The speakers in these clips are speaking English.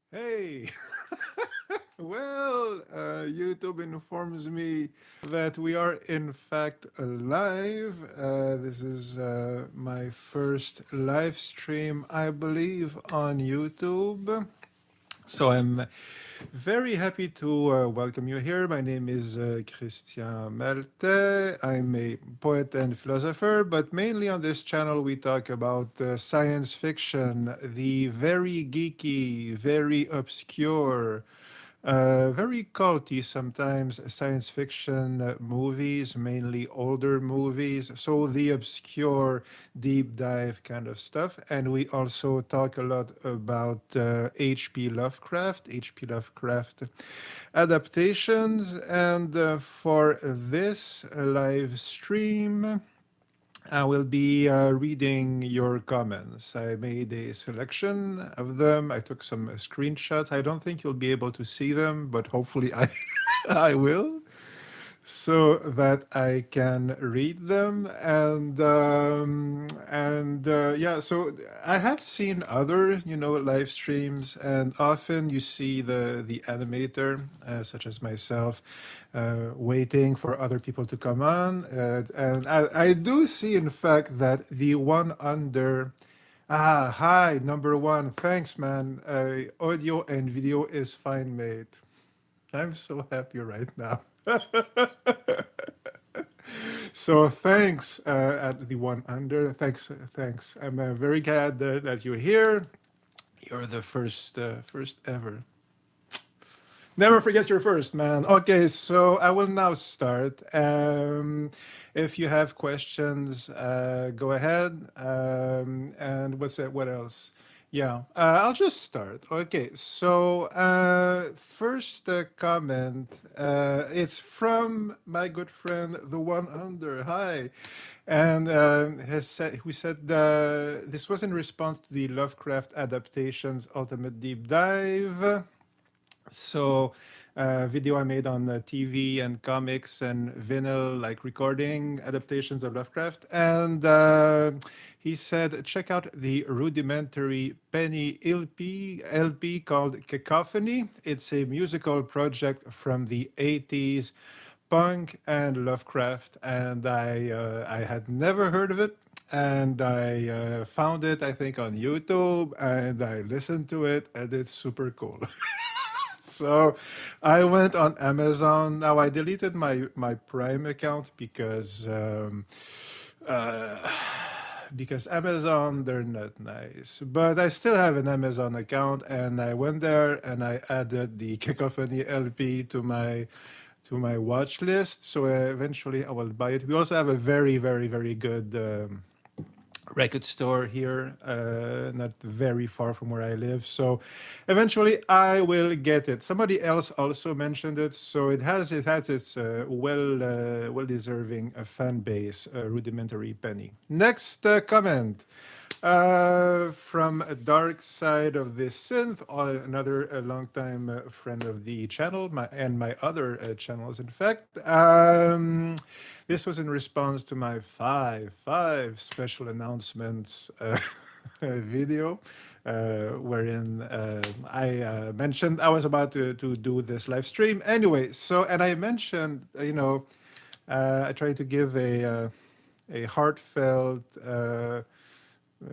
Hey, YouTube informs me that we are in fact live. This is my first live stream, I believe, on YouTube. So I'm very happy to welcome you here. My name is Christian Melte. I'm a poet and philosopher, but mainly on this channel we talk about science fiction, the very geeky, very obscure, very culty sometimes science fiction movies, mainly older movies. So the obscure, deep dive kind of stuff. And we also talk a lot about H.P. Lovecraft, H.P. Lovecraft adaptations. And for this live stream, I will be reading your comments. I made a selection of them. I took some screenshots. I don't think you'll be able to see them, but hopefully I I will so that I can read them. And yeah, so I have seen other live streams, and often you see the animator, such as myself, waiting for other people to come on, and I do see in fact that the one under. Ah, hi, number one. Thanks, man. Audio and video is fine, mate. I'm so happy right now. So thanks at the one under. Thanks. I'm very glad that you're here. You're the first ever. Never forget your first, man. Okay, so I will now start. If you have questions, go ahead. And what's that? What else? Yeah, I'll just start. Okay, so first comment. It's from my good friend, the one under. Hi, and has said who said this was in response to the Lovecraft adaptations Ultimate Deep Dive. So, video I made on TV and comics and vinyl, like recording adaptations of Lovecraft. And he said, check out the rudimentary penny LP called Cacophony. It's a musical project from the 80s, punk and Lovecraft. And I had never heard of it. And I found it, I think, on YouTube, and I listened to it, and it's super cool. So I went on Amazon. Now I deleted my Prime account uh, because Amazon, they're not nice. But I still have an Amazon account, and I went there and I added the Cacophony LP to my watch list. So eventually I will buy it. We also have a very, very, very good record store here, not very far from where I live. So eventually I will get it. Somebody else also mentioned it, so it has its well deserving fan base. Rudimentary penny. Next comment. From a dark side of the synth, another longtime friend of the channel, my other channels, in fact. This was in response to my five special announcements video, wherein I mentioned I was about to do this live stream. Anyway, so and I mentioned, I tried to give a heartfelt.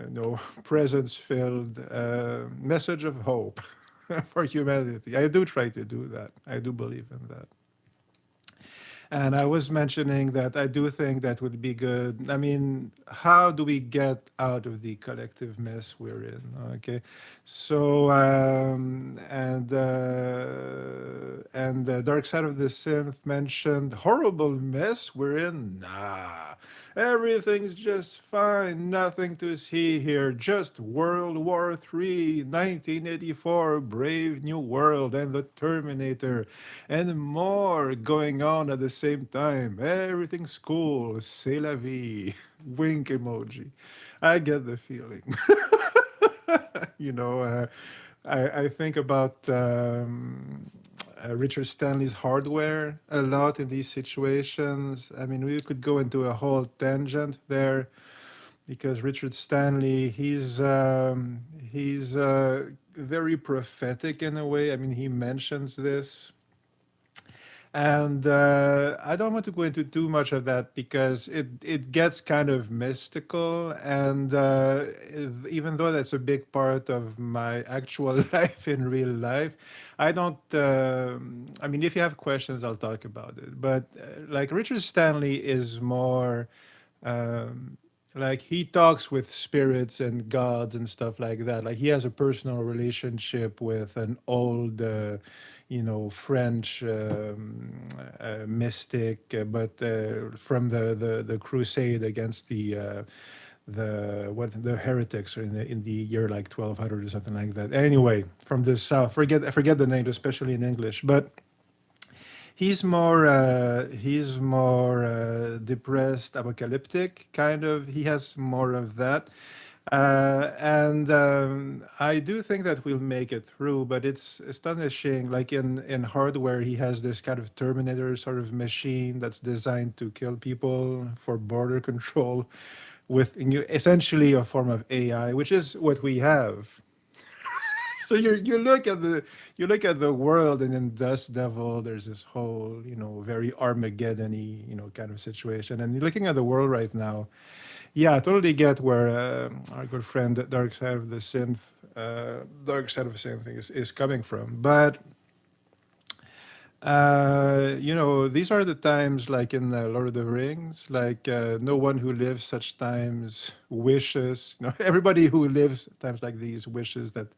No presence-filled message of hope for humanity. I do try to do that. I do believe in that. And I was mentioning that I do think that would be good. I mean, how do we get out of the collective mess we're in? Okay, so and the dark side of the synth mentioned horrible mess we're in. Nah, everything's just fine. Nothing to see here. Just World War III, 1984, Brave New World, and the Terminator, and more going on at the same time. Everything's cool. C'est la vie. Wink emoji. I get the feeling. you know, uh, I think about Richard Stanley's Hardware a lot in these situations. I mean, we could go into a whole tangent there, because Richard Stanley, he's very prophetic in a way. I mean, he mentions this, and I don't want to go into too much of that because it gets kind of mystical, and even though that's a big part of my actual life in real life, I don't. I mean, if you have questions, I'll talk about it. But like Richard Stanley is more. Um, like he talks with spirits and gods and stuff like that. Like he has a personal relationship with an old, French mystic, but from the crusade against the heretics, or in the year like 1200 or something like that. Anyway, from the south. I forget the name, especially in English, but he's more depressed, apocalyptic kind of. He has more of that, and I do think that we'll make it through. But it's astonishing. Like in hardware, he has this kind of Terminator sort of machine that's designed to kill people for border control, with essentially a form of AI, which is what we have. So you look at the world, and in Dust Devil, there's this whole very Armageddon-y kind of situation, and you're looking at the world right now. Yeah, I totally get where our good friend Dark Side of the Synth thing is coming from, but these are the times like in Lord of the Rings, like no one who lives such times wishes, everybody who lives times like these wishes that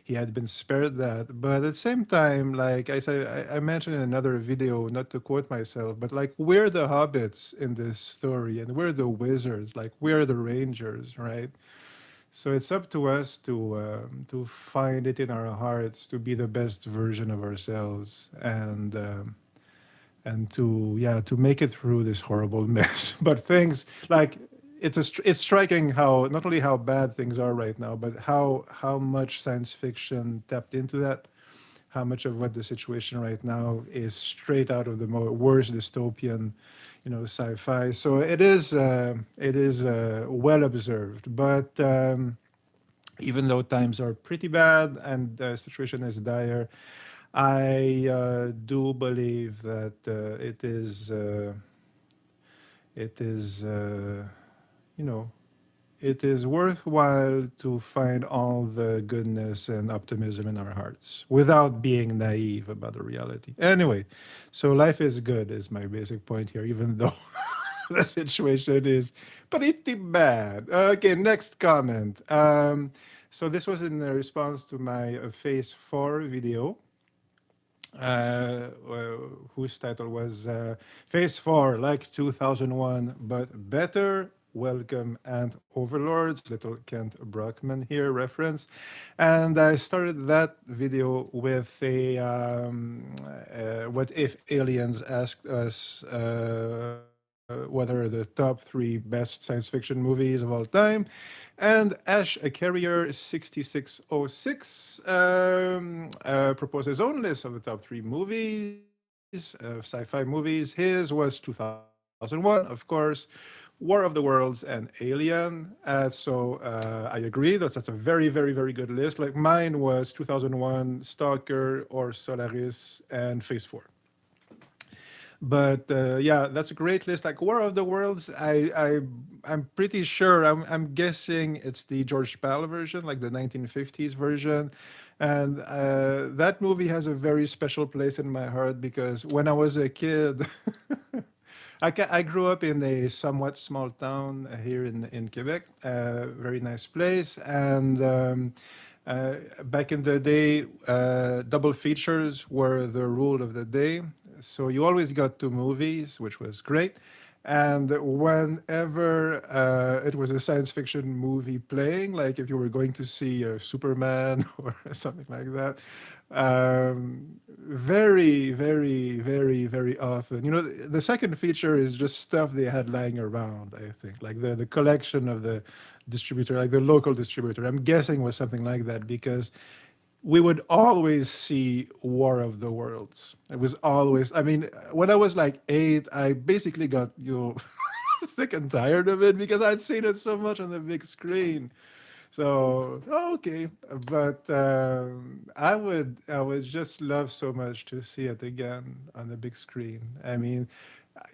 he had been spared that. But at the same time, like I said, I mentioned in another video, not to quote myself, but like we're the hobbits in this story, and we're the wizards, like we're the rangers, right? So it's up to us to find it in our hearts to be the best version of ourselves, and to to make it through this horrible mess. But things like it's striking how not only how bad things are right now, but how much science fiction tapped into that. How much of what the situation right now is straight out of the worst dystopian, sci-fi. So it is well observed, but. Even though times are pretty bad and the situation is dire, I do believe that it is you know it is worthwhile to find all the goodness and optimism in our hearts without being naive about the reality. Anyway, so life is good is my basic point here, even though the situation is pretty bad. Okay, next comment. So this was in response to my Phase 4 video, whose title was Phase 4, like 2001, but better. Welcome and Overlords, little Kent Brockman here reference. And I started that video with what if aliens asked us what are the top 3 best science fiction movies of all time. And Ash a Carrier 6606 proposed his own list of the top 3 movies, sci-fi movies. His was 2001, of course, War of the Worlds and Alien. So I agree. That's a very, very, very good list. Like mine was 2001, Stalker or Solaris, and Phase 4. But yeah, that's a great list. Like War of the Worlds, I'm pretty sure. I'm guessing it's the George Pal version, like the 1950s version, and that movie has a very special place in my heart because when I was a kid, I grew up in a somewhat small town here in Quebec, very nice place, and. Back in the day, double features were the rule of the day. So you always got 2 movies, which was great. And whenever it was a science fiction movie playing, like if you were going to see Superman or something like that, very, very, very, very often, the second feature is just stuff they had lying around, I think, like the collection of the distributor, like the local distributor. I'm guessing was something like that because we would always see War of the Worlds. It was always, I mean, when I was like 8, I basically got, sick and tired of it because I'd seen it so much on the big screen. So okay, but I would just love so much to see it again on the big screen. I mean,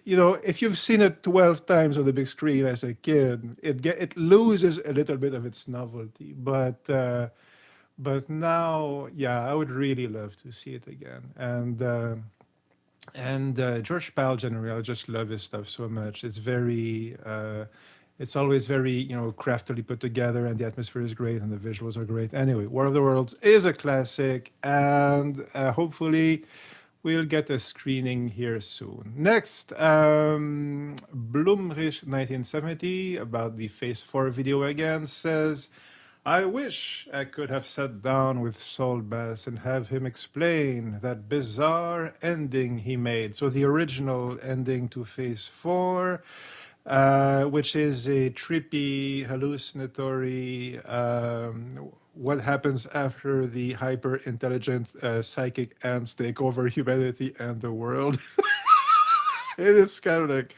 if you've seen it 12 times on the big screen as a kid, it loses a little bit of its novelty. But now, yeah, I would really love to see it again. And George Pal generally, I just love his stuff so much. It's always very, craftily put together, and the atmosphere is great, and the visuals are great. Anyway, War of the Worlds is a classic, and hopefully we'll get a screening here soon. Next, Bloomrich 1970, about the Phase 4 video again, says, I wish I could have sat down with Saul Bass and have him explain that bizarre ending he made. So the original ending to Phase 4, which is a trippy, hallucinatory, what happens after the hyper intelligent psychic ants take over humanity and the world. It is kind of like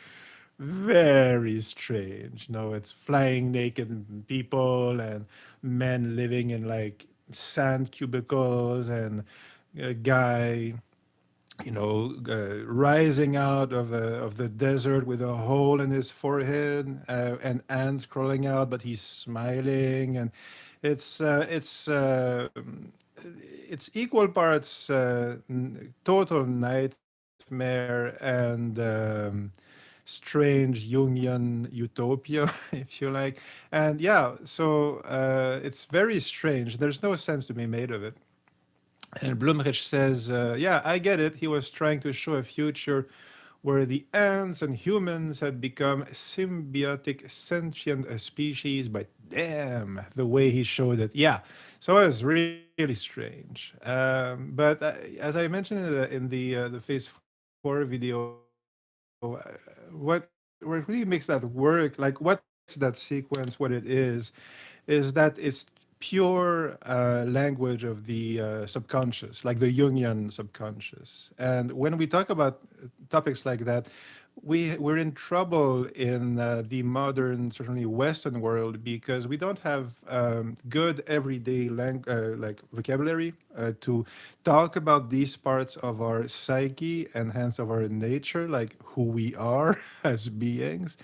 very strange. No, it's flying naked people and men living in like sand cubicles and a guy, rising out of the desert with a hole in his forehead, and ants crawling out, but he's smiling, and it's uh, it's uh, it's equal parts total nightmare and strange Jungian utopia, if you like. And yeah, so it's very strange. There's no sense to be made of it. And Blumrich says, yeah, I get it. He was trying to show a future where the ants and humans had become symbiotic sentient species, but damn, the way he showed it. Yeah, so it was really strange. But as I mentioned in the Phase 4 video, what really makes that work, like what makes that sequence what it is that it's pure language of the subconscious, like the Jungian subconscious. And when we talk about topics like that, we're in trouble in the modern, certainly Western world, because we don't have good everyday like vocabulary to talk about these parts of our psyche and hence of our nature, like who we are as beings.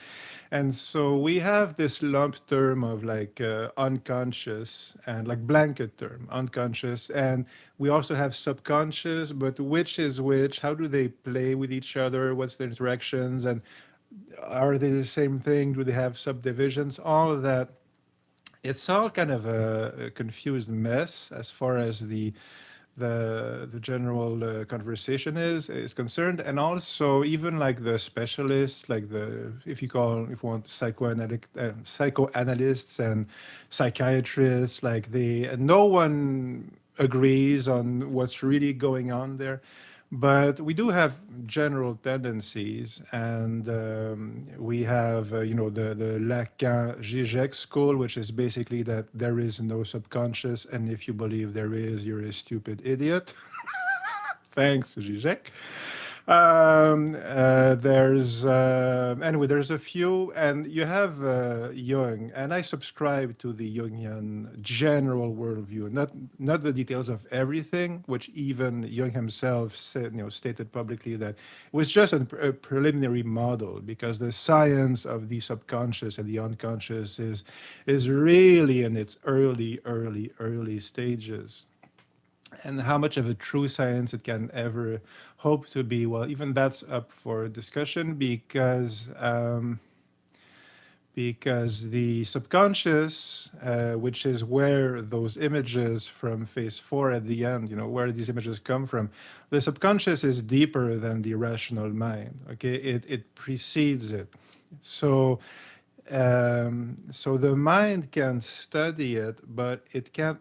And so we have this lump term of like unconscious and like blanket term, unconscious. And we also have subconscious, but which is which? How do they play with each other? What's their interactions? And are they the same thing? Do they have subdivisions? All of that. It's all kind of a confused mess as far as the general conversation is concerned, and also even like the specialists, like the if you want psychoanalysts and psychiatrists, like no one agrees on what's really going on there. But we do have general tendencies, and we have, the Lacan-Zizek school, which is basically that there is no subconscious, and if you believe there is, you're a stupid idiot. Thanks, Zizek. There's a few, and you have Jung, and I subscribe to the Jungian general worldview, not the details of everything, which even Jung himself said, stated publicly that it was just a preliminary model, because the science of the subconscious and the unconscious is really in its early stages. And how much of a true science it can ever hope to be, well, even that's up for discussion, because the subconscious, which is where those images from Phase 4 at the end, where these images come from, the subconscious is deeper than the rational mind. Okay, it precedes it. So the mind can study it, but it can't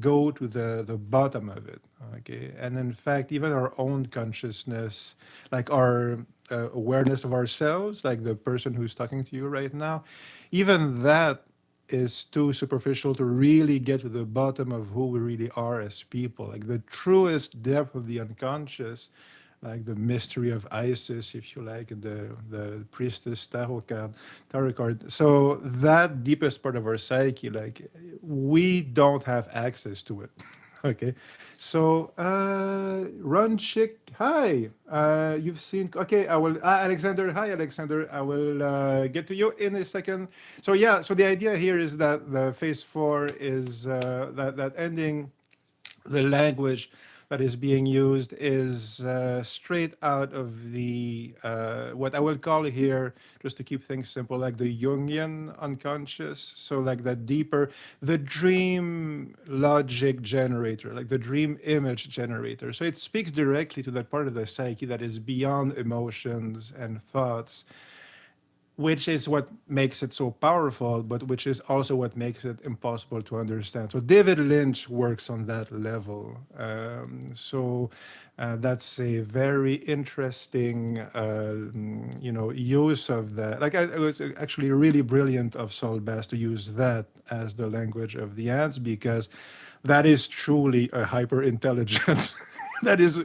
go to the bottom of it. Okay, and in fact, even our own consciousness, like our awareness of ourselves, like the person who's talking to you right now, even that is too superficial to really get to the bottom of who we really are as people. Like the truest depth of the unconscious, like the mystery of Isis, if you like, and the priestess tarot card. So that deepest part of our psyche, like we don't have access to it. Okay, so Run Chick, hi. You've seen. Okay, I will. Alexander, hi, Alexander. I will get to you in a second. So yeah, so the idea here is that the phase four is that ending, the language that is being used is straight out of the what I will call here, just to keep things simple, like the Jungian unconscious. So like that deeper, the dream logic generator, like the dream image generator. So it speaks directly to that part of the psyche that is beyond emotions and thoughts, which is what makes it so powerful, but which is also what makes it impossible to understand. So David Lynch works on that level. That's a very interesting, use of that. Like it was actually really brilliant of Saul Bass to use that as the language of the ants, because that is truly a hyper intelligence that is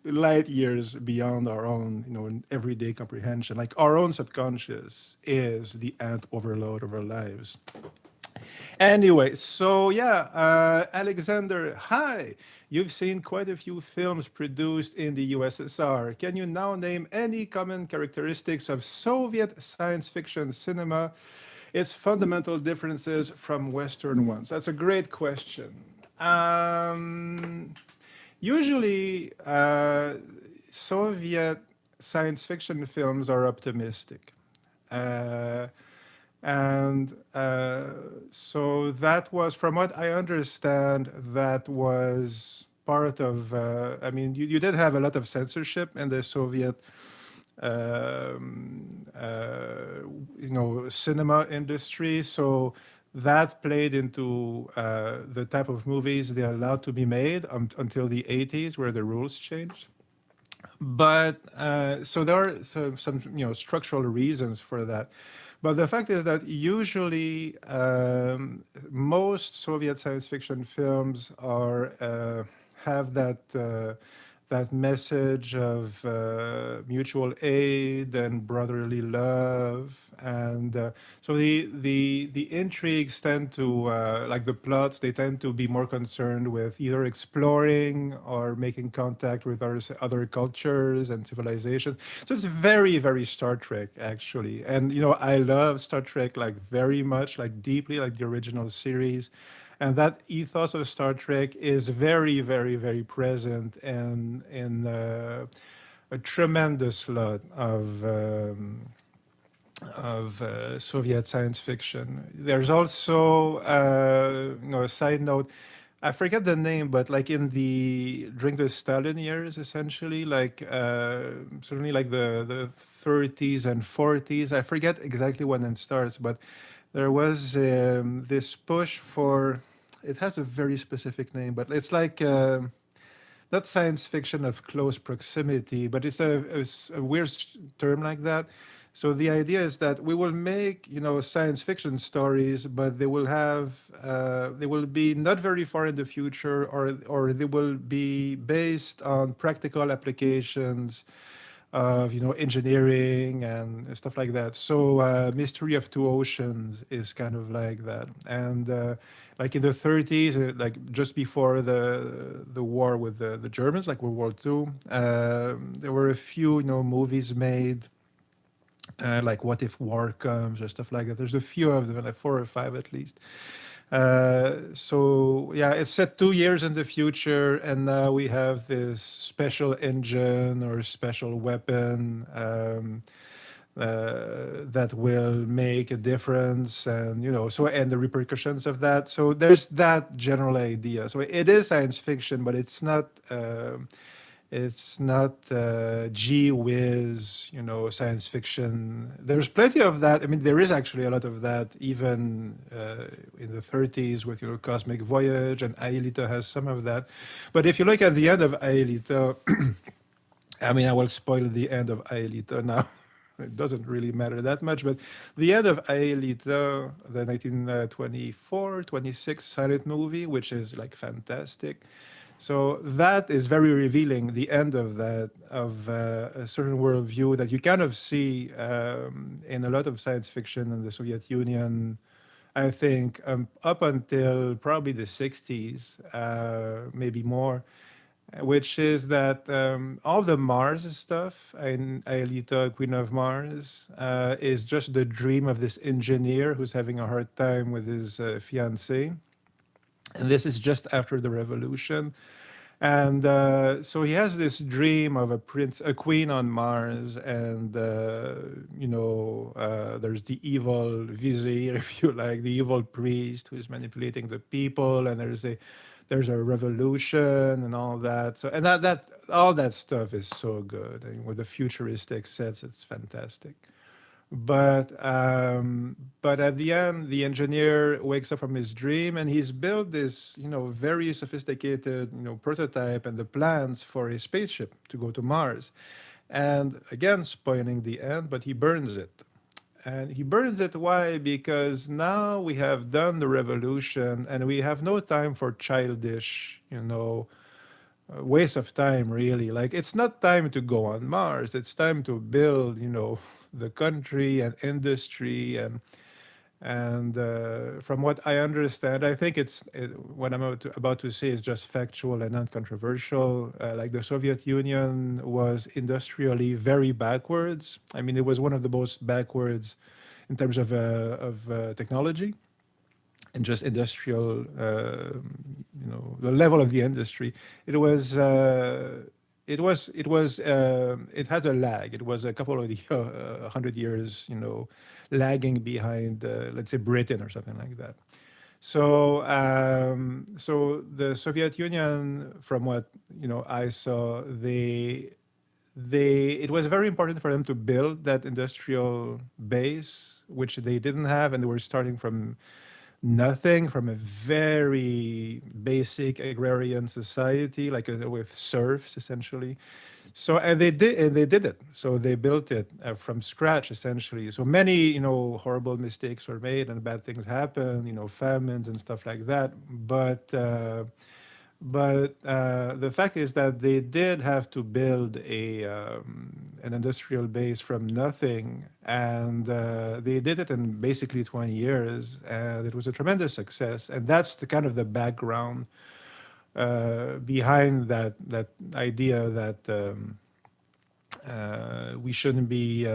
light years beyond our own, everyday comprehension. Like our own subconscious is the ant overload of our lives. Anyway, so yeah, Alexander, hi. You've seen quite a few films produced in the USSR. Can you now name any common characteristics of Soviet science fiction cinema, its fundamental differences from Western ones? That's a great question. Usually, Soviet science fiction films are optimistic. Uh, and so that was, from what I understand, that was part of, I mean, you did have a lot of censorship in the Soviet, cinema industry. So that played into the type of movies they allowed to be made until the 80s, where the rules changed. But so there are some structural reasons for that. But the fact is that usually most Soviet science fiction films are have that message of mutual aid and brotherly love, and so the intrigues tend to like the plots, they tend to be more concerned with either exploring or making contact with other cultures and civilizations. So it's very, very Star Trek, actually. And I love Star Trek, like very much, like deeply, like the original series. And that ethos of Star Trek is very, very, very present in a tremendous lot of Soviet science fiction. There's also, a side note. I forget the name, but like during the Stalin years, essentially, like certainly like the 30s and 40s. I forget exactly when it starts, but there was this push for. It has a very specific name, but it's like. Not science fiction of close proximity, but it's a weird term like that. So the idea is that we will make, science fiction stories, but they will be not very far in the future, or they will be based on practical applications of engineering and stuff like that. So Mystery of Two Oceans is kind of like that. And like in the 30s, like just before the war with the Germans, like World War II, there were a few movies made. Like What If War Comes or stuff like that. There's a few of them, like 4 or 5 at least. So yeah, it's set 2 years in the future, and now we have this special engine or special weapon that will make a difference, and and the repercussions of that. So there's that general idea. So it is science fiction, but it's not. Gee whiz, science fiction. There's plenty of that. I mean, there is actually a lot of that, even in the 30s with, Cosmic Voyage, and Aelita has some of that. But if you look at the end of Aelita, I mean, I will spoil the end of Aelita now. It doesn't really matter that much, but the end of Aelita, the 1924, 26 silent movie, which is like fantastic. So that is very revealing. The end of that of a certain worldview that you kind of see in a lot of science fiction in the Soviet Union. I think up until probably the 60s, maybe more, which is that all the Mars stuff in Aelita, Queen of Mars, is just the dream of this engineer who's having a hard time with his fiancée. And this is just after the revolution. And so he has this dream of a prince, a queen on Mars, and there's the evil vizier, if you like, the evil priest who is manipulating the people, and there's a revolution and all that. So and that all that stuff is so good. I mean, with the futuristic sets, it's fantastic. But at the end, the engineer wakes up from his dream and he's built this, very sophisticated, prototype and the plans for a spaceship to go to Mars. And again, spoiling the end, but he burns it. And he burns it. Why? Because now we have done the revolution and we have no time for childish, waste of time, really. Like, it's not time to go on Mars. It's time to build, the country and industry and from what I understand, I think what I'm about to say is just factual and non-controversial. Like the Soviet Union was industrially very backwards. I mean, it was one of the most backwards in terms of technology and just industrial, the level of the industry. It was, it had a lag. It was a couple of 100 years, lagging behind, let's say, Britain or something like that. So the Soviet Union, from what I saw, it was very important for them to build that industrial base, which they didn't have, and they were starting from nothing, from a very basic agrarian society, like with serfs essentially. So and they did it. So they built it from scratch essentially. So many horrible mistakes were made and bad things happened, famines and stuff like that. But the fact is that they did have to build an industrial base from nothing, and they did it in basically 20 years, and it was a tremendous success. And that's the kind of the background behind that idea that we shouldn't be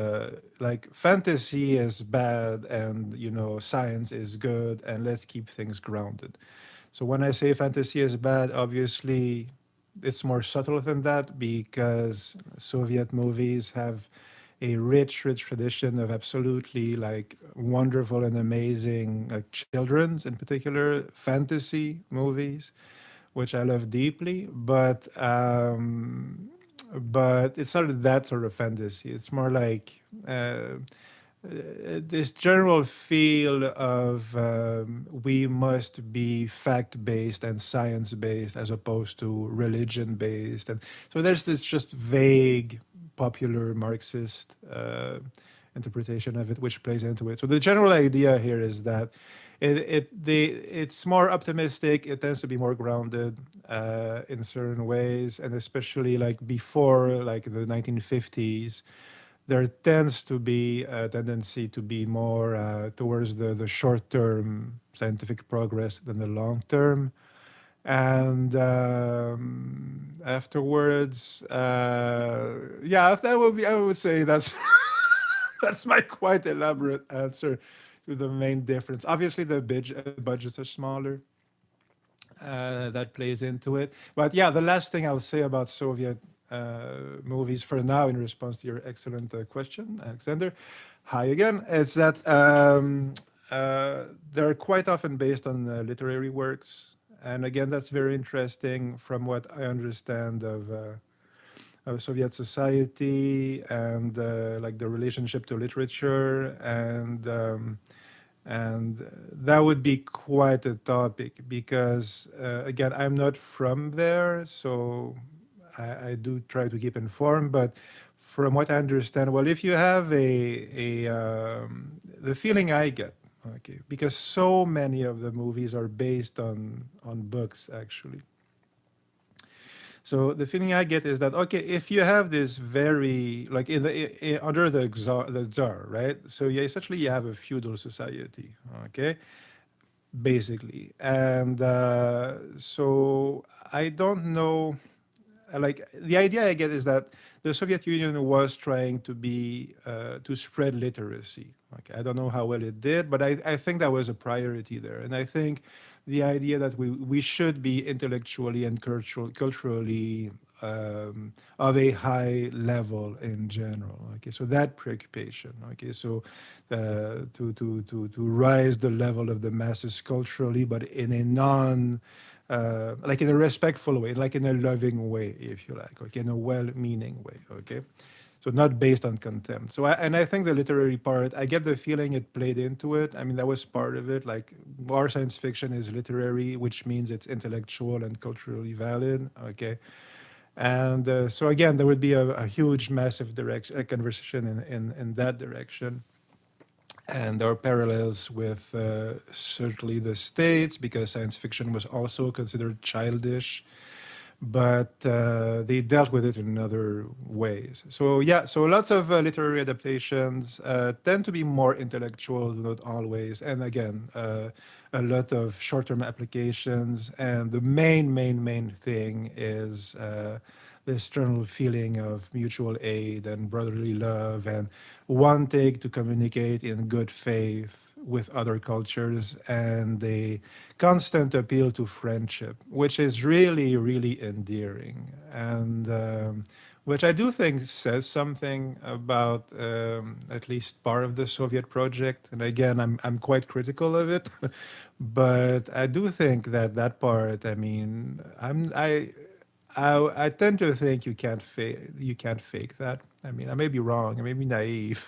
like fantasy is bad and science is good, and let's keep things grounded. So when I say fantasy is bad, obviously it's more subtle than that because Soviet movies have a rich tradition of absolutely like wonderful and amazing, like children's in particular fantasy movies, which I love deeply. But it's not that sort of fantasy. It's more like this general feel of we must be fact-based and science-based as opposed to religion-based. And so there's this just vague popular Marxist interpretation of it, which plays into it. So the general idea here is that it's more optimistic. It tends to be more grounded in certain ways, and especially like before, like the 1950s, there tends to be a tendency to be more towards the short-term scientific progress than the long-term. And afterwards, yeah, that would be. I would say that's that's my quite elaborate answer to the main difference. Obviously, the budgets are smaller. That plays into it. But yeah, the last thing I'll say about Soviet movies for now, in response to your excellent question, Alexander, hi again, is that they're quite often based on literary works. And again, that's very interesting from what I understand of Soviet society and like the relationship to literature and that would be quite a topic because again, I'm not from there, so I do try to keep informed. But from what I understand, well, if you have the feeling I get, okay, because so many of the movies are based on books actually. So the feeling I get is that okay, if you have this very like in under the czar, right? So yeah, essentially you have a feudal society, okay, basically, and so I don't know like the idea I get is that the Soviet Union was trying to be to spread literacy. Okay, I don't know how well it did, but I think that was a priority there, and I think the idea that we should be intellectually and culturally of a high level in general. Okay, so that preoccupation. Okay, so to rise the level of the masses culturally, but in a non like in a respectful way, like in a loving way, if you like, okay, in a well-meaning way, okay. So not based on contempt. And I think the literary part, I get the feeling it played into it. I mean, that was part of it. Like our science fiction is literary, which means it's intellectual and culturally valid, okay. And so again, there would be a huge, massive direction, a conversation in that direction. And there are parallels with certainly the States because science fiction was also considered childish, but they dealt with it in other ways. So yeah, so lots of literary adaptations tend to be more intellectual, not always. And again, a lot of short-term applications. And the main thing is this general feeling of mutual aid and brotherly love and wanting to communicate in good faith with other cultures and a constant appeal to friendship, which is really, really endearing. And which I do think says something about at least part of the Soviet project. And again, I'm quite critical of it, but I do think that that part. I mean, I tend to think you can't fake that. I mean, I may be wrong, I may be naive,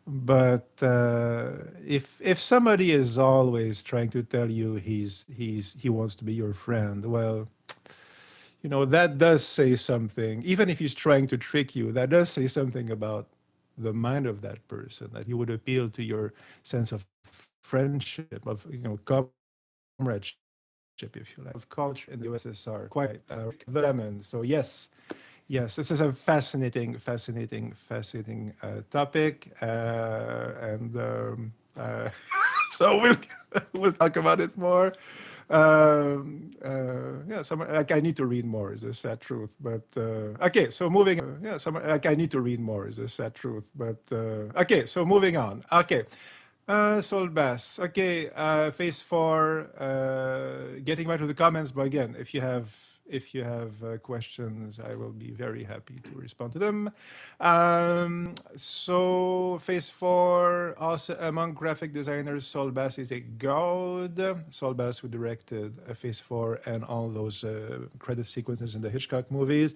but if somebody is always trying to tell you he wants to be your friend, well, you know that does say something. Even if he's trying to trick you, that does say something about the mind of that person. That he would appeal to your sense of friendship, of comradeship, if you like. Of culture in the USSR, quite the lemon. So yes, this is a fascinating topic, and so we'll we'll talk about it more. Yeah, like I need to read more. Is the sad truth. But okay, so moving. Yeah, like I need to read more. Is the sad truth. But okay, so moving on. Okay. Soul Bass. Okay, phase four. Getting back to the comments, but again, if you have questions, I will be very happy to respond to them. So phase four. Also among graphic designers, Saul Bass is a god. Saul Bass, who directed phase four and all those credit sequences in the Hitchcock movies.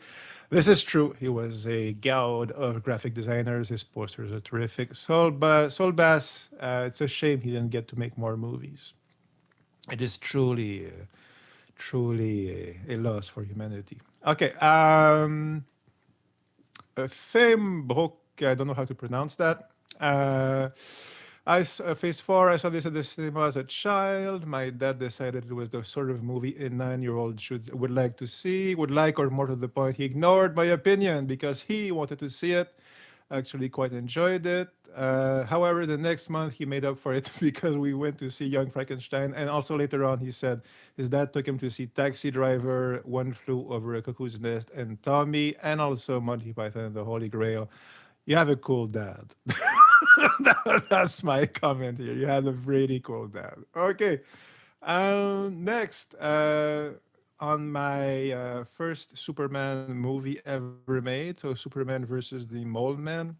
This is true. He was a god of graphic designers. His posters are terrific. Saul Bass, it's a shame he didn't get to make more movies. It is truly a loss for humanity. Okay. Fembrook, I don't know how to pronounce that. Phase four, I saw this at the cinema as a child. My dad decided it was the sort of movie a 9-year-old would like to see, would like, or more to the point, he ignored my opinion because he wanted to see it. Actually, quite enjoyed it. However, the next month he made up for it because we went to see Young Frankenstein, and also later on he said his dad took him to see Taxi Driver, One Flew Over a Cuckoo's Nest, and Tommy, and also Monty Python and the Holy Grail. You have a cool dad. That's my comment here. You had a really cool dad. Okay. Next, on my first Superman movie ever made, so Superman versus the Mole Man,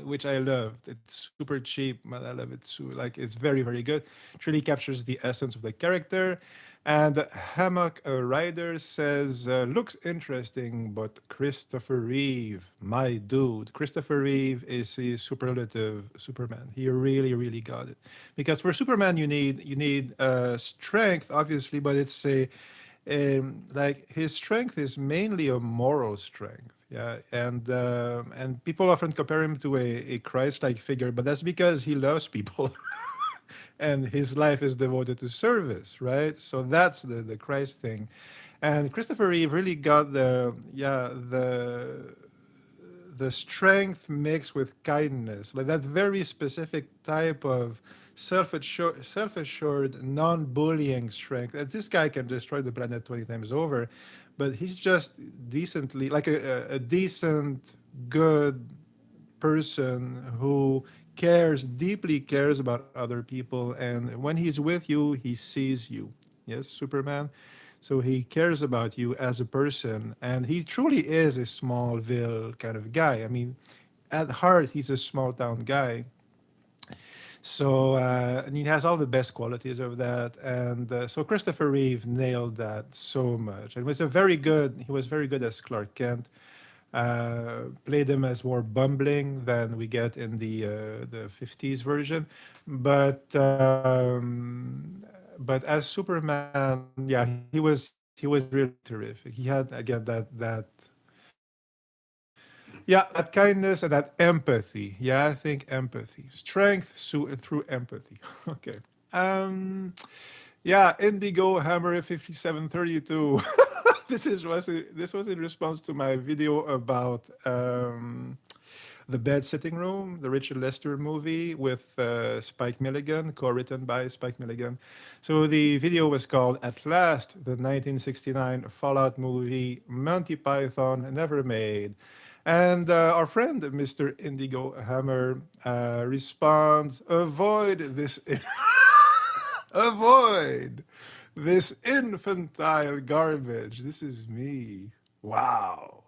which I loved. It's super cheap, but I love it. So, like, it's very good. It really captures the essence of the character. And Hammock Rider says, looks interesting, but Christopher Reeve, my dude. Christopher Reeve is a superlative Superman. He really got it. Because for Superman, you need strength, obviously, but it's a like his strength is mainly a moral strength. Yeah, and people often compare him to a Christ-like figure, but that's because he loves people. and his life is devoted to service, right? So that's the Christ thing. And Christopher Reeve really got the strength mixed with kindness, like that very specific type of self-assured, non-bullying strength. And this guy can destroy the planet 20 times over, but he's just decently, like a decent, good person who deeply cares about other people. And when he's with you, he sees you. Yes, Superman. So he cares about you as a person. And he truly is a Smallville kind of guy. I mean, at heart, he's a small town guy. So, and he has all the best qualities of that. And so Christopher Reeve nailed that so much. And he was very good as Clark Kent. Played him as more bumbling than we get in the 50s version. But as Superman, yeah, he was really terrific. He had again that kindness and that empathy. Yeah, I think empathy, strength through empathy. Okay. Um, yeah, Indigo Hammer 5732. This was in response to my video about the Bed Sitting Room, the Richard Lester movie with Spike Milligan, co-written by Spike Milligan. So the video was called "At Last," the 1969 Fallout movie Monty Python never made. And our friend, Mr. Indigo Hammer, responds, avoid this infantile garbage. This is me. Wow.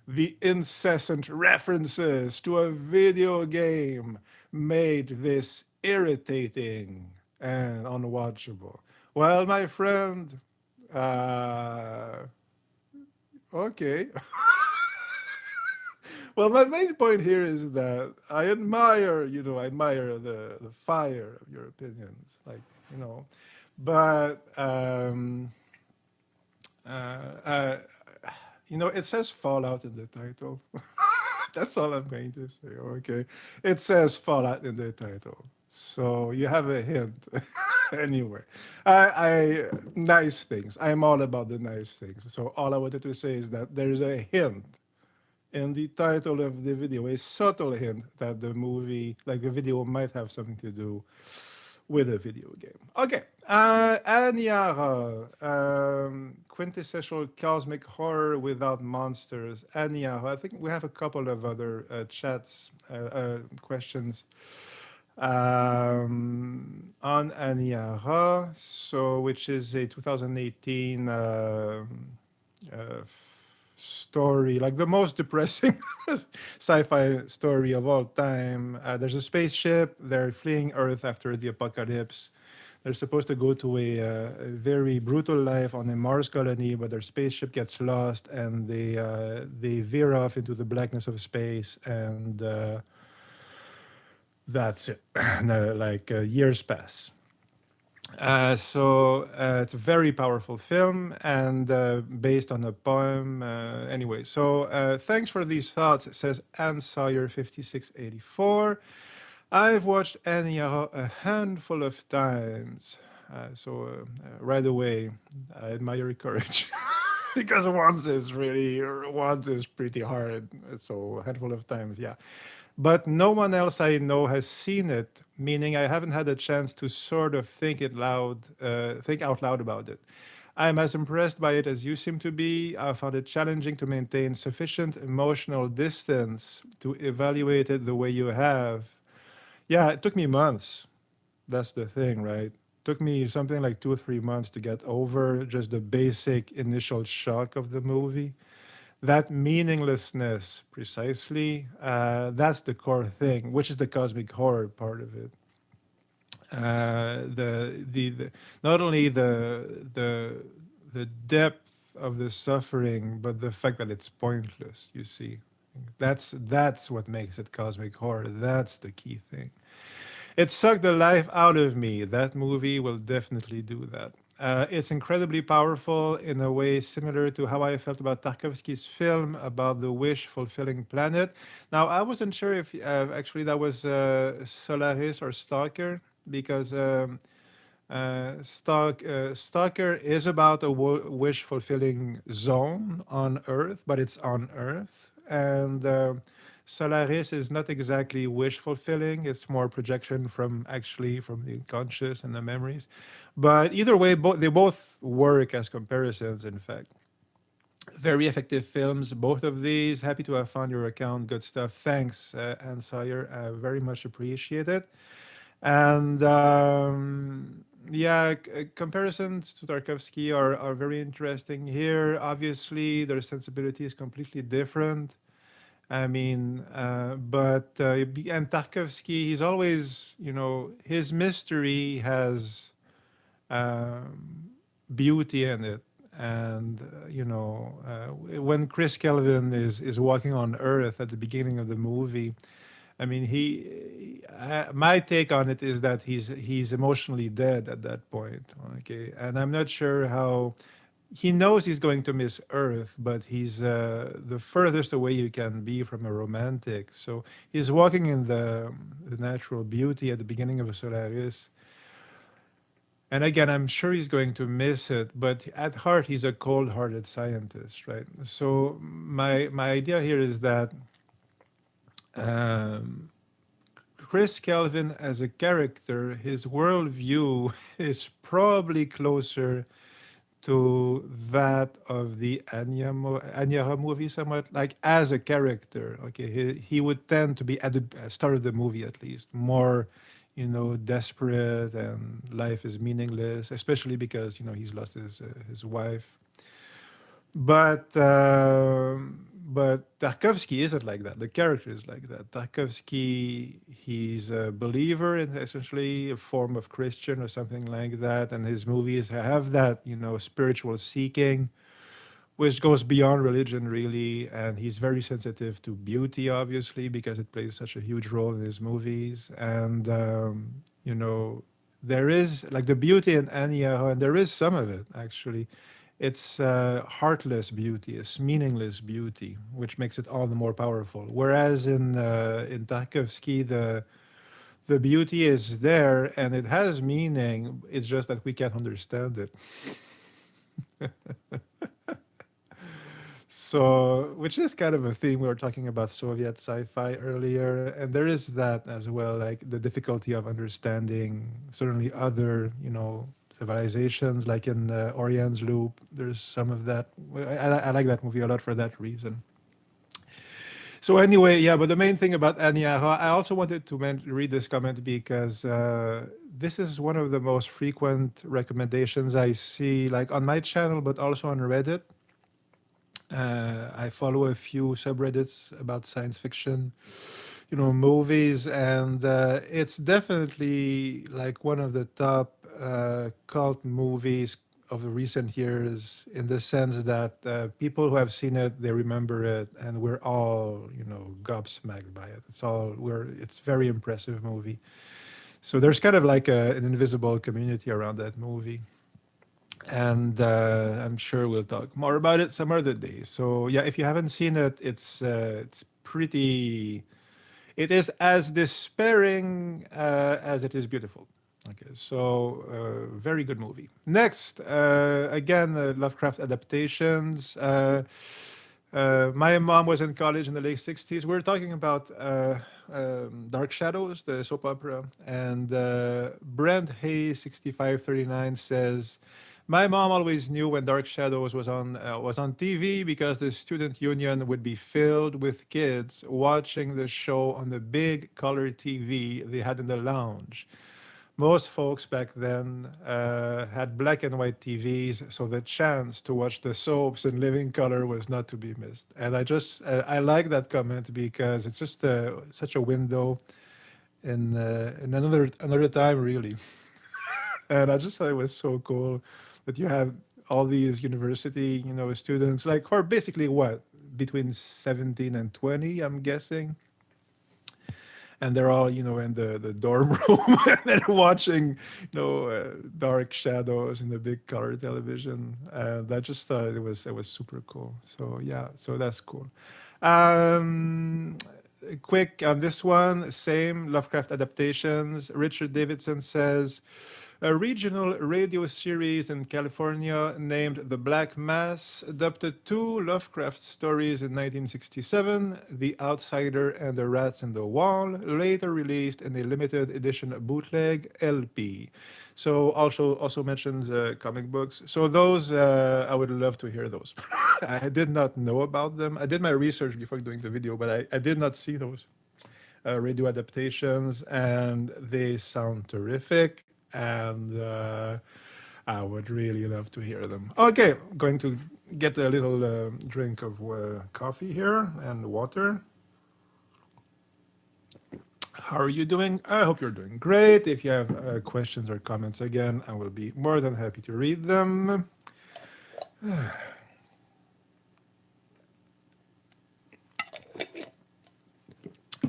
The incessant references to a video game made this irritating and unwatchable. Well, my friend, uh, okay. Well, my main point here is that I admire the fire of your opinions, like, you know, but uh, uh, it says Fallout in the title. That's all I'm going to say. Okay, it says Fallout in the title, so you have a hint. Anyway, nice things. I'm all about the nice things. So all I wanted to say is that there's a hint in the title of the video, a subtle hint that the video might have something to do with a video game. Okay, Anyara, quintessential cosmic horror without monsters. Anyara, I think we have a couple of other questions on Anyara, so which is a 2018 story, like the most depressing sci-fi story of all time. There's a spaceship. They're fleeing Earth after the apocalypse. They're supposed to go to a very brutal life on a Mars colony, but their spaceship gets lost, and they veer off into the blackness of space, and that's it. No, like years pass. It's a very powerful film and based on a poem. Anyway, so thanks for these thoughts. It says Anne Sawyer 5684. I've watched Enya a handful of times. Right away, I admire your courage. Because once is pretty hard. So a handful of times, yeah. But no one else I know has seen it, meaning I haven't had a chance to sort of think out loud about it. I'm as impressed by it as you seem to be. I found it challenging to maintain sufficient emotional distance to evaluate it the way you have. Yeah, it took me months. That's the thing, right? Took me something like 2 or 3 months to get over just the basic initial shock of the movie. That meaninglessness, precisely, that's the core thing, which is the cosmic horror part of it. The not only the depth of the suffering, but the fact that it's pointless. You see, that's what makes it cosmic horror. That's the key thing. It sucked the life out of me. That movie will definitely do that. It's incredibly powerful in a way similar to how I felt about Tarkovsky's film about the wish-fulfilling planet. Now, I wasn't sure if actually that was Solaris or Stalker. because Stalker is about a wish fulfilling zone on Earth, but it's on Earth. And Solaris is not exactly wish fulfilling, it's more projection from actually from the unconscious and the memories. But either way, they both work as comparisons, in fact. Very effective films, both of these. Happy to have found your account. Good stuff. Thanks, Ann Sawyer. Very much appreciate it. And yeah, comparisons to Tarkovsky are very interesting here. Obviously, their sensibility is completely different. I mean, and Tarkovsky, he's always, his mystery has beauty in it. And when Chris Kelvin is walking on Earth at the beginning of the movie, I mean, my take on it is that he's emotionally dead at that point. Okay, and I'm not sure how he knows he's going to miss Earth, but he's the furthest away you can be from a romantic. So he's walking in the natural beauty at the beginning of a Solaris. And again, I'm sure he's going to miss it, but at heart, he's a cold-hearted scientist, right? So my idea here is that um, Chris Kelvin as a character, his worldview is probably closer to that of the Anya movie somewhat, like as a character. Okay, he would tend to be at the start of the movie at least more, desperate and life is meaningless, especially because he's lost his wife. But Tarkovsky isn't like that. The character is like that. Tarkovsky, he's a believer in essentially a form of Christian or something like that, and his movies have that spiritual seeking, which goes beyond religion really. And he's very sensitive to beauty, obviously, because it plays such a huge role in his movies. And you know, there is like the beauty in Anya, and there is some of it actually. It's heartless beauty, it's meaningless beauty, which makes it all the more powerful. Whereas in Tarkovsky, the beauty is there and it has meaning. It's just that we can't understand it. So, which is kind of a theme. We were talking about Soviet sci-fi earlier, and there is that as well, like the difficulty of understanding certainly other, civilizations, like in Orion's Loop. There's some of that. I like that movie a lot for that reason. So anyway, yeah, but the main thing about Anya, I also wanted to read this comment because this is one of the most frequent recommendations I see, like on my channel, but also on Reddit. I follow a few subreddits about science fiction, movies, and it's definitely like one of the top cult movies of the recent years in the sense that people who have seen it, they remember it, and we're all, gobsmacked by it. It's very impressive movie. So there's kind of like an invisible community around that movie, and I'm sure we'll talk more about it some other day. So yeah, if you haven't seen it, it's pretty. It is as despairing as it is beautiful. Okay, so very good movie. Next, again, Lovecraft adaptations. My mom was in college in the late 60s. We were talking about Dark Shadows, the soap opera. And Brent Hayes 6539 says, my mom always knew when Dark Shadows was on TV because the student union would be filled with kids watching the show on the big color TV they had in the lounge. Most folks back then had black and white TVs, so the chance to watch the soaps in living color was not to be missed. And I like that comment because it's just such a window in another time, really. And I just thought it was so cool that you have all these university, students, like, who are basically what, between 17 and 20, I'm guessing, and they're all in the dorm room and they're watching Dark Shadows in the big color television, and I just thought it was super cool. So yeah, so that's cool. um quick on this one, same Lovecraft adaptations. Richard Davidson says, a regional radio series in California named The Black Mass adapted two Lovecraft stories in 1967, The Outsider and The Rats in the Wall, later released in a limited edition bootleg LP. So also mentions comic books. So those I would love to hear those. I did not know about them. I did my research before doing the video, but I did not see those radio adaptations, and they sound terrific. And I would really love to hear them. Okay, going to get a little drink of coffee here and water. How are you doing? I hope you're doing great. If you have questions or comments, again, I will be more than happy to read them.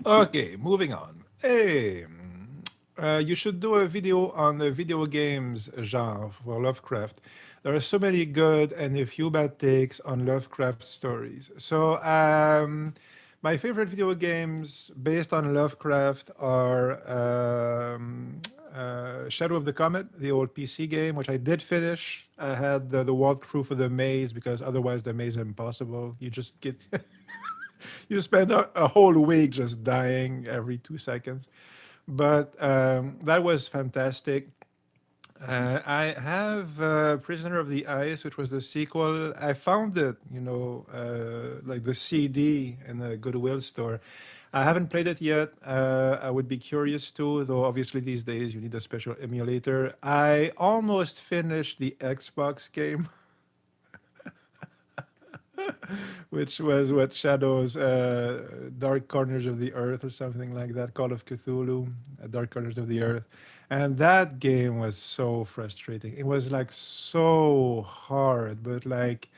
Okay, moving on. Hey, you should do a video on the video games genre for Lovecraft. There are so many good and a few bad takes on Lovecraft stories. So, my favorite video games based on Lovecraft are Shadow of the Comet, the old PC game, which I did finish. I had the walkthrough for the maze because otherwise the maze is impossible. You just get you spend a whole week just dying every 2 seconds. But that was fantastic. I have Prisoner of the Ice, which was the sequel. I found it, like the CD in the Goodwill store. I haven't played it yet. I would be curious to, though obviously these days you need a special emulator. I almost finished the Xbox game. Which was what Shadows, Dark Corners of the Earth, or something like that, Call of Cthulhu, Dark Corners of the Earth. And that game was so frustrating. It was like so hard, but like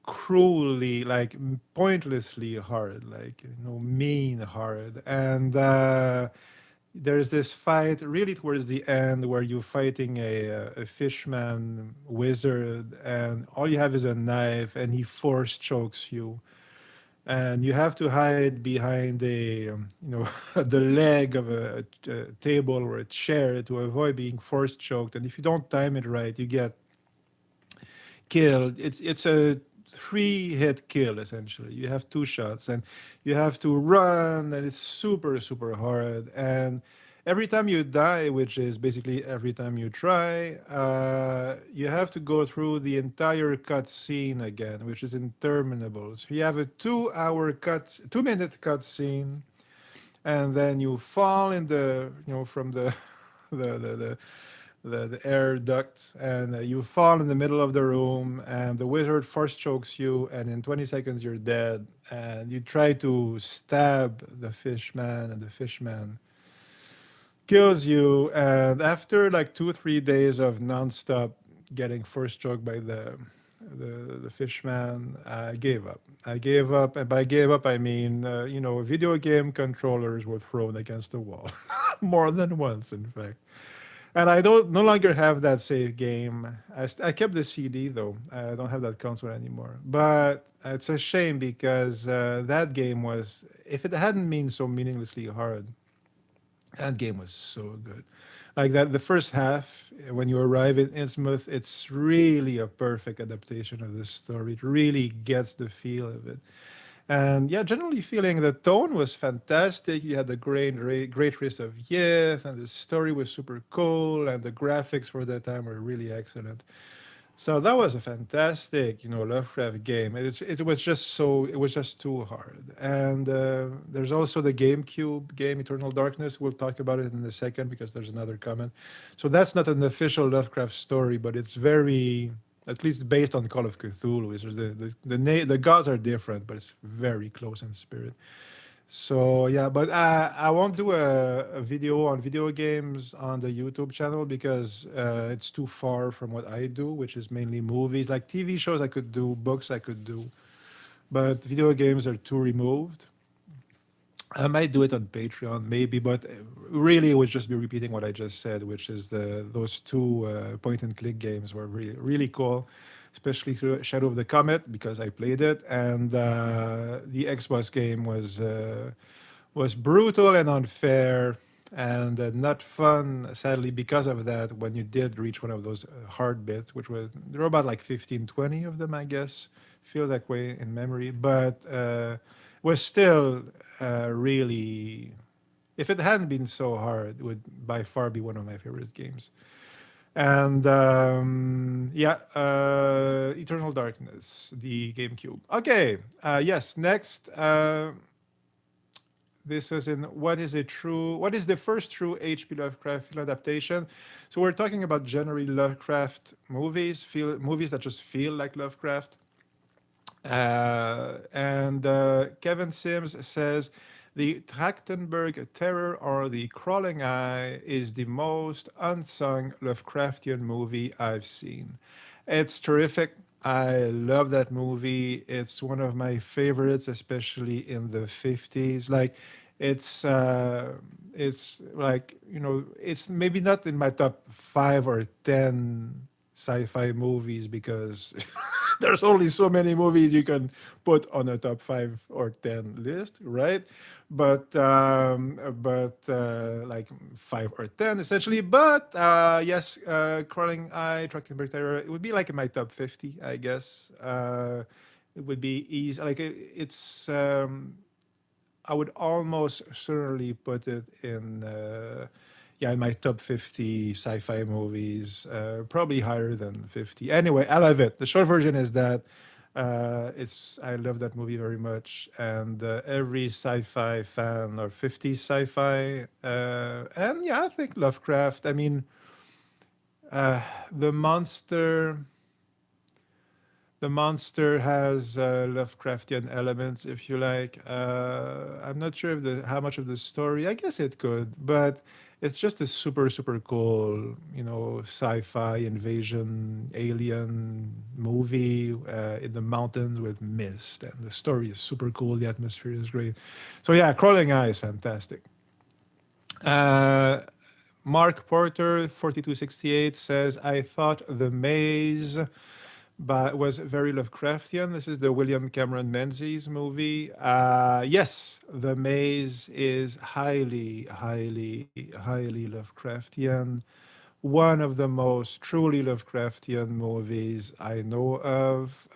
cruelly, like pointlessly hard, like, mean hard. And there's this fight really towards the end where you're fighting a fishman wizard, and all you have is a knife, and he force chokes you, and you have to hide behind the leg of a table or a chair to avoid being force choked. And if you don't time it right, you get killed. It's a three-hit kill essentially. You have two shots, and you have to run, and it's super super hard. And every time you die, which is basically every time you try, you have to go through the entire cut scene again, which is interminable. So you have a 2-minute cut scene, and then you fall in from the the, the the air duct, and you fall in the middle of the room, and the wizard force chokes you, and in 20 seconds you're dead. And you try to stab the fishman, and the fishman kills you. And after like 2 3 days of nonstop getting force choked by the fishman, I gave up. I gave up, and by gave up I mean video game controllers were thrown against the wall more than once, in fact. And I don't no longer have that save game. I kept the CD though. I don't have that console anymore. But it's a shame because that game was, if it hadn't been so meaninglessly hard, that game was so good. Like that, the first half, when you arrive in Innsmouth, it's really a perfect adaptation of the story. It really gets the feel of it. And yeah, generally feeling the tone was fantastic. You had the great risk of youth, and the story was super cool, and the graphics for that time were really excellent. So that was a fantastic, Lovecraft game. It was just too hard. And there's also the GameCube game, Eternal Darkness. We'll talk about it in a second because there's another comment. So that's not an official Lovecraft story, but it's very, at least based on Call of Cthulhu. The gods are different, but it's very close in spirit. So yeah, but I won't do a video on video games on the YouTube channel because it's too far from what I do, which is mainly movies. Like TV shows I could do, books I could do, but video games are too removed. I might do it on Patreon, maybe, but really it would just be repeating what I just said, which is those two point and click games were really really cool, especially through Shadow of the Comet because I played it, and the Xbox game was brutal and unfair and not fun. Sadly, because of that, when you did reach one of those hard bits, which was there were about like 15, 20 of them, I guess, feel that way in memory, but was still really, if it hadn't been so hard, it would by far be one of my favorite games. And yeah, Eternal Darkness, the GameCube. Okay, yes, next. This is in what is the first true H.P. Lovecraft film adaptation? So we're talking about generally Lovecraft movies, movies that just feel like Lovecraft. And Kevin Sims says the Trachtenberg Terror or the Crawling Eye is the most unsung Lovecraftian movie I've seen. It's terrific. I love that movie. It's one of my favorites, especially in the 50s. Like, it's like, it's maybe not in my top 5 or 10 sci-fi movies because there's only so many movies you can put on a top 5 or 10 list, right? But like 5 or 10 essentially. But yes, Crawling Eye, Trachtenberg Terror, it would be like in my top 50, I guess. It would be easy. Like it's. I would almost certainly put it in, yeah, in my top 50 sci-fi movies, probably higher than 50. Anyway, I love it. The short version is that I love that movie very much, and every sci-fi fan or 50s sci-fi, and yeah, I think Lovecraft. I mean, the monster. The monster has Lovecraftian elements, if you like. I'm not sure if how much of the story. I guess it could, but it's just a super super cool, sci-fi invasion alien movie in the mountains with mist, and the story is super cool. The atmosphere is great. So yeah, Crawling Eye is fantastic. Uh, Mark Porter 4268 says, I thought The Maze but was very Lovecraftian. This is the William Cameron Menzies movie. Yes, The Maze is highly, highly, highly Lovecraftian. One of the most truly Lovecraftian movies I know of.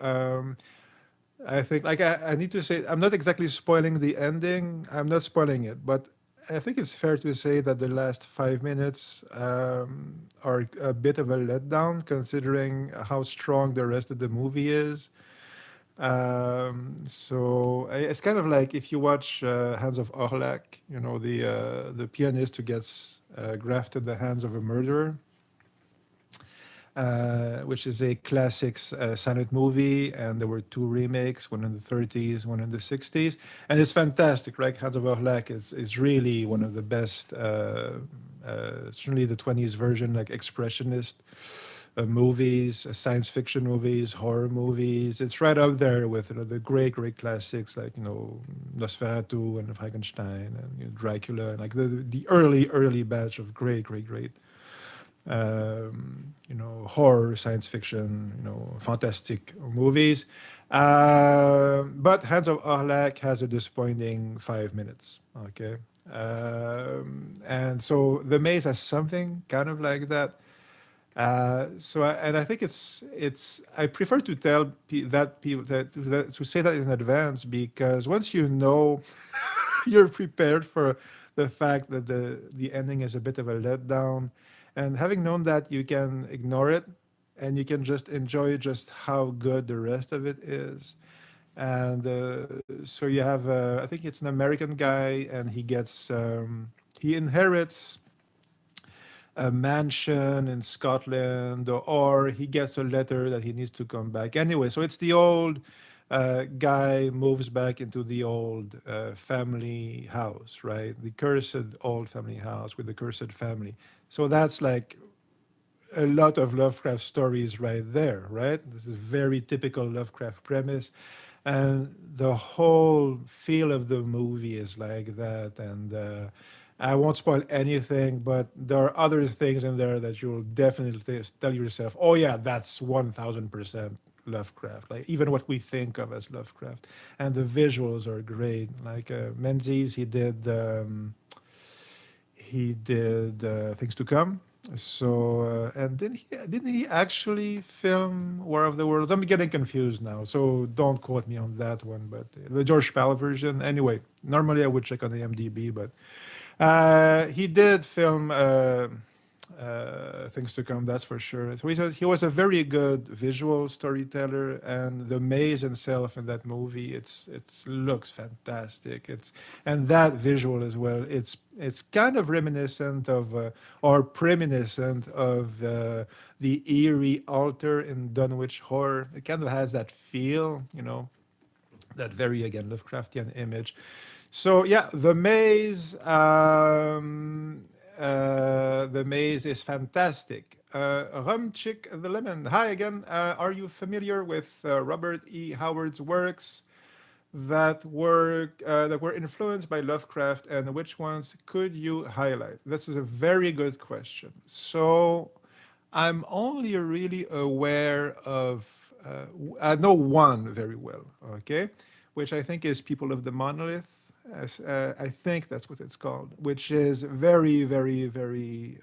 I think, like, I need to say, I'm not exactly spoiling the ending. I'm not spoiling it, but I think it's fair to say that the last 5 minutes are a bit of a letdown, considering how strong the rest of the movie is. So it's kind of like if you watch Hands of Orlac, the pianist who gets grafted the hands of a murderer, which is a classic silent movie, and there were two remakes, one in the 30s, one in the 60s, and it's fantastic, right? Hands of Orlac is really one of the best, certainly the 20s version, like expressionist movies, science fiction movies, horror movies. It's right up there with the great, great classics like Nosferatu and Frankenstein and Dracula, and like the early, early batch of great, great, great horror, science fiction, fantastic movies. But Hands of Orlac has a disappointing 5 minutes. Okay. And so The Maze has something kind of like that. And I think I prefer to tell people to say that in advance, because once you're prepared for the fact that the ending is a bit of a letdown, and having known that, you can ignore it and you can just enjoy just how good the rest of it is. And so you have, I think it's an American guy, and he inherits a mansion in Scotland, or he gets a letter that he needs to come back. Anyway, so it's the old guy moves back into the old family house, right? The cursed old family house with the cursed family. So that's like a lot of Lovecraft stories right there, right? This is a very typical Lovecraft premise. and the whole feel of the movie is like that. And I won't spoil anything, but there are other things in there that you'll definitely tell yourself, "Oh yeah, that's 1,000% Lovecraft." Like even what we think of as Lovecraft, and the visuals are great. Like Menzies, he did Things to Come. So and didn't he actually film War of the Worlds? I'm getting confused now, so don't quote me on that one. But the George Pal version, anyway. Normally I would check on the IMDb, but he did film Things to Come. That's for sure. So he was a very good visual storyteller, and the maze itself in that movie, it looks fantastic. And that visual as well. It's kind of reminiscent of or preminiscent of the eerie altar in Dunwich Horror. It kind of has that feel, that very again Lovecraftian image. So yeah, the maze is fantastic. Rumchick the Lemon. Hi again. Are you familiar with Robert E. Howard's works that were influenced by Lovecraft, and which ones could you highlight? This is a very good question. So I'm only really aware of, I know one very well, okay, which I think is People of the Monolith. I think that's what it's called, which is very, very, very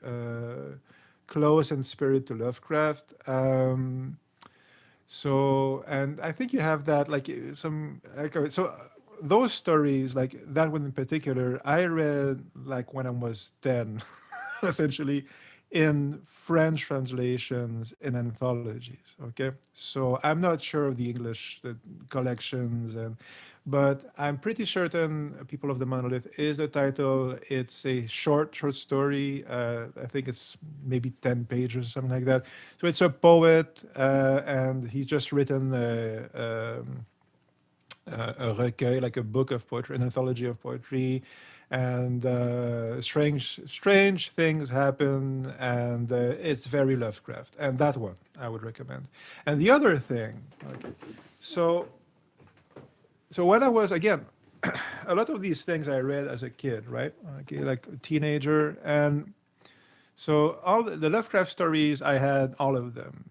close in spirit to Lovecraft. And I think you have that, like some, like, those stories, like that one in particular, I read like when I was 10, essentially, in French translations in anthologies. Okay, so I'm not sure of the English collections, but I'm pretty certain People of the Monolith is the title. It's a short story. I think it's maybe 10 pages or something like that. So it's a poet, and he's just written a recueil, like a book of poetry, an anthology of poetry, and strange things happen, and it's very Lovecraft. And that one I would recommend. And the other thing, okay, so so when I was again, a lot of these things I read as a kid, right? Okay, like a teenager, and so all the Lovecraft stories, I had all of them.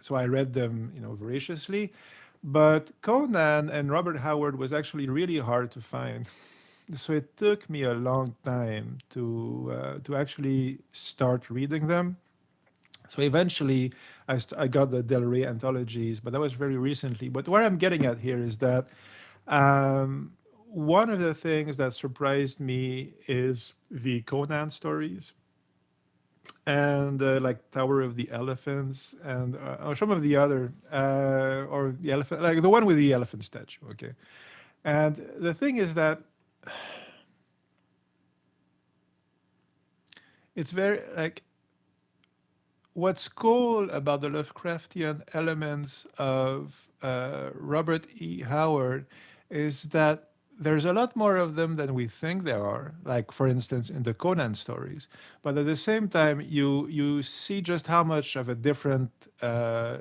So I read them, voraciously. But Conan and Robert Howard was actually really hard to find. So it took me a long time to actually start reading them. So eventually, I got the Del Rey anthologies, but that was very recently. But what I'm getting at here is that um, one of the things that surprised me is the Conan stories and like Tower of the Elephants and or some of the other or the elephant, like the one with the elephant statue. Okay, and the thing is that it's very like what's cool about the Lovecraftian elements of Robert E. Howard is that there's a lot more of them than we think there are. Like, for instance, in the Conan stories, but at the same time, you see just how much of a different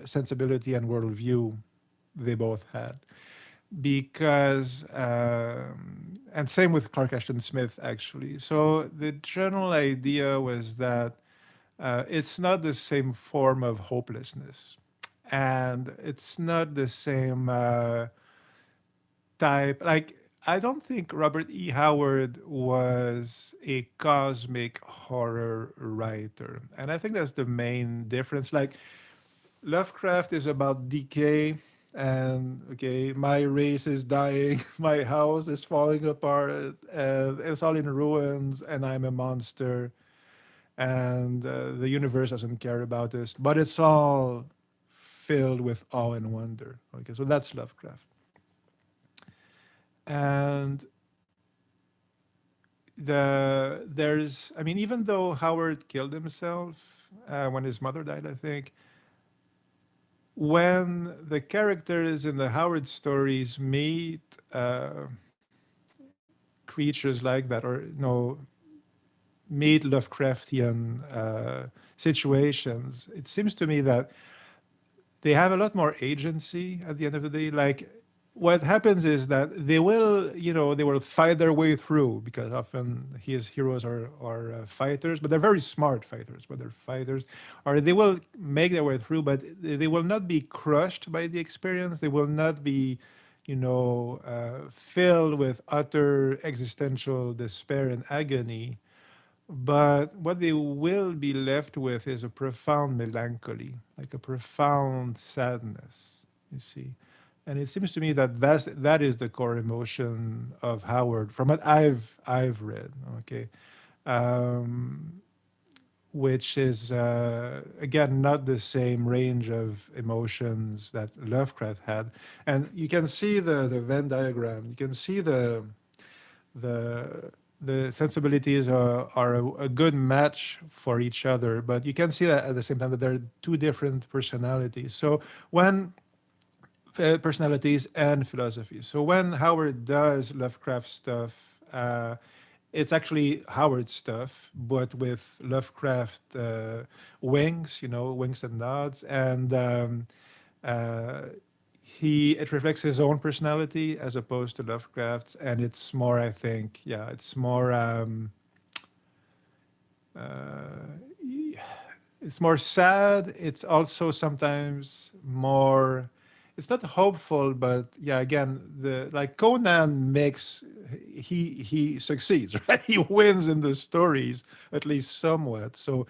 sensibility and worldview they both had. Because and same with Clark Ashton Smith actually. So the general idea was that it's not the same form of hopelessness, and it's not the same type. Like, I don't think Robert E. Howard was a cosmic horror writer, and I think that's the main difference. Like, Lovecraft is about decay, and okay, my race is dying, my house is falling apart, and it's all in ruins, and I'm a monster, and the universe doesn't care about us, but it's all filled with awe and wonder. Okay, so that's Lovecraft. And I mean, even though Howard killed himself when his mother died, I think, when the characters in the Howard stories meet creatures like that, or meet Lovecraftian situations, it seems to me that they have a lot more agency at the end of the day. Like, what happens is that they will, they will fight their way through because often his heroes are fighters, but they're very smart fighters, but they're fighters, or they will make their way through, but they will not be crushed by the experience. They will not be, filled with utter existential despair and agony. But what they will be left with is a profound melancholy, like a profound sadness, you see. And it seems to me that that is the core emotion of Howard, from what I've read. Okay, um, which is again not the same range of emotions that Lovecraft had. And you can see the Venn diagram. You can see the the sensibilities are a good match for each other, but you can see that at the same time that there are two different personalities. So when personalities and philosophies. So when Howard does Lovecraft stuff, it's actually Howard stuff, but with Lovecraft wings, wings and nods, and uh, it reflects his own personality as opposed to Lovecraft's, and it's more, I think, yeah, it's more. It's more sad. It's also sometimes more. It's not hopeful, but yeah, again, the like Conan makes he succeeds, right? He wins in the stories at least somewhat. So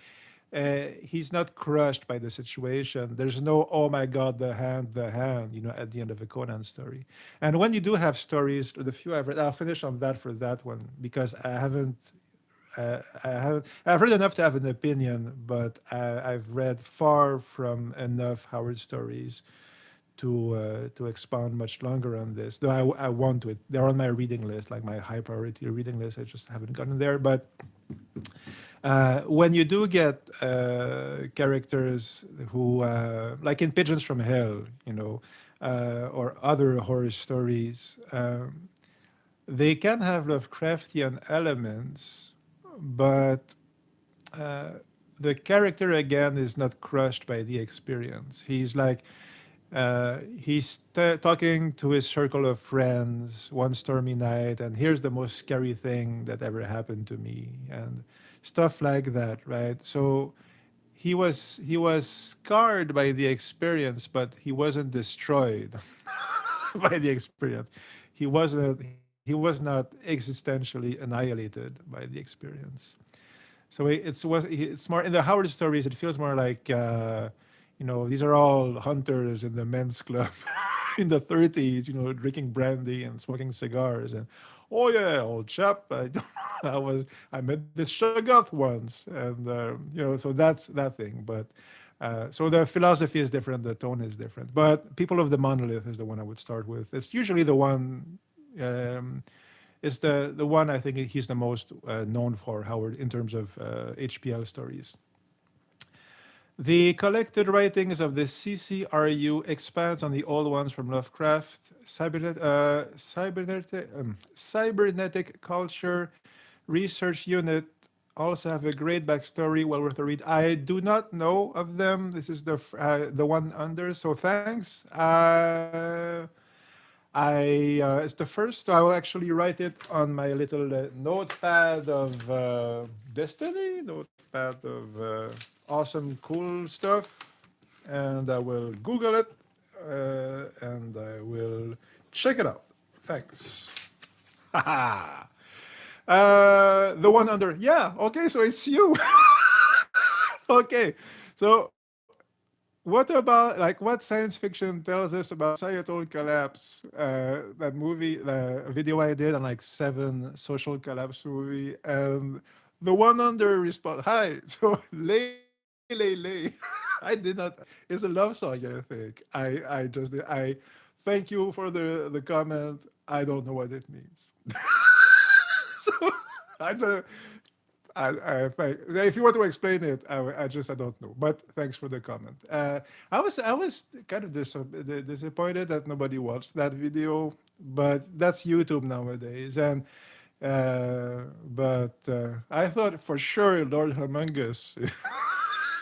he's not crushed by the situation. There's no oh my god, the hand, at the end of a Conan story. And when you do have stories, the few I've read, I'll finish on that for that one because I've read enough to have an opinion, but I've read far from enough Howard stories to expound much longer on this. Though I want to. They're on my reading list, like my high priority reading list. I just haven't gotten there. But when you do get characters who, like in Pigeons from Hell, or other horror stories, they can have Lovecraftian elements, but the character again is not crushed by the experience. He's like talking to his circle of friends one stormy night, and here's the most scary thing that ever happened to me, and stuff like that, right? So he was scarred by the experience, but he wasn't destroyed by the experience. He was not existentially annihilated by the experience. So it's more in the Howard stories. It feels more like these are all hunters in the men's club in the 30s, drinking brandy and smoking cigars. And oh yeah, old chap, I met this Shoggoth once, and so that's that thing. But so the philosophy is different, the tone is different. But People of the Monolith is the one I would start with. It's usually the one. Is the one I think he's the most known for, Howard, in terms of HPL stories. The collected writings of the CCRU expands on the old ones from Lovecraft. Cybernetic Culture Research Unit also have a great backstory, well worth a read. I do not know of them. This is the one under, so thanks. It's the first, so I will actually write it on my little notepad of destiny, notepad of awesome, cool stuff, and I will Google it, and I will check it out. Thanks. The one under, yeah, okay, so it's you. Okay, so what about what science fiction tells us about societal collapse? That movie, the video I did on like 7 social collapse movie, and the one under response, hi. So lay. I did not. It's a love song, I think. I just I thank you for the comment. I don't know what it means. So I don't. If you want to explain it, I don't know. But thanks for the comment. I was kind of disappointed that nobody watched that video, but that's YouTube nowadays. And but I thought for sure Lord Humongous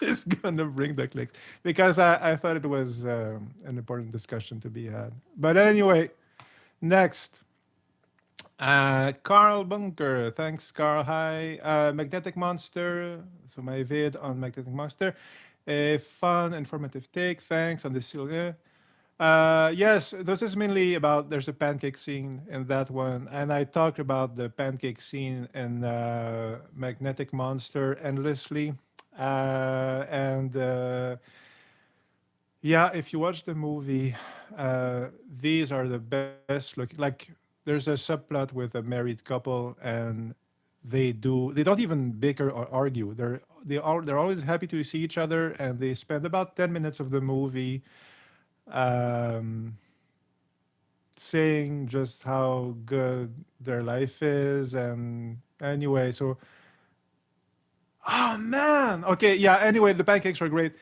is gonna bring the clicks because I thought it was an important discussion to be had. But anyway, Next, Carl Bunker. Thanks, Carl. Hi. Magnetic Monster. So my vid on Magnetic Monster. A fun, informative take. Thanks on the Silver. Yes, this is mainly about there's a pancake scene in that one, and I talked about the pancake scene in Magnetic Monster endlessly. And Yeah, if you watch the movie, these are the best look. Like, there's a subplot with a married couple, and they don't even bicker or argue. They're always happy to see each other, and they spend about 10 minutes of the movie um, saying just how good their life is. And anyway, so oh man, okay, yeah. Anyway, the pancakes are great.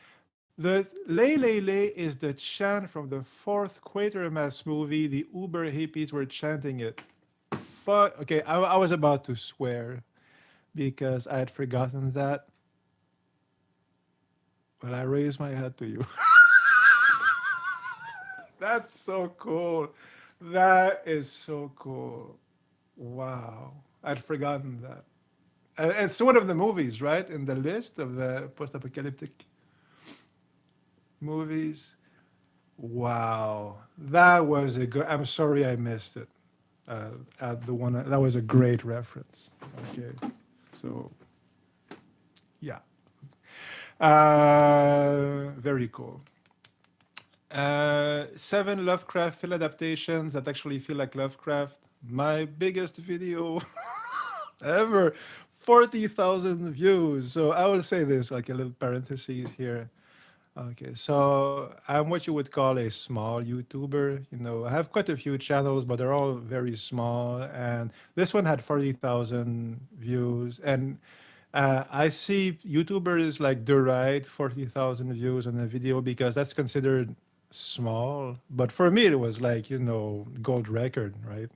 The Lay Lay Lay is the chant from the fourth Quatermass movie. The Uber hippies were chanting it. Fuck. Okay, I was about to swear because I had forgotten that, but I raised my head to you. That's so cool. That is so cool. Wow. I'd forgotten that. It's one of the movies, right? In the list of the post apocalyptic movies. Wow. That was a good. I'm sorry I missed it. At the one that was a great reference. Okay. So, yeah. Very cool. Seven Lovecraft film adaptations that actually feel like Lovecraft. My biggest video ever. 40,000 views. So I will say this, like a little parenthesis here. Okay, so I'm what you would call a small YouTuber. You know, I have quite a few channels, but they're all very small. And this one had 40,000 views. And I see YouTubers like deride 40,000 views on a video because that's considered small. But for me, it was like, gold record, right?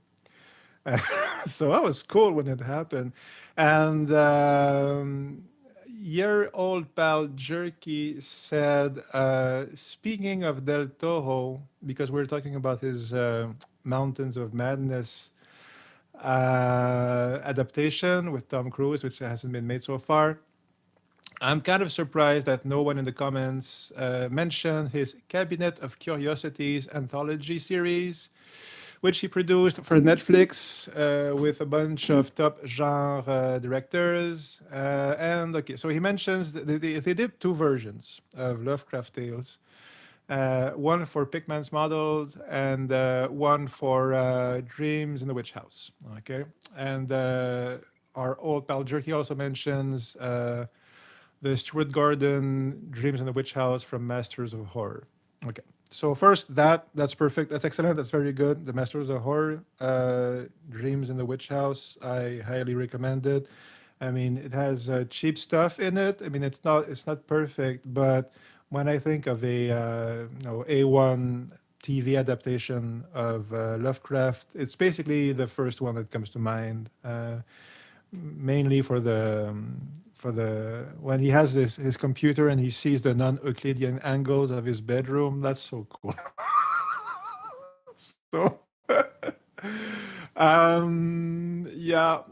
So that was cool when it happened. And your old pal Jerky said, speaking of Del Toro, because we're talking about his Mountains of Madness adaptation with Tom Cruise, which hasn't been made so far. I'm kind of surprised that no one in the comments mentioned his Cabinet of Curiosities anthology series, which he produced for Netflix with a bunch of top genre directors. And okay, so he mentions that they did two versions of Lovecraft Tales. One for Pickman's Models and one for Dreams in the Witch House. Okay, and our old pal Jerky also mentions the Stuart Gordon Dreams in the Witch House from Masters of Horror. Okay. So first, that's perfect. That's excellent. That's very good. The Masters of Horror, Dreams in the Witch House. I highly recommend it. I mean, it has cheap stuff in it. I mean, it's not perfect, but when I think of a A1 TV adaptation of Lovecraft, it's basically the first one that comes to mind. Mainly for the when he has his computer and he sees the non-Euclidean angles of his bedroom. That's so cool. So yeah.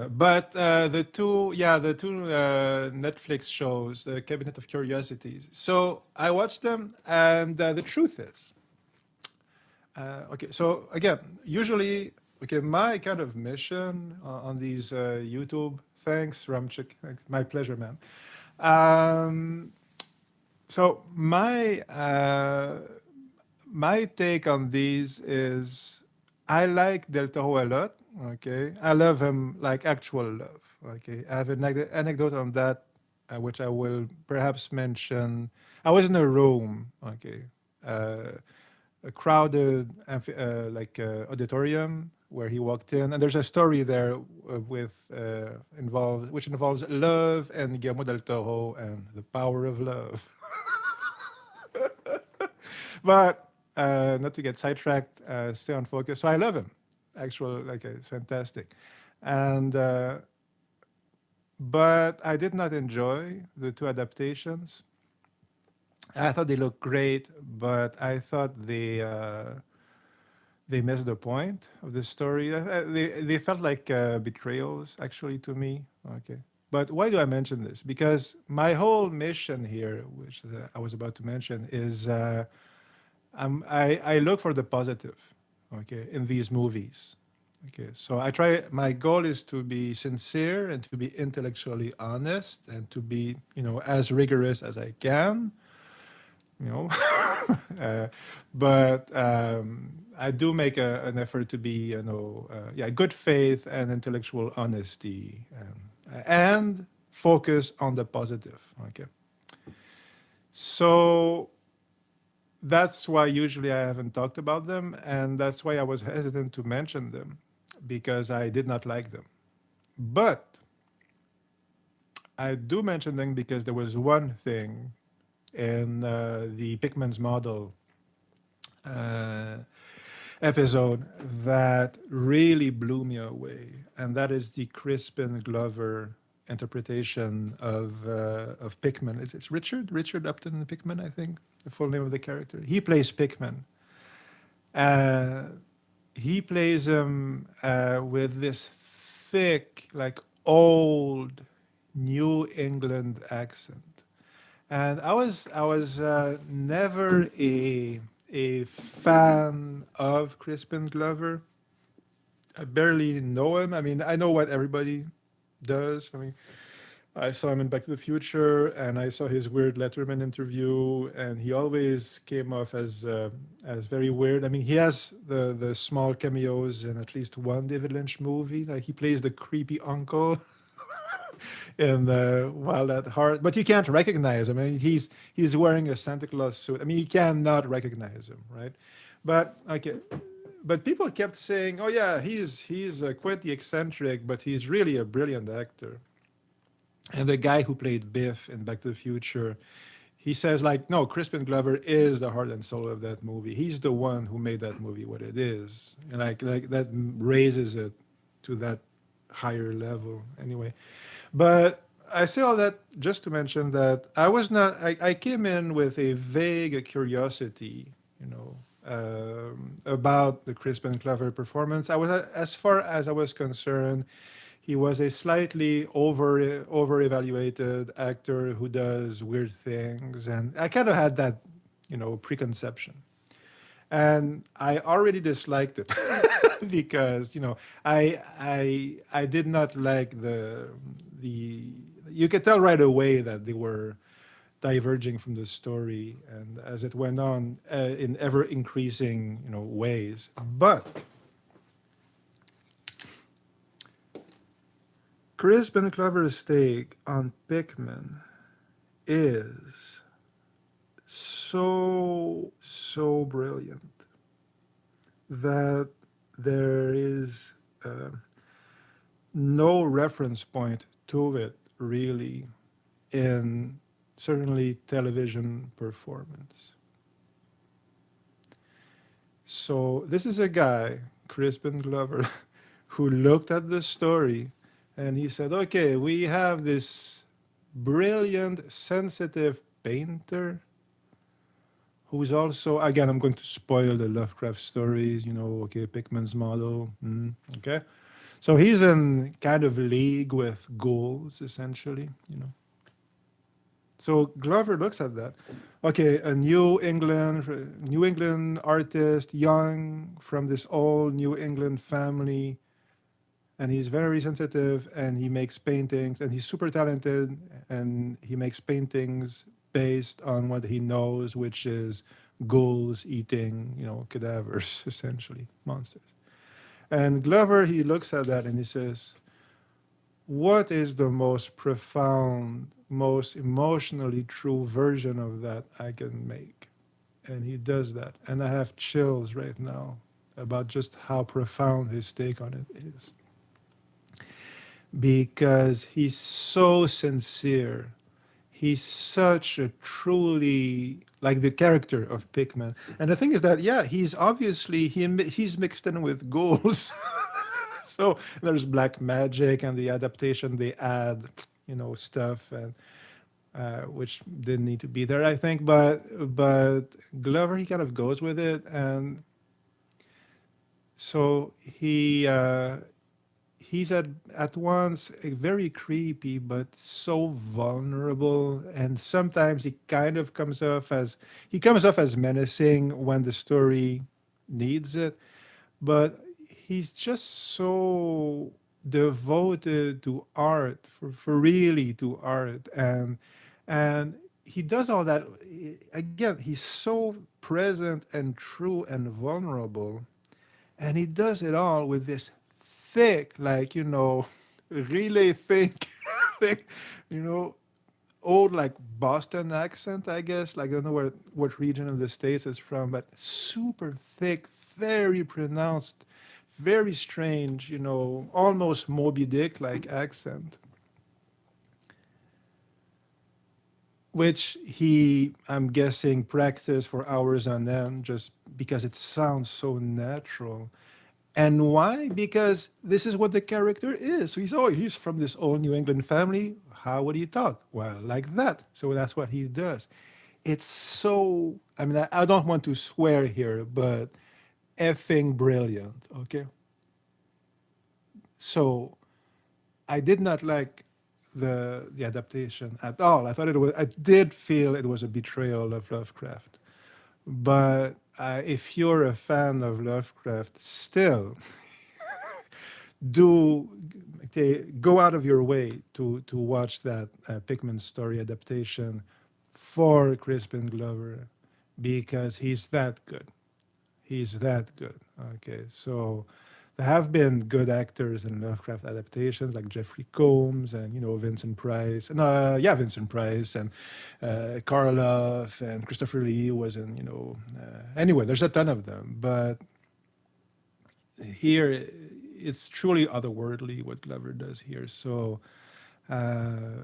But the two Netflix shows, the Cabinet of Curiosities. So I watched them, and the truth is, okay, so again, usually, okay, my kind of mission on these YouTube, thanks, Ramchik, thanks, my pleasure, man. Um, so my take on these is I like Del Toro a lot. Okay, I love him like actual love. Okay, I have an anecdote on that, which I will perhaps mention. I was in a room. Okay, uh, a crowded auditorium where he walked in, and there's a story there which involves love and Guillermo del Toro and the power of love. But not to get sidetracked, stay on focus. So I love him. Actual, like, it's fantastic. And but I did not enjoy the two adaptations. I thought they looked great, but I thought they missed the point of the story. They felt like betrayals, actually, to me. Okay. But why do I mention this? Because my whole mission here, which I was about to mention, is I look for the positive, okay, in these movies. Okay, so I try. My goal is to be sincere and to be intellectually honest and to be, as rigorous as I can, you know. uh, but I do make an effort to be, yeah, good faith and intellectual honesty, and focus on the positive. Okay, so that's why usually I haven't talked about them, and that's why I was hesitant to mention them because I did not like them. But I do mention them because there was one thing in the Pickman's model uh, episode that really blew me away, and that is the Crispin Glover interpretation of Pickman. It's Richard Upton Pickman, I think, the full name of the character. He plays Pickman. Uh, he plays him with this thick, like old New England accent. And I was never a fan of Crispin Glover. I barely know him. I mean, I know what everybody does. I mean, I saw him in Back to the Future, and I saw his weird Letterman interview, and he always came off as very weird. I mean, he has the small cameos in at least one David Lynch movie. Like he plays the creepy uncle in Wild at Heart, but you can't recognize him. I mean, he's wearing a Santa Claus suit. I mean, you cannot recognize him, right? But okay, but people kept saying, "Oh yeah, he's quite the eccentric, but he's really a brilliant actor." And the guy who played Biff in Back to the Future, he says like, "No, Crispin Glover is the heart and soul of that movie. He's the one who made that movie what it is, and like that raises it to that higher level." Anyway, but I say all that just to mention that I was not. I came in with a vague curiosity, about the Crispin Glover performance. I was, as far as I was concerned, he was a slightly over evaluated actor who does weird things, and I kind of had that, preconception, and I already disliked it because I did not like the you could tell right away that they were diverging from the story, and as it went on in ever increasing ways. But Crispin Glover's take on Pikmin is so brilliant that there is no reference point to it really in certainly television performance. So this is a guy, Crispin Glover, who looked at the story and he said, okay, we have this brilliant, sensitive painter who's also, again, I'm going to spoil the Lovecraft stories, okay, Pickman's model. Okay. So he's in kind of league with ghouls, essentially, So Glover looks at that. Okay, a New England artist, young, from this old New England family, and he's very sensitive, and he makes paintings, and he's super talented, and he makes paintings based on what he knows, which is ghouls eating, cadavers, essentially, monsters. And Glover, he looks at that and he says, what is the most profound, most emotionally true version of that I can make? And he does that. And I have chills right now about just how profound his take on it is. Because he's so sincere. He's such a truly, like the character of Pickman. And the thing is that, yeah, he's obviously, he's mixed in with ghouls. So there's black magic and the adaptation, they add, stuff. which didn't need to be there, I think. But Glover, he kind of goes with it, and so he's at once very creepy, but so vulnerable, and sometimes he comes off as menacing when the story needs it, but he's just so devoted to art, for really to art, and he does all that. Again, he's so present and true and vulnerable, and he does it all with this thick, like, really thick, thick, you know, old, like, Boston accent, I guess. Like, I don't know what region of the States it's from, but super thick, very pronounced, very strange, almost Moby Dick like accent, which he, I'm guessing, practiced for hours on end just because it sounds so natural. And why? Because this is what the character is. So he's from this old New England family. How would he talk? Well, like that. So that's what he does. It's so, I mean, I don't want to swear here, but effing brilliant. Okay. So I did not like the adaptation at all. I did feel it was a betrayal of Lovecraft. But if you're a fan of Lovecraft, still, do go out of your way to watch that Pickman story adaptation for Crispin Glover, because he's that good. He's that good. Okay, so there have been good actors in Lovecraft adaptations like Jeffrey Combs and Vincent Price, and Vincent Price and Karloff, and Christopher Lee was in anyway. There's a ton of them, but here it's truly otherworldly what Glover does here. So uh,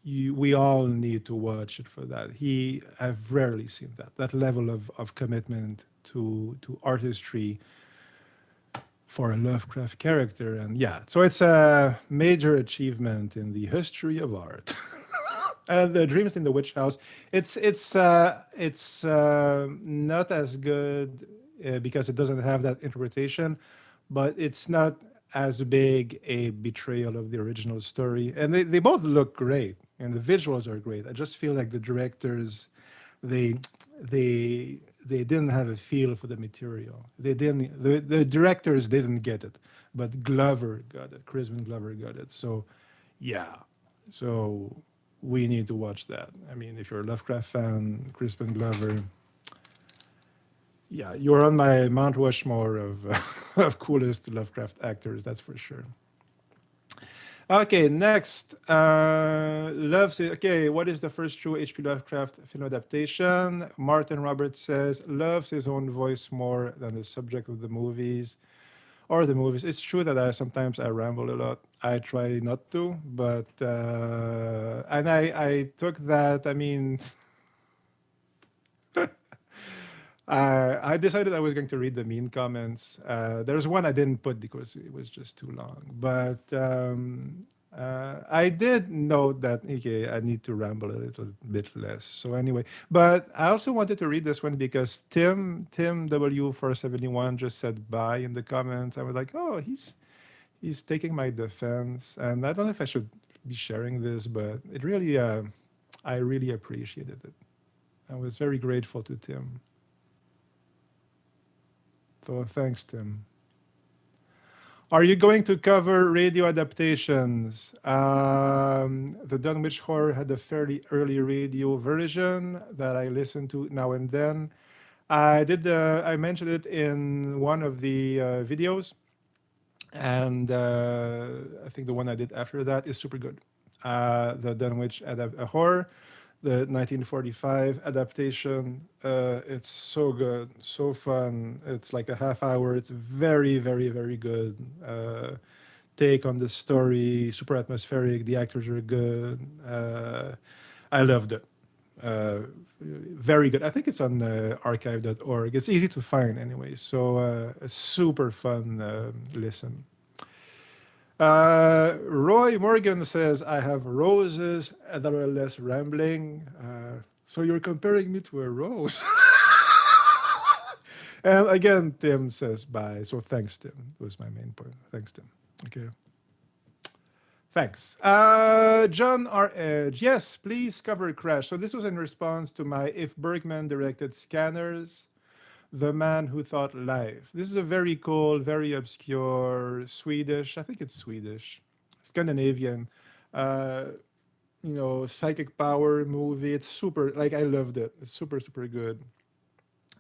we all need to watch it for that. I've rarely seen that level of commitment to artistry for a Lovecraft character. And yeah, so it's a major achievement in the history of art. And the Dreams in the Witch House, it's not as good because it doesn't have that interpretation, but it's not as big a betrayal of the original story. And they both look great, and the visuals are great. I just feel like the directors, they they didn't have a feel for the material. The directors didn't get it, but Glover got it. Crispin Glover got it. So yeah. So we need to watch that. I mean, if you're a Lovecraft fan, Crispin Glover, yeah, you're on my Mount Rushmore of of coolest Lovecraft actors. That's for sure. Okay, next. Okay, what is the first true H.P. Lovecraft film adaptation? Martin Roberts says, loves his own voice more than the subject of the movies or the movies. It's true that sometimes I ramble a lot. I try not to, but, and I took that, I mean, I decided I was going to read the mean comments. There's one I didn't put because it was just too long. But I did note that, okay, I need to ramble a little bit less. So anyway, but I also wanted to read this one because Tim W471 just said bye in the comments. I was like, oh, he's taking my defense, and I don't know if I should be sharing this, but it really, I really appreciated it. I was very grateful to Tim. So thanks, Tim. Are you going to cover radio adaptations? The Dunwich Horror had a fairly early radio version that I listen to now and then. I did. I mentioned it in one of the videos, and I think the one I did after that is super good. The Dunwich Horror, the 1945 adaptation. It's so good, so fun. It's like a half hour. It's very, very, very good take on the story. Super atmospheric. The actors are good. I loved it. Very good. I think it's on archive.org. It's easy to find anyway. So a super fun listen. Roy Morgan says, I have roses that are less rambling. So you're comparing me to a rose. And again, Tim says bye. So thanks, Tim. Was my main point. Thanks, Tim. Okay. Thanks. John R. Edge. Yes, please cover Crash. So this was in response to my If Bergman Directed Scanners, The Man Who Thought Life. This is a very cool, very obscure Swedish, I think it's Swedish, Scandinavian, uh, psychic power movie. It's super, like, I loved it. It's super, super good.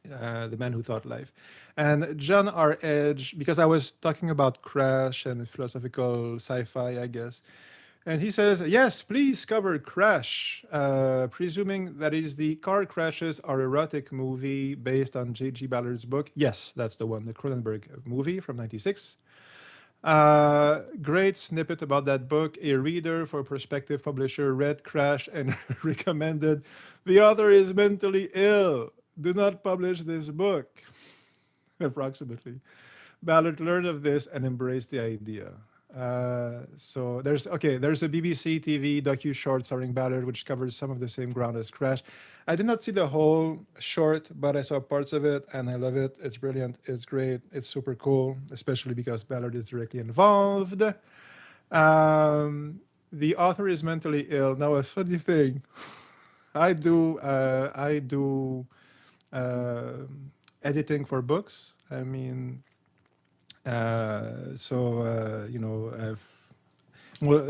The Man Who Thought Life. And John R. Edge, because I was talking about Crash and philosophical sci-fi, I guess. And he says, yes, please cover Crash, presuming that is the car crashes are erotic movie based on J.G. Ballard's book. Yes, that's the one, the Cronenberg movie from 96. Great snippet about that book. A reader for a prospective publisher read Crash and recommended the author is mentally ill. Do not publish this book. Approximately. Ballard learned of this and embraced the idea. So there's a BBC TV docu short starring Ballard, which covers some of the same ground as Crash. I did not see the whole short, but I saw parts of it, and I love it. It's brilliant. It's great. It's super cool, especially because Ballard is directly involved. The author is mentally ill. Now, a funny thing, I do editing for books. I mean, well,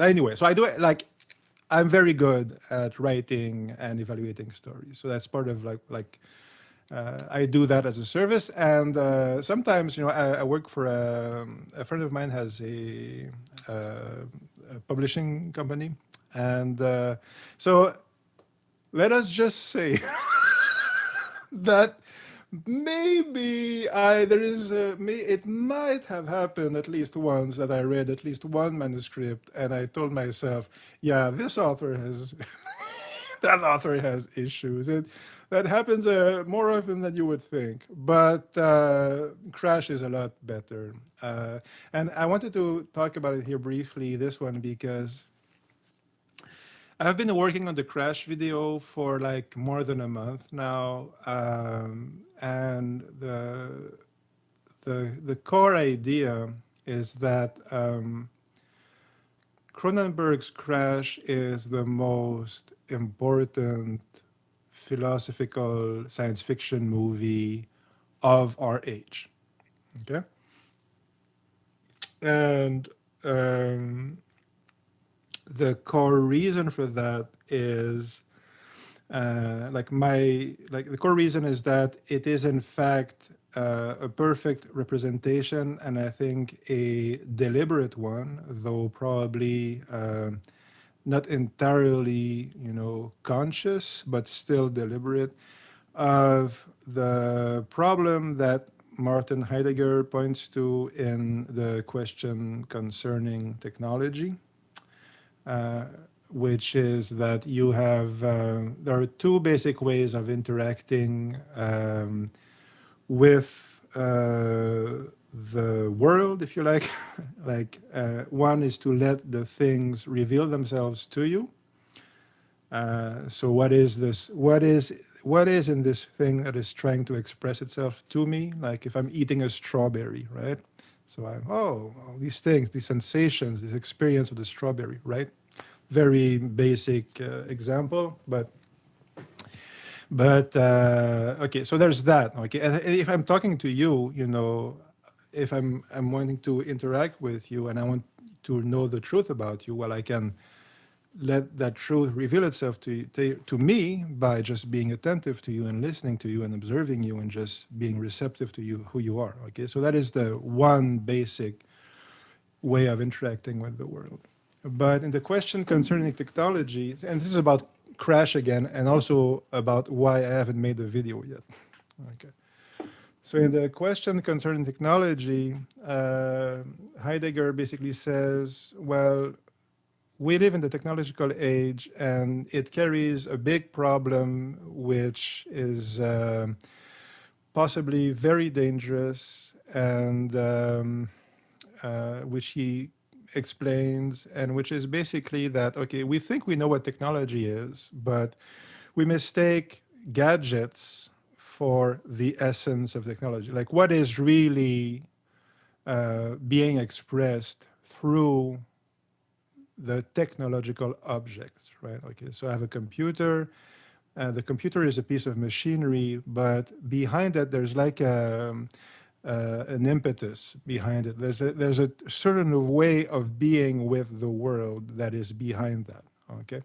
anyway, so I do it like I'm very good at writing and evaluating stories. So that's part of I do that as a service, and sometimes I work for a friend of mine has a publishing company, and so let us just say that maybe it might have happened at least once that I read at least one manuscript and I told myself, yeah, this author has that author has issues. That happens more often than you would think, but Crash is a lot better. And I wanted to talk about it here briefly, this one, because I've been working on the Crash video for like more than a month now, and the core idea is that Cronenberg's Crash is the most important philosophical science fiction movie of our age. Okay, and the core reason for that is the core reason is that it is in fact a perfect representation, and I think a deliberate one, though probably not entirely conscious, but still deliberate, of the problem that Martin Heidegger points to in the question concerning technology, which is that you have there are two basic ways of interacting with the world, if you like. One is to let the things reveal themselves to you. So what is this? What is in this thing that is trying to express itself to me? Like if I'm eating a strawberry, right? So all these things, these sensations, this experience of the strawberry, right? Very basic example, but okay. So there's that. Okay, and if I'm talking to you, if I'm wanting to interact with you and I want to know the truth about you, well, I can let that truth reveal itself to me by just being attentive to you and listening to you and observing you and just being receptive to you, who you are. Okay, so that is the one basic way of interacting with the world. But in the question concerning technology, and this is about Crash again, and also about why I haven't made the video yet. Okay. So in the question concerning technology, Heidegger basically says, well, we live in the technological age, and it carries a big problem, which is possibly very dangerous, and which he explains, and which is basically that, okay, we think we know what technology is, but we mistake gadgets for the essence of technology. Like what is really being expressed through the technological objects, right? Okay, so I have a computer. The computer is a piece of machinery, but behind it, there's like an impetus behind it. There's a certain way of being with the world that is behind that. Okay,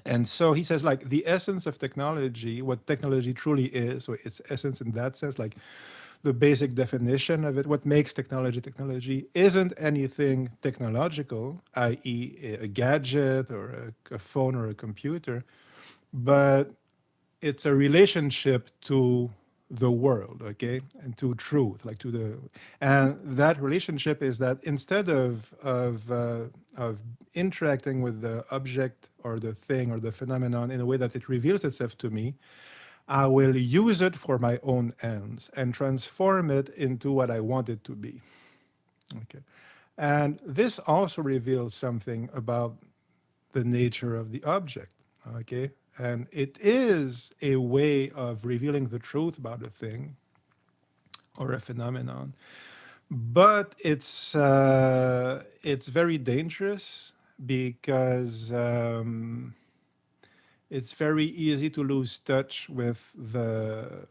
and so he says, like the essence of technology, what technology truly is, so its essence in that sense, like the basic definition of it, what makes technology technology, isn't anything technological, i.e., a gadget or a phone or a computer, but it's a relationship to the world, okay, and to truth, like to the, and that relationship is that instead of interacting with the object or the thing or the phenomenon in a way that it reveals itself to me, I will use it for my own ends and transform it into what I want it to be. Okay, and this also reveals something about the nature of the object. Okay, and it is a way of revealing the truth about a thing or a phenomenon, but it's very dangerous because it's very easy to lose touch with the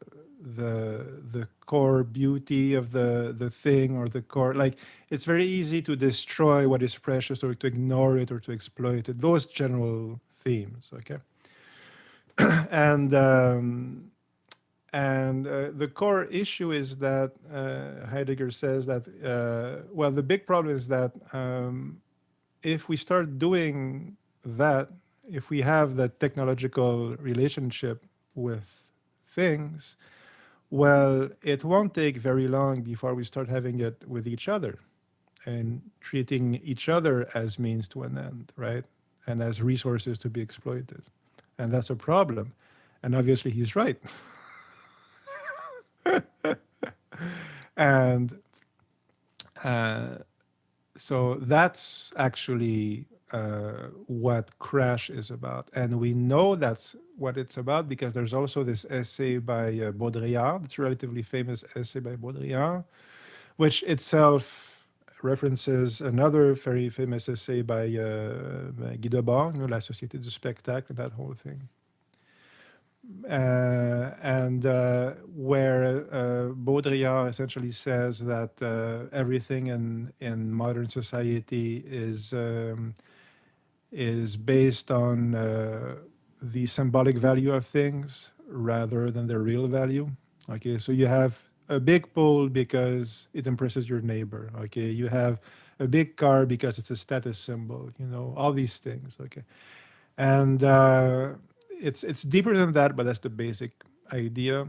core beauty of the thing, or the core, like it's very easy to destroy what is precious, or to ignore it, or to exploit it, those general themes. Okay, and the core issue is that Heidegger says that, well, the big problem is that if we start doing that, if we have that technological relationship with things, well, it won't take very long before we start having it with each other and treating each other as means to an end, right? And as resources to be exploited. And that's a problem. And obviously, he's right. And so that's actually what Crash is about. And we know that's what it's about because there's also this essay by Baudrillard. It's a relatively famous essay by Baudrillard, which itself references another very famous essay by Guy Debord, La Société du Spectacle, that whole thing. And where Baudrillard essentially says that everything in modern society is based on the symbolic value of things rather than their real value. Okay, so you have a big pole because it impresses your neighbor. Okay, you have a big car because it's a status symbol. You know, all these things. Okay, and it's deeper than that, but that's the basic idea.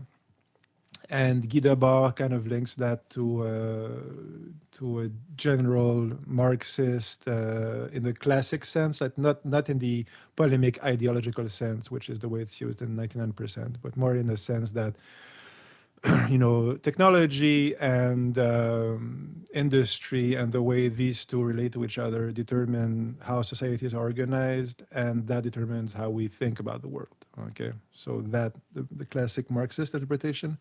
And Guy Debord kind of links that to a general Marxist in the classic sense, like not in the polemic ideological sense, which is the way it's used in 99%, but more in the sense that you know, technology and industry and the way these two relate to each other determine how society is organized, and that determines how we think about the world. Okay, so that the classic Marxist interpretation,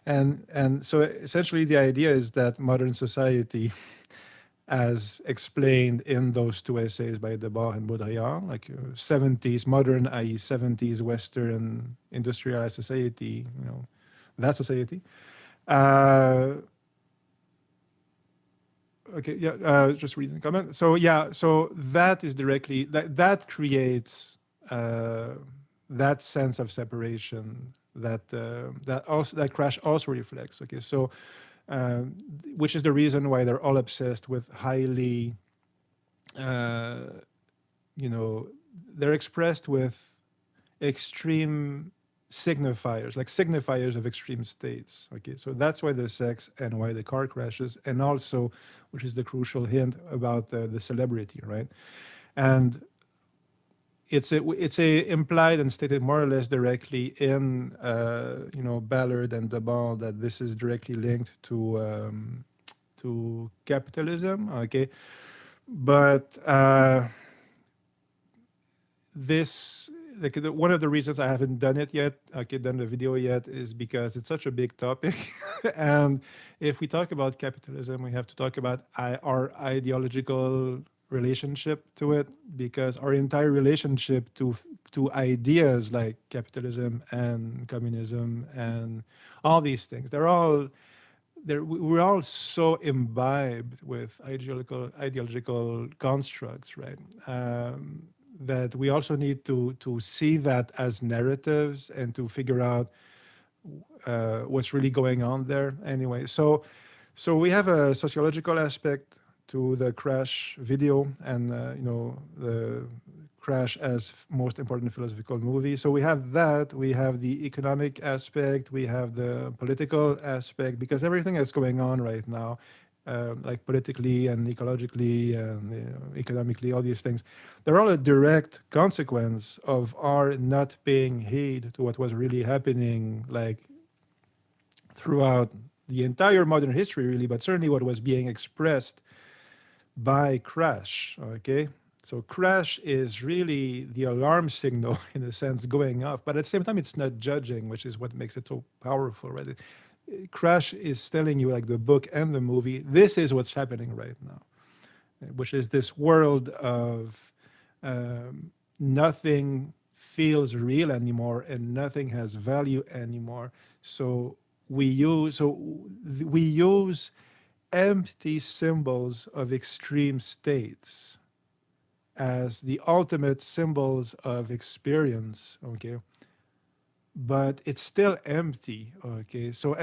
and so essentially the idea is that modern society, as explained in those two essays by Debord and Baudrillard, like 70s modern, i.e., 70s Western industrialized society, you know, that society. Uh, okay, yeah, just reading the comment. So yeah, so that is directly that creates that sense of separation that Crash also reflects. Okay, so which is the reason why they're all obsessed with highly, uh, you know, they're expressed with extreme signifiers, like signifiers of extreme states. Okay, so that's why the sex and why the car crashes, and also, which is the crucial hint about the celebrity, right? And it's a implied and stated more or less directly in you know, Ballard and Debord, that this is directly linked to capitalism. Okay, But this like one of the reasons I haven't done it yet, okay, done the video yet, is because it's such a big topic, and if we talk about capitalism, we have to talk about our ideological relationship to it, because our entire relationship to ideas like capitalism and communism and all these things, we're all so imbibed with ideological constructs, right? That we also need to see that as narratives and to figure out what's really going on there. Anyway, so we have a sociological aspect to the crash video, and the crash as most important philosophical movie. So we have that. We have the economic aspect. We have the political aspect, because everything that's going on right now, like politically and ecologically and economically, all these things, they're all a direct consequence of our not paying heed to what was really happening, like throughout the entire modern history, really, but certainly what was being expressed by crash. Okay, so crash is really the alarm signal in a sense going off, but at the same time it's not judging, which is what makes it so powerful, right? Crash is telling you, like the book and the movie, this is what's happening right now, which is this world of nothing feels real anymore and nothing has value anymore. So we use empty symbols of extreme states as the ultimate symbols of experience, okay? But it's still empty, okay? So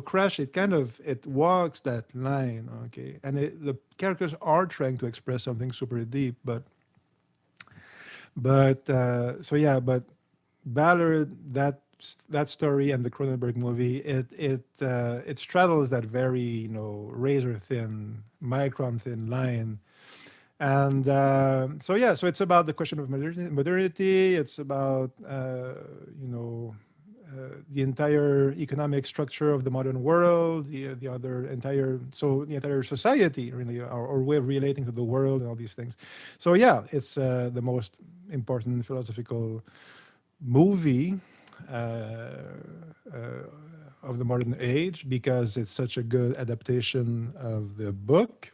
crash, it walks that line, okay? And the characters are trying to express something super deep, but Ballard, that story and the Cronenberg movie, it straddles that very razor thin, micron thin line, and so it's about the question of modernity. It's about the entire economic structure of the modern world, the entire society, really, our way of relating to the world and all these things. So yeah, it's the most important philosophical movie of the modern age, because it's such a good adaptation of the book.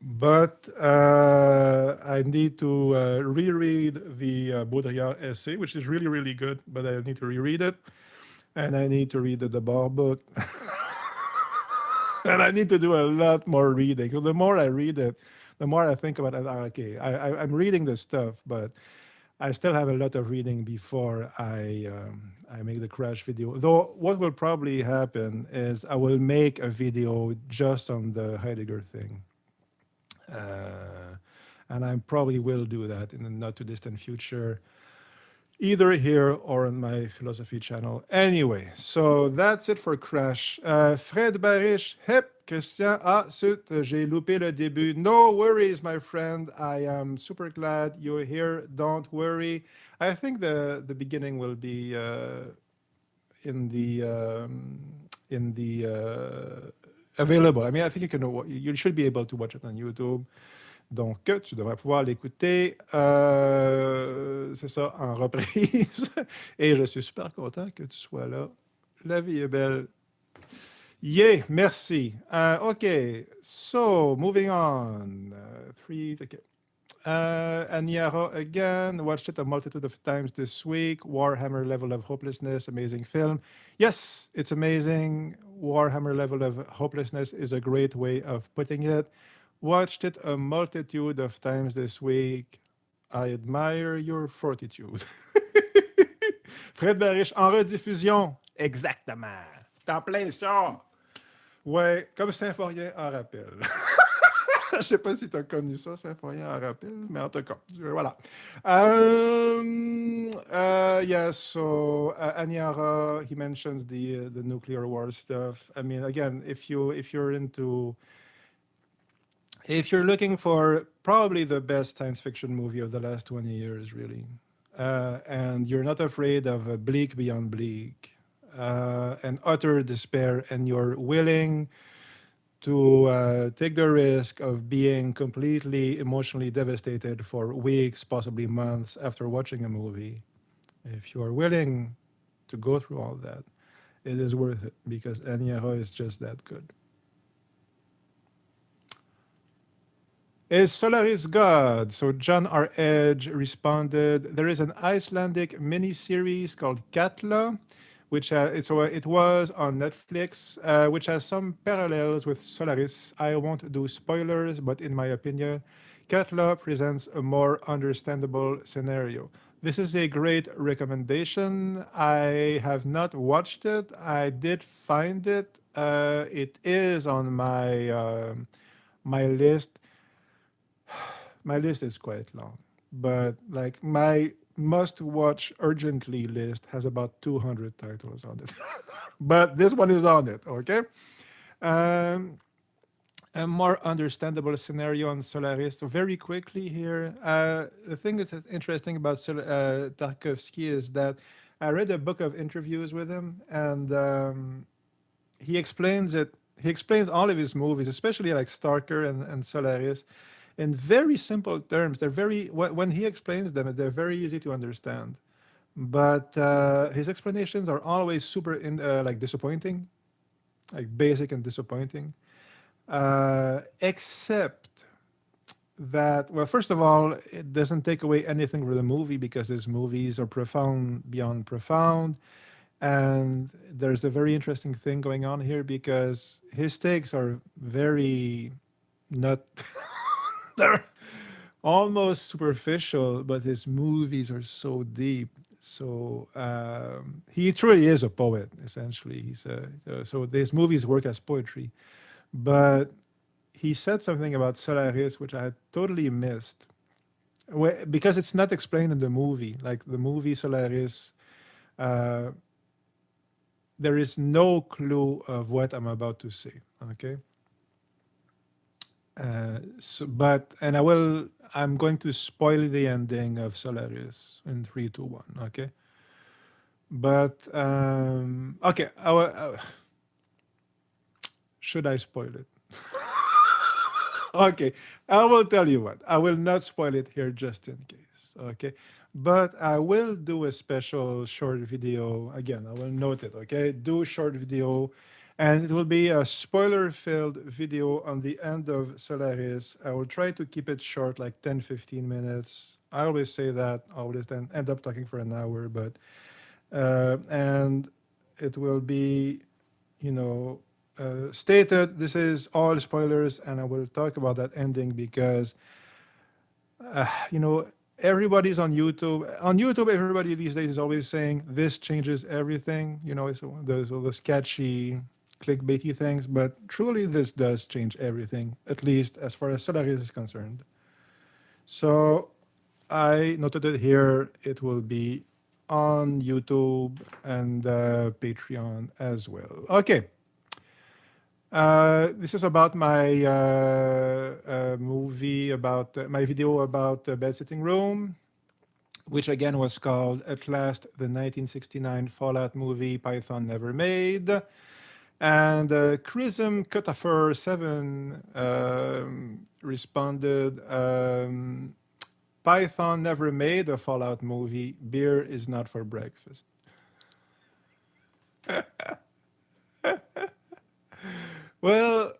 But I need to reread the Baudrillard essay, which is really, really good, but I need to reread it. And I need to read the Debar book. And I need to do a lot more reading. So the more I read it, the more I think about it. Okay, I'm reading this stuff, but I still have a lot of reading before I make the crash video. Though what will probably happen is I will make a video just on the Heidegger thing. And I probably will do that in the not too distant future, either here or on my philosophy channel. Anyway, so that's it for Crash. Fred Barish, hep, Christian, j'ai loupé le début. No worries, my friend. I am super glad you're here. Don't worry. I think the beginning will be in the available. I mean, I think you should be able to watch it on YouTube. Donc, tu devrais pouvoir l'écouter, c'est ça, en reprise. Et je suis super content que tu sois là. La vie est belle. Yeah, merci. Okay, so moving on. Okay. Aniara again, watched it a multitude of times this week. Warhammer Level of Hopelessness, amazing film. Yes, it's amazing. Warhammer Level of Hopelessness is a great way of putting it. Watched it a multitude of times this week. I admire your fortitude. Fred Barish, en rediffusion. Exactement. T'en plein ça. Ouais, comme Symphorien en rappel. Je sais pas si tu as connu ça, Symphorien en rappel, mais en tout cas, voilà. Yeah, so Aniara, he mentions the nuclear war stuff. I mean, again, if you're looking for probably the best science fiction movie of the last 20 years, really, and you're not afraid of a bleak beyond bleak, and utter despair, and you're willing to take the risk of being completely emotionally devastated for weeks, possibly months after watching a movie. If you are willing to go through all that, it is worth it because Añejo is just that good. Is Solaris God? So John R. Edge responded, there is an Icelandic mini-series called Katla, which it was on Netflix, which has some parallels with Solaris. I won't do spoilers, but in my opinion, Katla presents a more understandable scenario. This is a great recommendation. I have not watched it. I did find it. It is on my list. My list is quite long, but like my must watch urgently list has about 200 titles on it. But this one is on it, okay? Um, a more understandable scenario on Solaris. So very quickly here, the thing that's interesting about Tarkovsky is that I read a book of interviews with him, and he explains it. He explains all of his movies, especially like Stalker and Solaris, in very simple terms. They're very when he explains them, they're very easy to understand. But his explanations are always super like disappointing, like basic and disappointing. Except that, well, first of all, it doesn't take away anything from the movie because his movies are profound beyond profound. And there's a very interesting thing going on here because his takes are very not they're almost superficial, but his movies are so deep. So he truly is a poet. Essentially, so his movies work as poetry. But he said something about Solaris which I had totally missed because it's not explained in the movie. Like the movie Solaris, uh, there is no clue of what I'm about to say. Okay. But and I'm going to spoil the ending of Solaris in 3, 2, 1. Okay. But okay, should I spoil it? Okay, I will tell you what. I will not spoil it here just in case. Okay, but I will do a special short video. Again, I will note it. Okay, do short video, and it will be a spoiler-filled video on the end of Solaris. I will try to keep it short, like 10, 15 minutes. I always say that. I always then end up talking for an hour, but and it will be, you know, stated this is all spoilers, and I will talk about that ending because, you know, everybody's on YouTube. On YouTube, everybody these days is always saying this changes everything. You know, it's the sketchy, clickbaity things, but truly this does change everything, at least as far as Solaris is concerned. So I noted it here. It will be on YouTube and Patreon as well. Okay. This is about my movie about my video about the bed sitting room, which again was called At Last, the 1969 Fallout movie Python Never Made. And Chrism Cutafer 7 responded, Python never made a Fallout movie. Beer is not for breakfast. Well,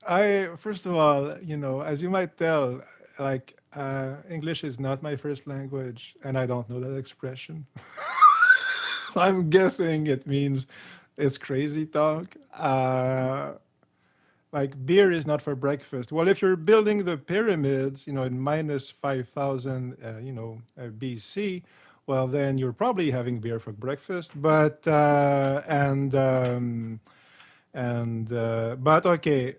I first of all, you know, as you might tell, like English is not my first language, and I don't know that expression. So I'm guessing it means it's crazy talk. Like beer is not for breakfast. Well, if you're building the pyramids, you know, in minus 5,000, BC, well, then you're probably having beer for breakfast. But but okay,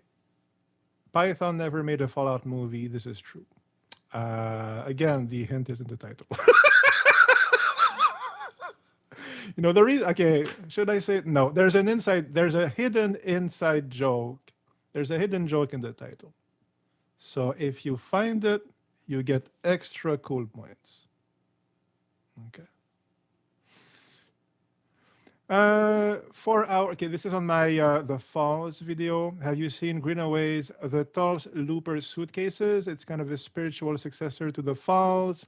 Python never made a Fallout movie. This is true. Again, the hint is in the title. You know, the reason, okay, should I say it? No, there's a hidden inside joke. There's a hidden joke in the title. So if you find it, you get extra cool points. Okay. Okay, this is on my the Falls video. Have you seen Greenaway's The Tall Looper Suitcases? It's kind of a spiritual successor to The Falls.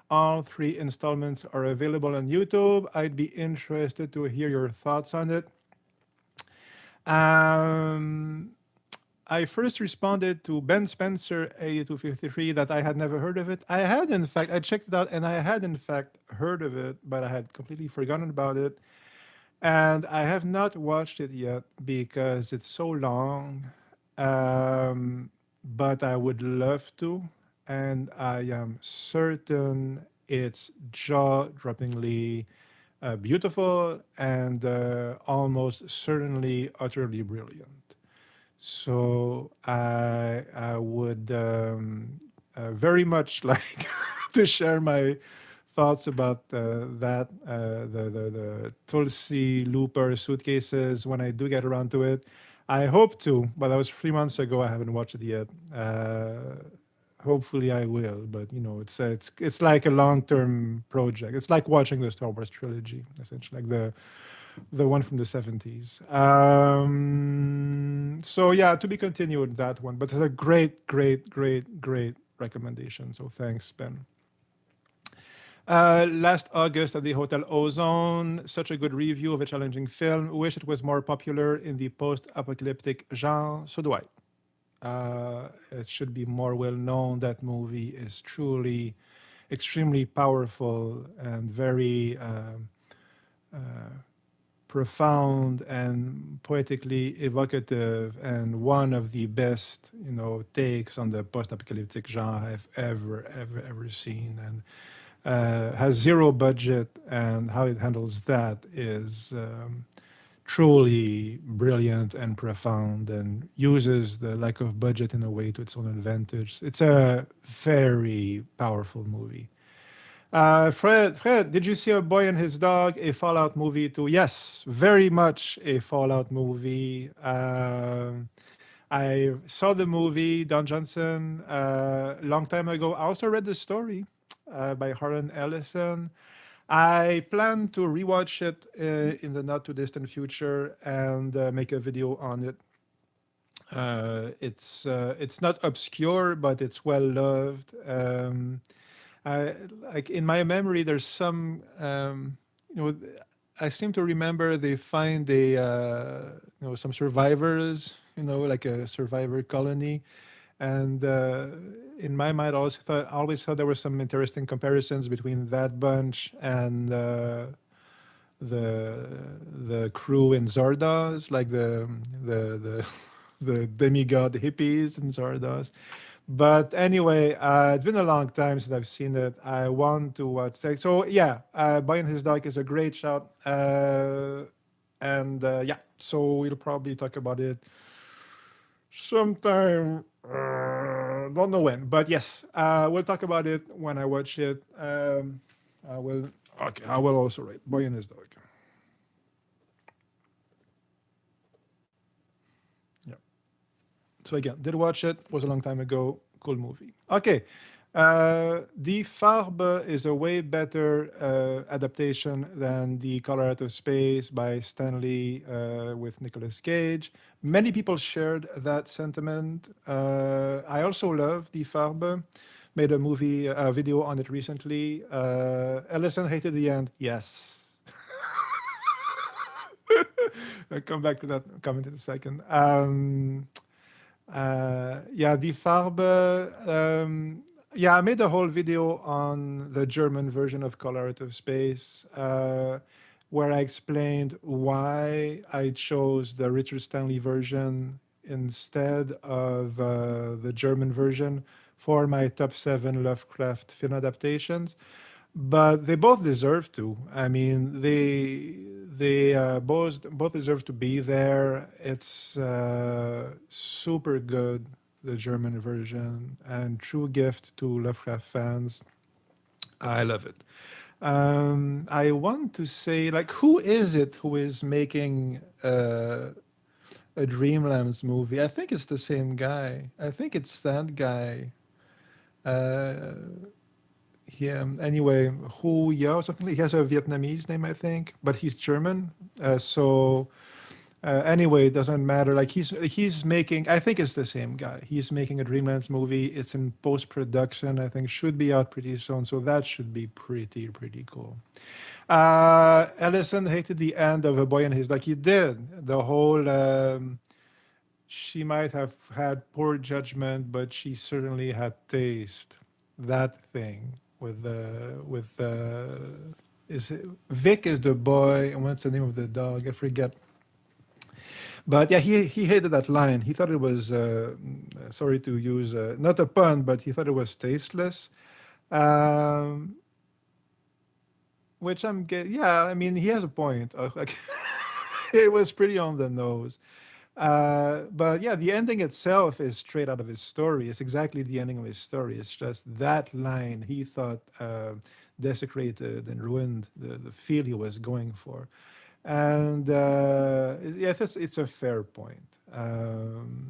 All three installments are available on YouTube. I'd be interested to hear your thoughts on it. Um, I first responded to Ben Spencer 8253 that I had never heard of it. I had, in fact, I checked it out and I had, in fact, heard of it, but I had completely forgotten about it. And I have not watched it yet because it's so long. But I would love to. And I am certain it's jaw droppingly beautiful and almost certainly utterly brilliant. So I would very much like to share my thoughts about the Tulsi Looper suitcases when I do get around to it. I hope to, but that was 3 months ago. I haven't watched it yet. Hopefully I will, but you know, it's like a long-term project. It's like watching the Star Wars trilogy, essentially, like the one from the 70s. So yeah, to be continued that one, but it's a great, great, great, great recommendation. So thanks, Ben. Last August at the Hotel Ozone, such a good review of a challenging film. Wish it was more popular in the post-apocalyptic genre. So do I. It should be more well known. That movie is truly extremely powerful and very profound and poetically evocative, and one of the best, you know, takes on the post-apocalyptic genre I've ever seen. And has zero budget, and how it handles that is truly brilliant and profound, and uses the lack of budget in a way to its own advantage. It's a very powerful movie. Fred, did you see A Boy and His Dog, a Fallout movie too? Yes, very much a Fallout movie. I saw the movie, Don Johnson, a long time ago. I also read the story by Harlan Ellison. I plan to rewatch it in the not too distant future and make a video on it. It's not obscure, but it's well loved. Like in my memory, there's some, you know, I seem to remember they find you know, some survivors, you know, like a survivor colony, and in my mind, I always thought there were some interesting comparisons between that bunch and the crew in Zardoz, like the the demigod hippies in Zardoz. But anyway, it's been a long time since I've seen it. I want to watch it. So yeah, Boy and His Dog is a great shout. And yeah, so we'll probably talk about it sometime. Don't know when, but yes, we'll talk about it when I watch it. I will. Okay, I will also write Boy and His Dog. Yeah. So again, did watch it. Was a long time ago. Cool movie. Okay. The Farbe is a way better adaptation than The Color Out of Space by Stanley with Nicolas Cage. Many people shared that sentiment. I also love The Farbe. Made a movie, a video on it recently. Ellison hated the end. Yes. I'll come back to that comment in a second. Yeah, Die Farbe. Yeah, I made a whole video on the German version of Color Out of Space, where I explained why I chose the Richard Stanley version instead of the German version for my top 7 Lovecraft film adaptations. But they both deserve to. I mean, they both deserve to be there. It's super good, the German version, and true gift to Lovecraft fans. I love it. I want to say, like, who is it who is making a Dreamlands movie? I think it's the same guy. I think it's that guy. Uh, Anyway, Hu Yao, something like, he has a Vietnamese name, I think, but he's German. Anyway, it doesn't matter. Like he's making, I think it's the same guy. He's making a Dreamlands movie. It's in post production. I think should be out pretty soon. So that should be pretty cool. Ellison hated the end of A Boy and His, like he did the whole. She might have had poor judgment, but she certainly had taste. That thing with is it, Vic is the boy, and what's the name of the dog? I forget. But yeah, he hated that line. He thought it was sorry to use not a pun, but he thought it was tasteless. Um, which I'm get yeah. I mean, he has a point. Like, it was pretty on the nose. But yeah, the ending itself is straight out of his story. It's exactly the ending of his story. It's just that line he thought desecrated and ruined the feel he was going for. And yeah, it's a fair point.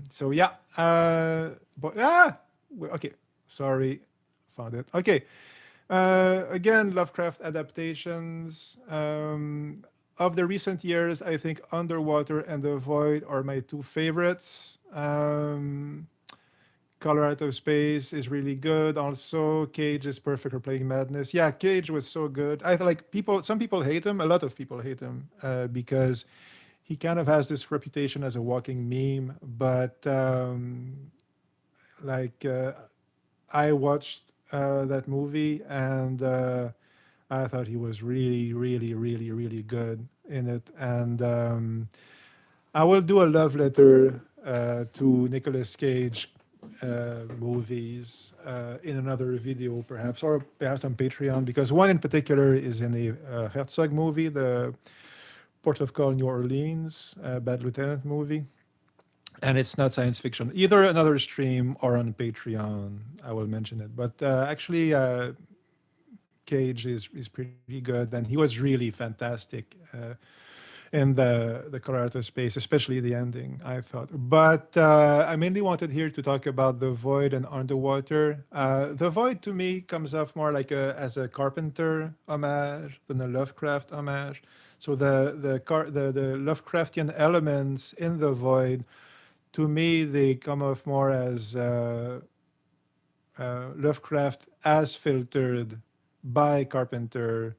So yeah, but okay, sorry, found it. Okay, again, Lovecraft adaptations. Of the recent years, I think Underwater and The Void are my two favorites. Color Out of Space is really good. Also, Cage is perfect for playing Madness. Yeah, Cage was so good. I feel like people, some people hate him. A lot of people hate him because he kind of has this reputation as a walking meme. But like, I watched that movie and I thought he was really good in it. And I will do a love letter to Nicolas Cage movies in another video, perhaps, or perhaps on Patreon, because one in particular is in the Herzog movie, the Port of Call New Orleans, Bad Lieutenant movie. And it's not science fiction. Either another stream or on Patreon, I will mention it. But actually, Cage is pretty good, and he was really fantastic in the Colorado space, especially the ending, I thought. But I mainly wanted here to talk about The Void and Underwater. The Void to me comes off more like as a Carpenter homage than a Lovecraft homage. So the Lovecraftian elements in The Void, to me, they come off more as Lovecraft as filtered by Carpenter,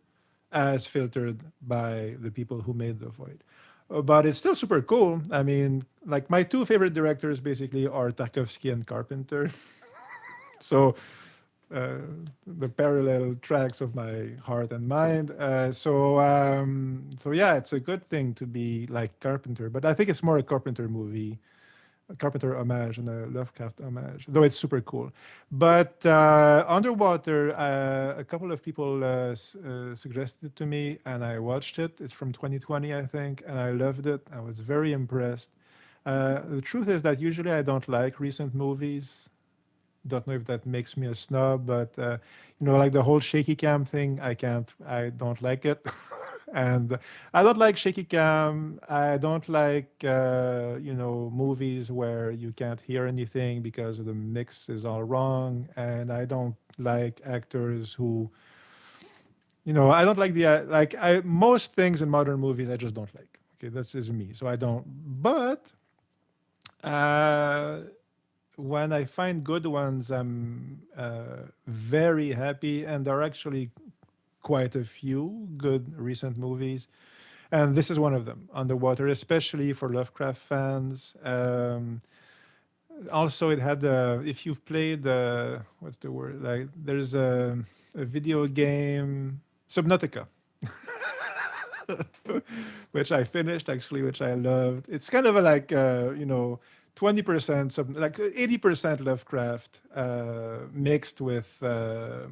as filtered by the people who made The Void. But it's still super cool. I mean, like my two favorite directors basically are Tarkovsky and Carpenter. So uh, the parallel tracks of my heart and mind. So yeah, it's a good thing to be like Carpenter, but I think it's more a Carpenter movie, a Carpenter homage and a Lovecraft homage, though it's super cool. But Underwater, a couple of people suggested it to me, and I watched it. It's from 2020, I think, and I loved it. I was very impressed. The truth is that usually I don't like recent movies. Don't know if that makes me a snob, but like the whole shaky cam thing, I don't like it. And I don't like shaky cam. I don't like movies where you can't hear anything because the mix is all wrong. And I don't like actors who, I don't like I most things in modern movies I just don't like. Okay, that's is me. So I don't. But uh, when I find good ones, I'm very happy, and there are actually quite a few good recent movies, and this is one of them, Underwater, especially for Lovecraft fans. Also, it had if you've played what's the word? Like, there's a video game, Subnautica, which I finished actually, which I loved. It's kind of a, like 20% like 80% Lovecraft mixed with the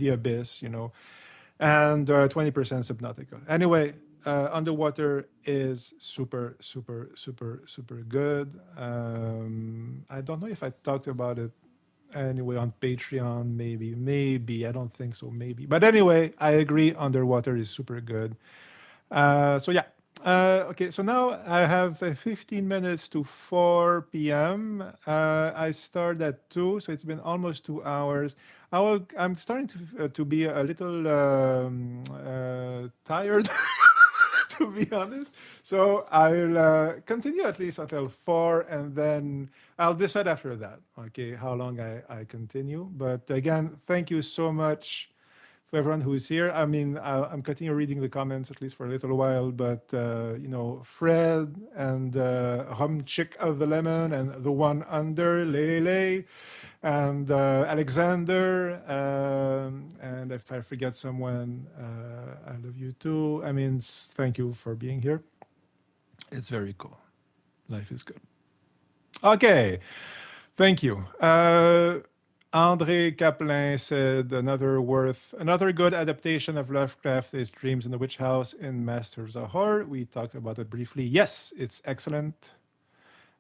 Abyss, and 20% Subnautica. Anyway, Underwater is super good. I don't know if I talked about it anyway on Patreon, maybe I don't think so, maybe. But anyway, I agree. Underwater is super good. So yeah. Okay, so now I have 15 minutes to 4 p.m. I start at 2, so it's been almost 2 hours. I'm starting to be a little tired, to be honest. So I'll continue at least until 4, and then I'll decide after that, okay, how long I continue. But again, thank you so much for everyone who's here. I mean, I'm continue reading the comments at least for a little while, but Fred and Chick of the Lemon and the one under Lele and Alexander, and if I forget someone, I love you too. I mean, thank you for being here. It's very cool. Life is good. Okay, thank you. André Kaplan said another good adaptation of Lovecraft is Dreams in the Witch House in Masters of Horror. We talked about it briefly. Yes, it's excellent.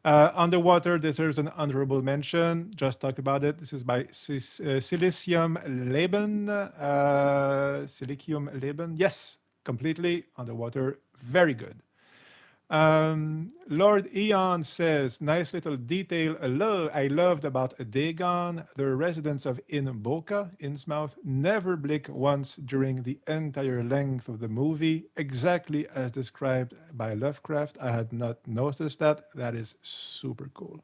Underwater deserves an honorable mention. Just talked about it. This is by Silicium Leben. Silicium Leben. Yes, completely. Underwater. Very good. Lord Eon says, nice little detail I loved about Dagon. The residents of Inboca, Innsmouth, never blink once during the entire length of the movie, exactly as described by Lovecraft. I had not noticed that. That is super cool.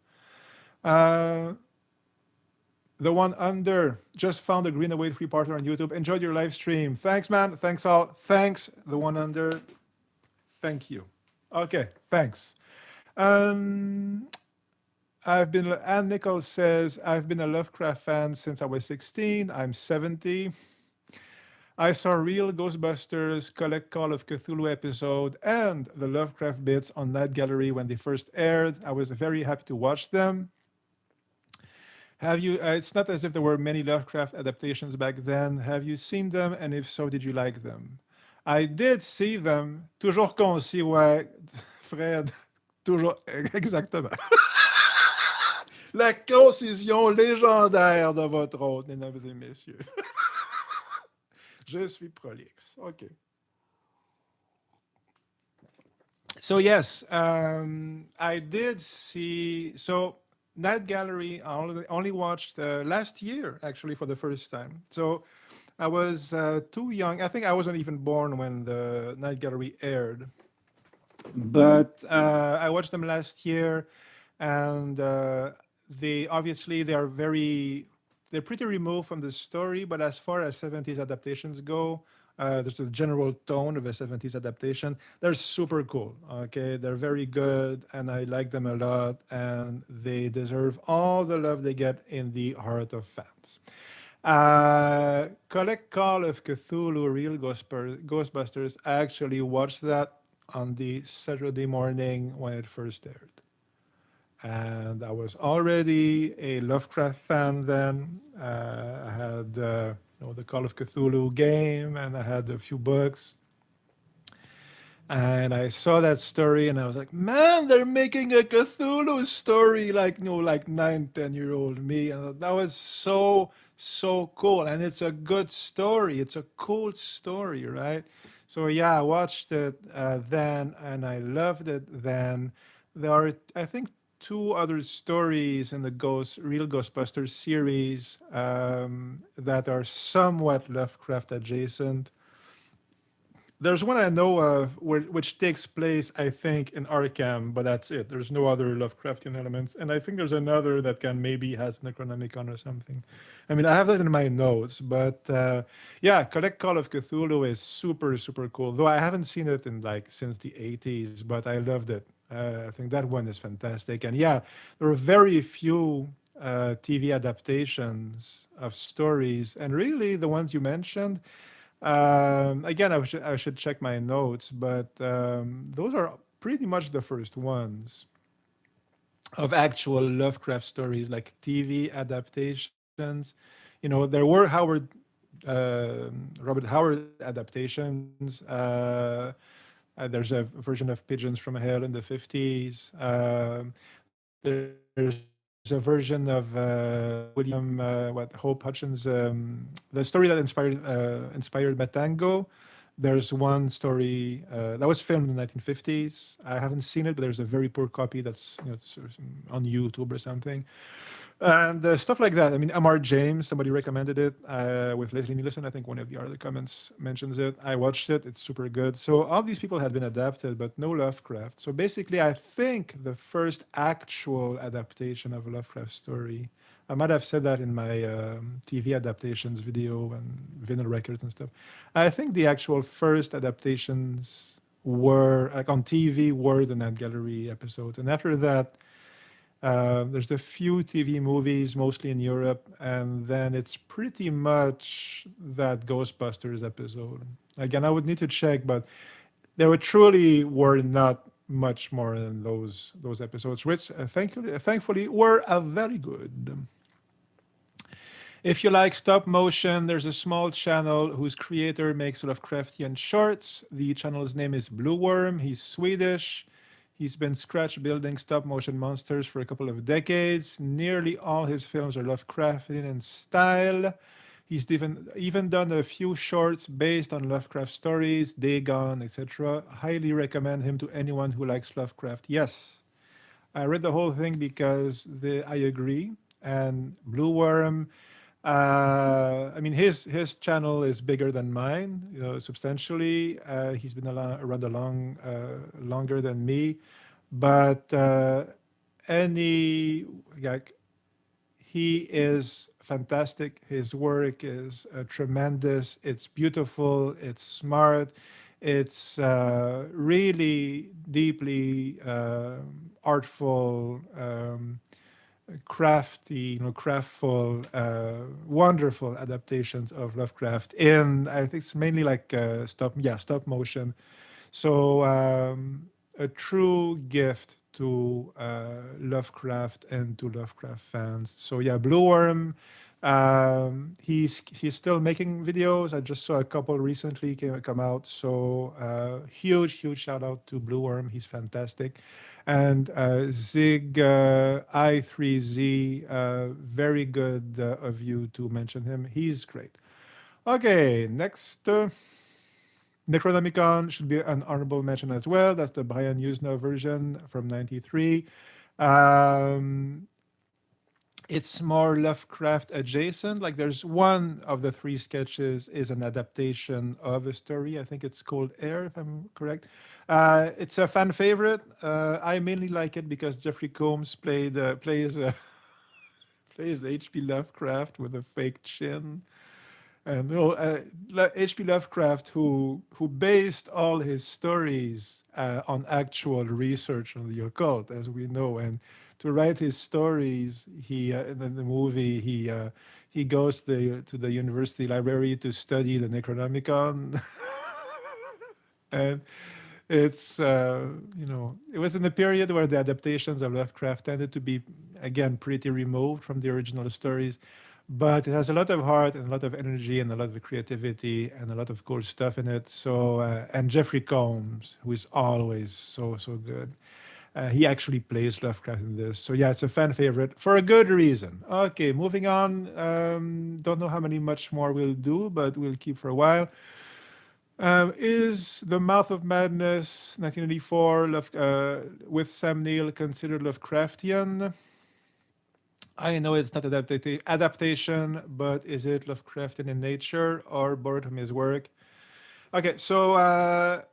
Uh, the one under just found a Green Away three-parter on YouTube. Enjoyed your live stream. Thanks, man. Thanks all. Thanks, the one under. Thank you. Okay, thanks. Um, Ann Nichols says, I've been a Lovecraft fan since I was 16. I'm 70. I saw real Ghostbusters, Collect Call of Cthulhu episode, and the Lovecraft bits on Night Gallery when they first aired. I was very happy to watch them. Have you? It's not as if there were many Lovecraft adaptations back then. Have you seen them? And if so, did you like them? I did see them. Toujours concis, ouais. Fred. Toujours, exactement. La concision légendaire de votre hôte, mesdames et messieurs. Je suis prolixe. OK. So, yes, I did see. So, Night Gallery, I only watched last year, actually, for the first time. So, I was too young. I think I wasn't even born when the Night Gallery aired. But I watched them last year, and they obviously they're pretty removed from the story. But as far as 70s adaptations go, there's a general tone of a 70s adaptation. They're super cool. Okay, they're very good, and I like them a lot, and they deserve all the love they get in the heart of fans. Collect Call of Cthulhu, Real Ghostbusters. I actually watched that on the Saturday morning when it first aired. And I was already a Lovecraft fan then. I had the Call of Cthulhu game, and I had a few books. And I saw that story, and I was like, man, they're making a Cthulhu story, like, like 9, 10-year-old me. And that was so cool. And it's a good story. It's a cool story, right? So, yeah, I watched it then, and I loved it then. There are, I think, 2 other stories in the Real Ghostbusters series that are somewhat Lovecraft adjacent. There's one I know of which takes place, I think, in Arkham, but that's it. There's no other Lovecraftian elements. And I think there's another that maybe has Necronomicon or something. I mean, I have that in my notes, but yeah, Collect Call of Cthulhu is super, super cool. Though I haven't seen it in since the 80s, but I loved it. I think that one is fantastic. And yeah, there are very few TV adaptations of stories. And really, the ones you mentioned, again, I should check my notes, but those are pretty much the first ones of actual Lovecraft stories, like TV adaptations. There were Robert Howard adaptations. There's a version of Pigeons from Hell in the 50s. There's a version of William Hope Hutchins, the story that inspired Matango, There's one story that was filmed in the 1950s. I haven't seen it, but there's a very poor copy that's sort of on YouTube or something. And stuff like that. I mean, M.R. James, somebody recommended it with Leslie Nielsen. I think one of the other comments mentions it. I watched it. It's super good. So all these people had been adapted, but no Lovecraft. So basically, I think the first actual adaptation of a Lovecraft story, I might have said that in my TV adaptations video and vinyl records and stuff. I think the actual first adaptations were, like on TV, were the Night Gallery episodes. And after that, there's a few TV movies, mostly in Europe, and then it's pretty much that Ghostbusters episode. Again, I would need to check, but there were not much more than those episodes, which thankfully were very good. If you like stop motion, there's a small channel whose creator makes Lovecraftian shorts. The channel's name is Blue Worm. He's Swedish. He's been scratch building stop motion monsters for a couple of decades. Nearly all his films are Lovecraftian in style. He's even done a few shorts based on Lovecraft stories, Dagon, etc. Highly recommend him to anyone who likes Lovecraft. Yes, I read the whole thing because I agree. And Blue Worm, I mean, his channel is bigger than mine, substantially. He's been around longer than me, but any like he is fantastic. His work is tremendous. It's beautiful. It's smart. It's really deeply artful. Crafty, craftful, wonderful adaptations of Lovecraft in, I think it's mainly like stop motion. So a true gift to Lovecraft and to Lovecraft fans. So yeah, Blue Worm. He's still making videos. I just saw a couple recently come out. So huge shout out to Blue Worm. He's fantastic. And Zig I3Z, very good of you to mention him. He's great. Okay, next. Necronomicon should be an honorable mention as well. That's the Brian Usna version from '93. Um, it's more Lovecraft adjacent. Like there's one of the three sketches is an adaptation of a story. I think it's called Air, if I'm correct. It's a fan favorite. I mainly like it because Jeffrey Combs plays plays H.P. Lovecraft with a fake chin. And H.P. Lovecraft, who based all his stories on actual research on the occult, as we know, and to write his stories, he in the movie he goes to the university library to study the Necronomicon, and it's it was in the period where the adaptations of Lovecraft tended to be again pretty removed from the original stories. But it has a lot of heart and a lot of energy and a lot of creativity and a lot of cool stuff in it. So and Jeffrey Combs, who is always so good, he actually plays Lovecraft in this. So yeah, it's a fan favorite for a good reason. Okay, moving on. Don't know how many much more we'll do, but we'll keep for a while. Is The Mouth of Madness 1984 with Sam Neill considered Lovecraftian? I know it's not adaptation, but is it Lovecraftian in nature or borrowed from his work? Okay, so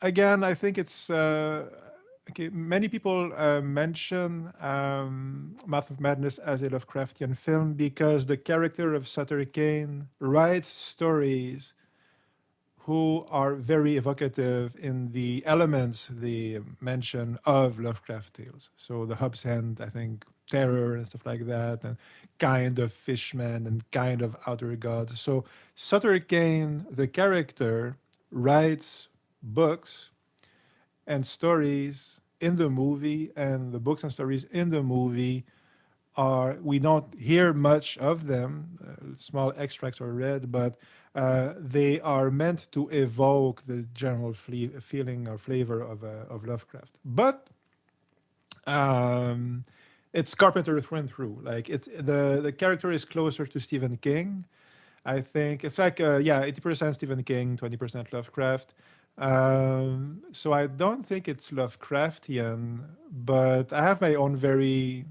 again, I think it's okay. Many people mention Mouth of Madness as a Lovecraftian film because the character of Sutter Kane writes stories who are very evocative in the elements they mention of Lovecraft tales. So the Hub's End, I think, terror and stuff like that, and kind of fishman and kind of outer gods. So Sutter Kane, the character, writes books and stories in the movie, and the books and stories in the movie are, we don't hear much of them, small extracts are read, but they are meant to evoke the general feeling or flavor of Lovecraft. But it's Carpenter through and through. Like the character is closer to Stephen King, I think it's like yeah, 80% Stephen King, 20% Lovecraft. So I don't think it's Lovecraftian, but I have my own very,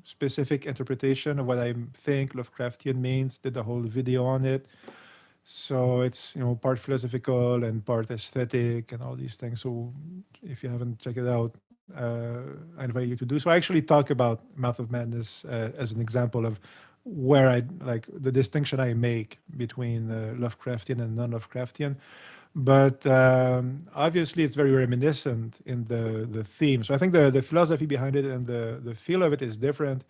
specific interpretation of what I think Lovecraftian means. Did a whole video on it. So it's part philosophical and part aesthetic and all these things. So if you haven't checked it out, I invite you to do so. I actually talk about Mouth of Madness as an example of where I like the distinction I make between Lovecraftian and non-Lovecraftian. But obviously, it's very reminiscent in the theme. So I think the philosophy behind it and the feel of it is different,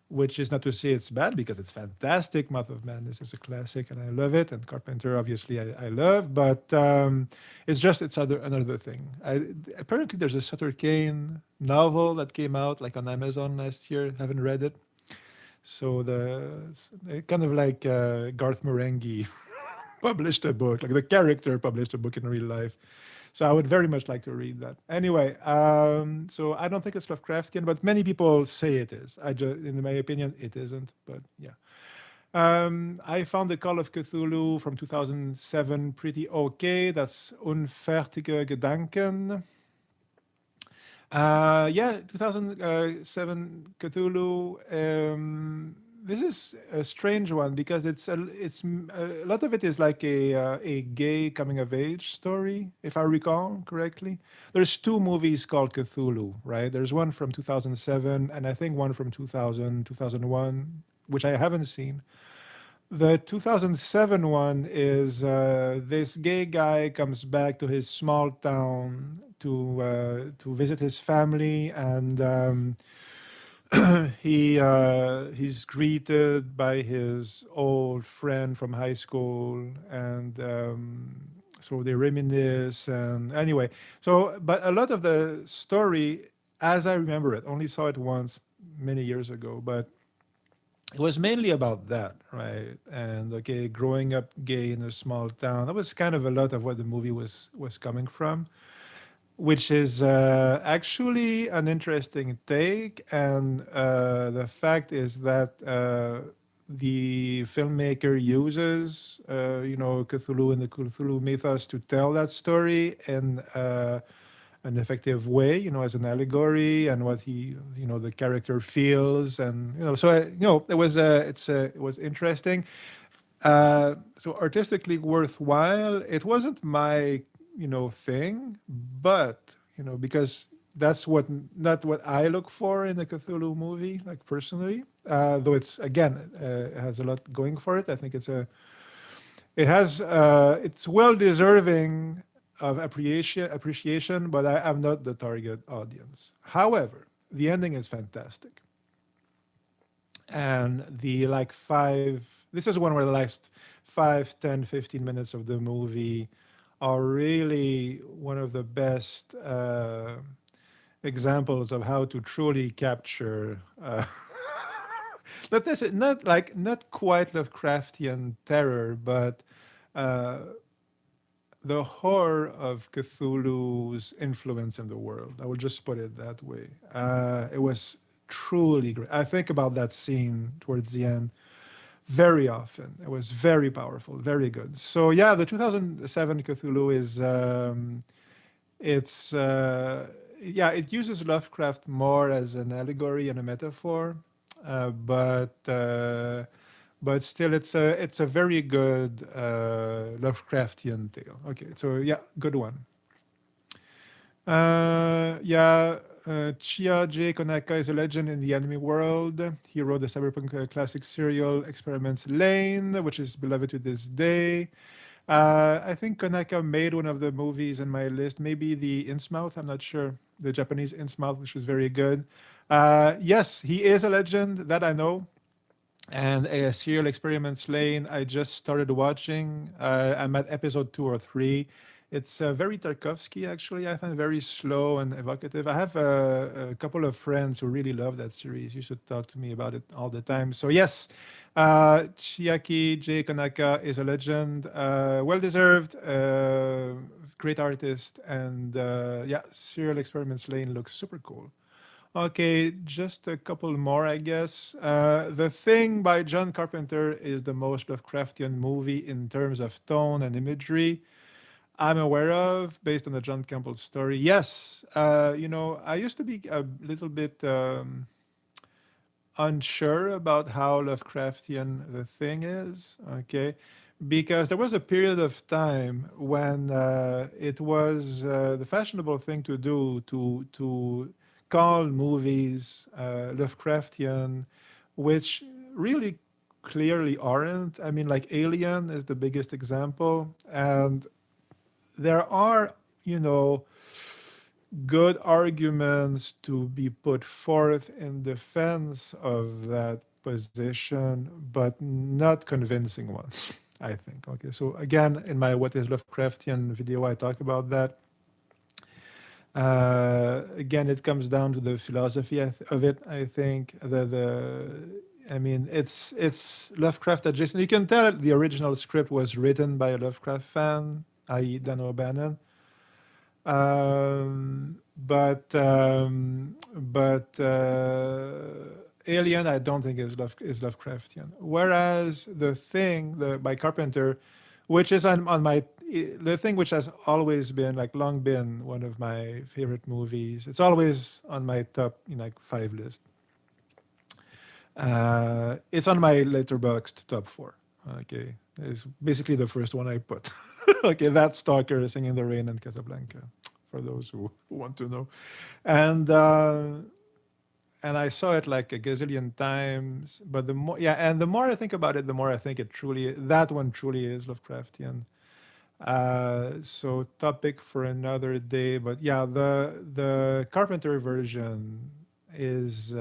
which is not to say it's bad because it's fantastic. Mouth of Madness is a classic and I love it. And Carpenter, obviously, I love. But it's another thing. Apparently, there's a Sutter Kane novel that came out like on Amazon last year. Haven't read it. So kind of like Garth Marenghi published a book, like the character published a book in real life. So I would very much like to read that. Anyway, so I don't think it's Lovecraftian, but many people say it is. In my opinion, it isn't. But yeah, I found the Call of Cthulhu from 2007 pretty okay. That's Unfertige Gedanken. Yeah, 2007 Cthulhu. This is a strange one because a lot of it is like a gay coming of age story, if I recall correctly. There's two movies called Cthulhu, right? There's one from 2007 and I think one from 2001, which I haven't seen. The 2007 one is this gay guy comes back to his small town to visit his family, and he's greeted by his old friend from high school, and so they reminisce. And anyway, but a lot of the story, as I remember it, only saw it once many years ago, but it was mainly about that, right? And okay, growing up gay in a small town, that was kind of a lot of what the movie was coming from, which is actually an interesting take. And the fact is that the filmmaker uses, Cthulhu and the Cthulhu mythos to tell that story in an effective way, as an allegory and what the character feels, and so it was interesting. So artistically worthwhile. It wasn't my thing, but because that's not what I look for in a Cthulhu movie, like personally. Though it's again, it has a lot going for it. I think it's well deserving of appreciation, but I am not the target audience. However, the ending is fantastic, and the like five. This is one where the last 5, 10, 15 minutes of the movie are really one of the best examples of how to truly capture not quite Lovecraftian terror, but the horror of Cthulhu's influence in the world. I will just put it that way. It was truly great. I think about that scene towards the end very often. It was very powerful, very good. So yeah, the 2007 Cthulhu is it uses Lovecraft more as an allegory and a metaphor, but still it's a very good Lovecraftian tale. Okay, so yeah, good one. Chia J. Konaka is a legend in the anime world. He wrote the cyberpunk classic serial Experiments Lane, which is beloved to this day. I think Konaka made one of the movies in my list, maybe the Innsmouth, I'm not sure, the Japanese Innsmouth, which is very good. Yes, he is a legend, that I know. And a serial Experiments Lane, I just started watching. I'm at episode 2 or 3. It's very Tarkovsky, actually. I find very slow and evocative. I have a couple of friends who really love that series. You should talk to me about it all the time. So yes, Chiaki J. Konaka is a legend. Well-deserved, great artist. And yeah, Serial Experiments Lane looks super cool. Okay, just a couple more, I guess. The Thing by John Carpenter is the most Lovecraftian movie in terms of tone and imagery I'm aware of, based on the John Campbell story. Yes, I used to be a little bit unsure about how Lovecraftian The Thing is, okay? Because there was a period of time when it was the fashionable thing to do to call movies Lovecraftian, which really clearly aren't. I mean, like Alien is the biggest example, and there are, you know, good arguments to be put forth in defense of that position, but not convincing ones, I think. Okay, so again, in my What is Lovecraftian video, I talk about that. Again, it comes down to the philosophy of it, I think. I mean, it's Lovecraft adjacent. You can tell the original script was written by a Lovecraft fan, i.e. Dan O'Bannon. But Alien, I don't think is Lovecraftian. Whereas the Thing, by Carpenter, which is on my the Thing, which has always been like long been one of my favorite movies. It's always on my top, like 5 list. It's on my Letterboxd top 4. Okay, it's basically the first one I put. Okay, that Stalker, Singing in the Rain, and Casablanca, for those who want to know. And and I saw it like a gazillion times. But the more I think about it, the more I think that one truly is Lovecraftian. So topic for another day. But yeah, the Carpenter version is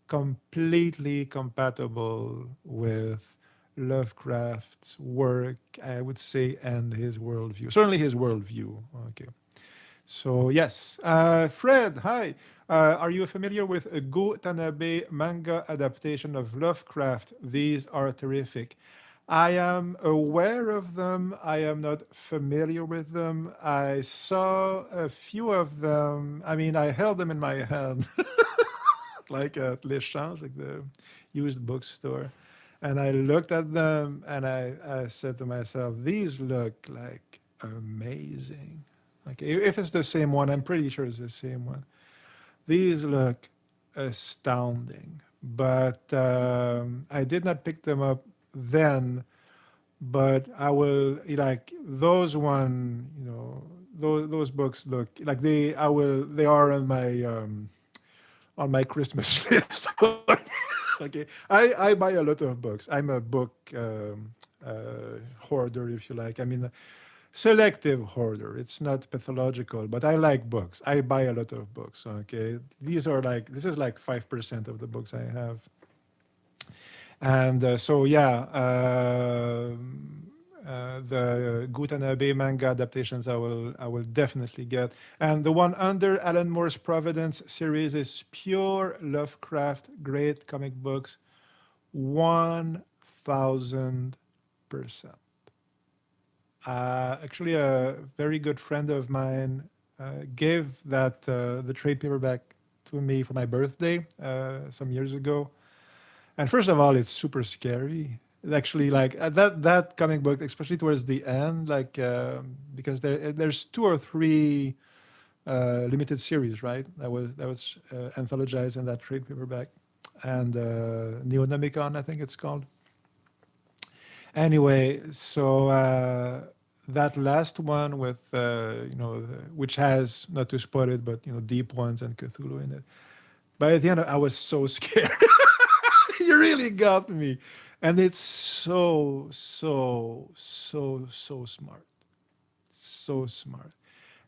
completely compatible with Lovecraft's work, I would say, and his worldview. Certainly his worldview. Okay. So yes, Fred, hi. Are you familiar with a Go Tanabe manga adaptation of Lovecraft? These are terrific. I am aware of them. I am not familiar with them. I saw a few of them. I mean, I held them in my hand, like at L'Échange, like the used bookstore. And I looked at them and I said to myself, these look like amazing. Like if it's the same one, I'm pretty sure it's the same one. These look astounding. But I did not pick them up then, but I will like those one, those books look like they are on my Christmas list. Okay, I buy a lot of books. I'm a book hoarder, if you like. I mean, selective hoarder. It's not pathological, but I like books. I buy a lot of books. Okay, this is like 5% of the books I have, and so yeah. The Gutanabe manga adaptations I will definitely get. And the one under Alan Moore's Providence series is pure Lovecraft, great comic books, 1000%. Actually, a very good friend of mine gave the trade paperback to me for my birthday some years ago. And first of all, it's super scary. Actually, like that comic book, especially towards the end, like because there's 2 or 3 limited series, right? That was anthologized in that trade paperback, and Neonomicon, I think it's called. Anyway, so that last one with which has, not to spoil it, but deep ones and Cthulhu in it. By the end, I was so scared. You really got me. And it's so, so, so, so smart. So smart.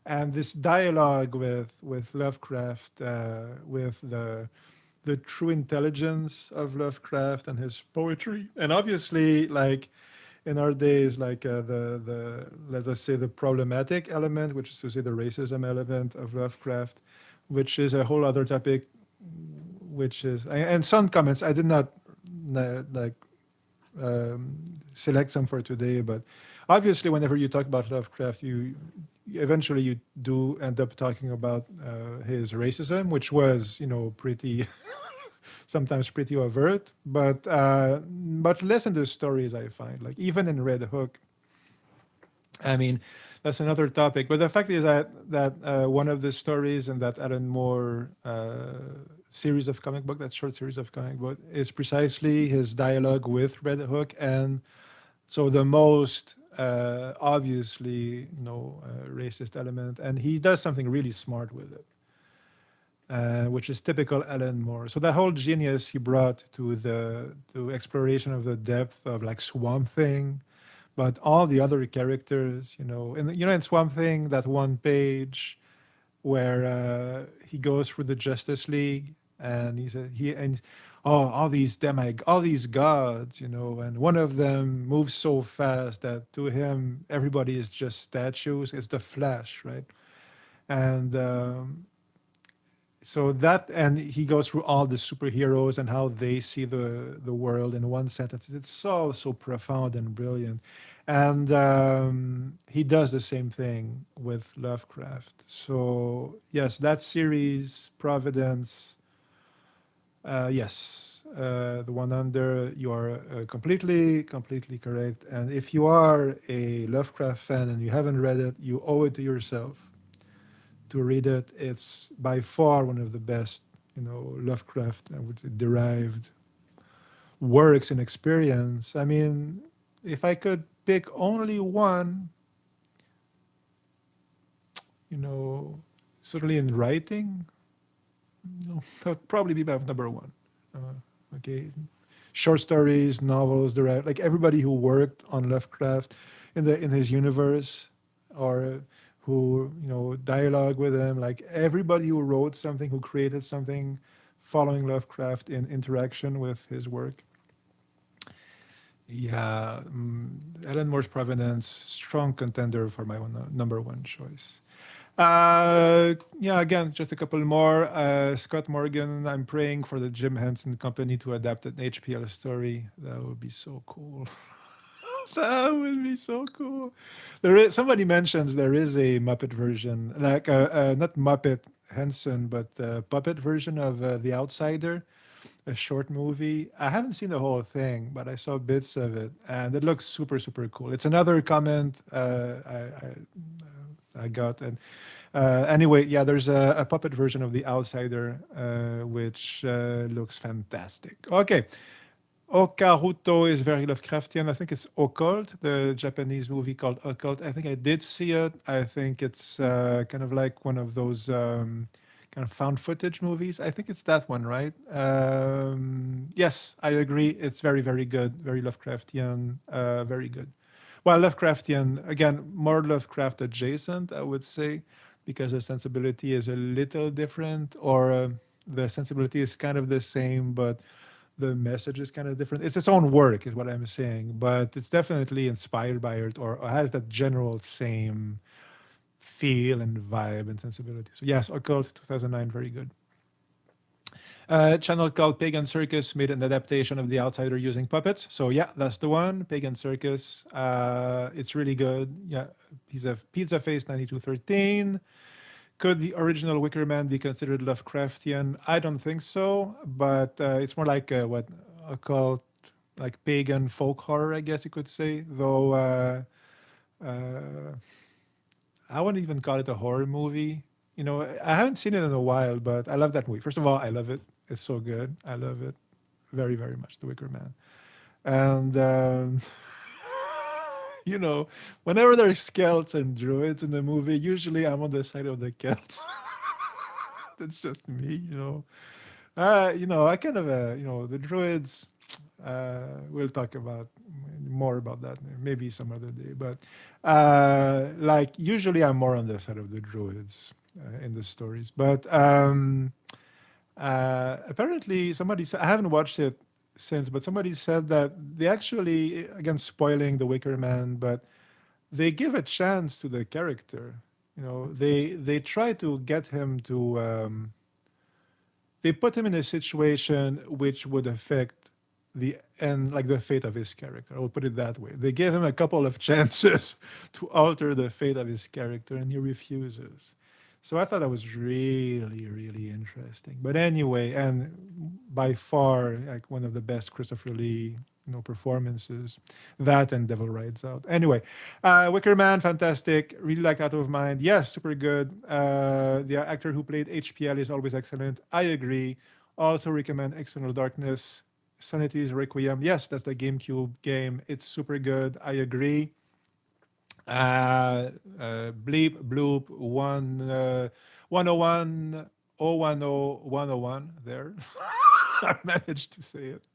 And this dialogue with Lovecraft, with the true intelligence of Lovecraft and his poetry. And obviously, like in our days, like the let us say the problematic element, which is to say the racism element of Lovecraft, which is a whole other topic, which is, and some comments I did not like select some for today, but obviously whenever you talk about Lovecraft, eventually you do end up talking about his racism, which was, pretty sometimes pretty overt, but less in the stories I find. Like even in Red Hook, I mean, that's another topic. But the fact is that one of the stories in that Alan Moore series of comic book, that short series of comic book, is precisely his dialogue with Red Hook, and so the most obviously, racist element, and he does something really smart with it, which is typical Alan Moore. So that whole genius he brought to the to exploration of the depth of like Swamp Thing, but all the other characters, in Swamp Thing, that one page where he goes through the Justice League, and he said all these all these gods, and one of them moves so fast that to him everybody is just statues. It's the Flash, right? And so that, and he goes through all the superheroes and how they see the world in one sentence. It's so profound and brilliant, and he does the same thing with Lovecraft. So yes, that series, Providence, yes, the one under, you are completely correct. And if you are a Lovecraft fan and you haven't read it, you owe it to yourself to read it. It's by far one of the best, Lovecraft, I would say, derived works and experience. I mean, if I could pick only one, you know, certainly in writing, that would probably be my number one. Okay, short stories, novels, like everybody who worked on Lovecraft in his universe, or who dialogue with him, like everybody who wrote something, who created something, following Lovecraft in interaction with his work. Yeah, Alan Moore's Providence, strong contender for my number one choice. Yeah, again, just a couple more. Scott Morgan, I'm praying for the Jim Henson Company to adapt an HPL story. That would be so cool. That would be so cool. There is, somebody mentions there is a Muppet version, like not Muppet Henson, but puppet version of The Outsider, a short movie. I haven't seen the whole thing, but I saw bits of it, and it looks super cool. It's another comment I got, and anyway, yeah, there's a puppet version of The Outsider, which looks fantastic. Okay. Okaruto is very Lovecraftian. I think it's Occult, the Japanese movie called Occult. I think I did see it. I think it's kind of like one of those kind of found footage movies. I think it's that one, right? Yes, I agree. It's very good. Very Lovecraftian. Very good. Well, Lovecraftian, again, more Lovecraft adjacent, I would say, because the sensibility is a little different, or the sensibility is kind of the same, but the message is kind of different. It's its own work, is what I'm saying, but it's definitely inspired by it, or has that general same feel and vibe and sensibility. So yes, Occult 2009, very good. Channel called Pagan Circus made an adaptation of The Outsider using puppets. So yeah, that's the one. Pagan Circus. It's really good. Yeah, Pizza Face 9213. Could the original Wicker Man be considered Lovecraftian? I don't think so, but it's more like what occult, like pagan folk horror, I guess you could say. Though uh, I wouldn't even call it a horror movie. I haven't seen it in a while, but I love that movie. First of all, I love it. It's so good. I love it very much. The Wicker Man, and whenever there's Celts and Druids in the movie, usually I'm on the side of the Celts. That's just me. I kind of, the Druids. We'll talk about more about that maybe some other day. But like usually, I'm more on the side of the Druids in the stories. But apparently, somebody said, I haven't watched it since, but somebody said that they actually, again, spoiling the Wicker Man, but they give a chance to the character. They try to get him to. They put him in a situation which would affect the end, like the fate of his character. I will put it that way. They gave him a couple of chances to alter the fate of his character, and he refuses. So I thought that was really, really interesting. But anyway, and by far, like one of the best Christopher Lee, performances. That and Devil Rides Out. Anyway, Wicker Man, fantastic. Really like Out of Mind. Yes, super good. The actor who played HPL is always excellent. I agree. Also recommend External Darkness. Sanity's Requiem. Yes, that's the GameCube game. It's super good. I agree. Bleep, Bloop, 101, 010, 101. There. I managed to say it.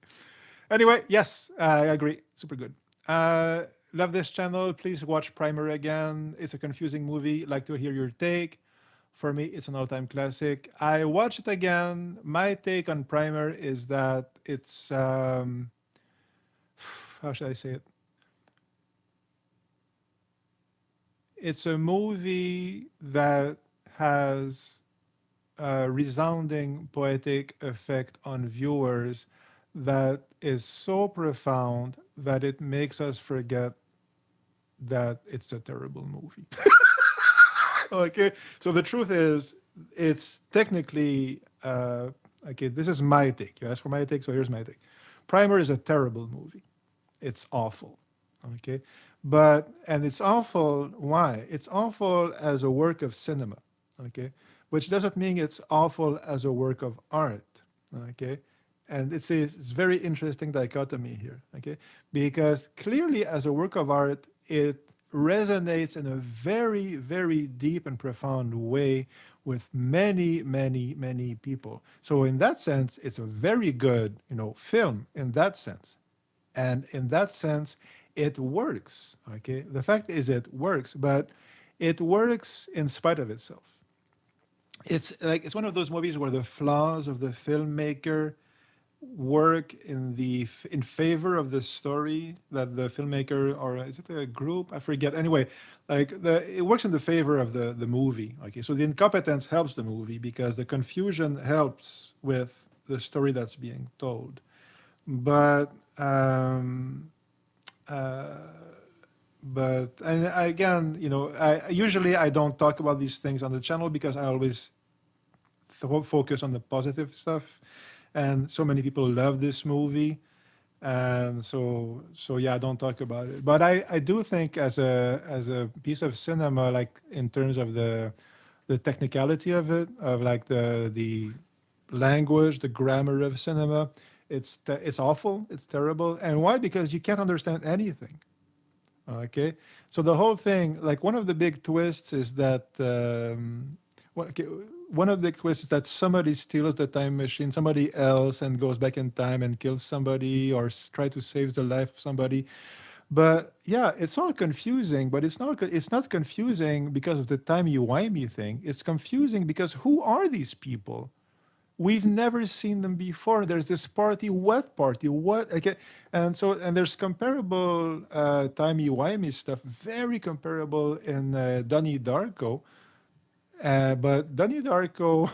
Anyway, yes, I agree. Super good. Love this channel. Please watch Primer again. It's a confusing movie. Like to hear your take. For me, it's an all-time classic. I watched it again. My take on Primer is that it's how should I say it? It's a movie that has a resounding poetic effect on viewers that is so profound that it makes us forget that it's a terrible movie. Okay, so the truth is, it's technically okay. This is my take. You asked for my take, so here's my take. Primer is a terrible movie. It's awful. Okay, and it's awful. Why? It's awful as a work of cinema. Okay, which doesn't mean it's awful as a work of art. Okay, and it's very interesting dichotomy here. Okay, because clearly as a work of art, it resonates in a very, very deep and profound way with many, many, many people. So in that sense, it's a very good, film in that sense. And in that sense, it works. Okay. The fact is it works, but it works in spite of itself. It's one of those movies where the flaws of the filmmaker work in favor of the story that the filmmaker, or is it a group, I forget, anyway, it works in the favor of the movie. Okay, so the incompetence helps the movie because the confusion helps with the story that's being told. But uh, and again, I usually I don't talk about these things on the channel because I always focus on the positive stuff, and so many people love this movie, and so yeah, I don't talk about it. But I do think as a piece of cinema, like in terms of the technicality of it, of like the language, the grammar of cinema, it's awful, it's terrible. And why? Because you can't understand anything. Okay, so the whole thing, like one of the big twists is that okay, one of the twists is that somebody steals the time machine, somebody else, and goes back in time and kills somebody or try to save the life of somebody. But yeah, it's all confusing. But it's not confusing because of the timey-wimey thing. It's confusing because who are these people? We've never seen them before. There's this party, what party, what? Okay, and there's comparable timey-wimey stuff, very comparable in Donnie Darko. But Donnie Darko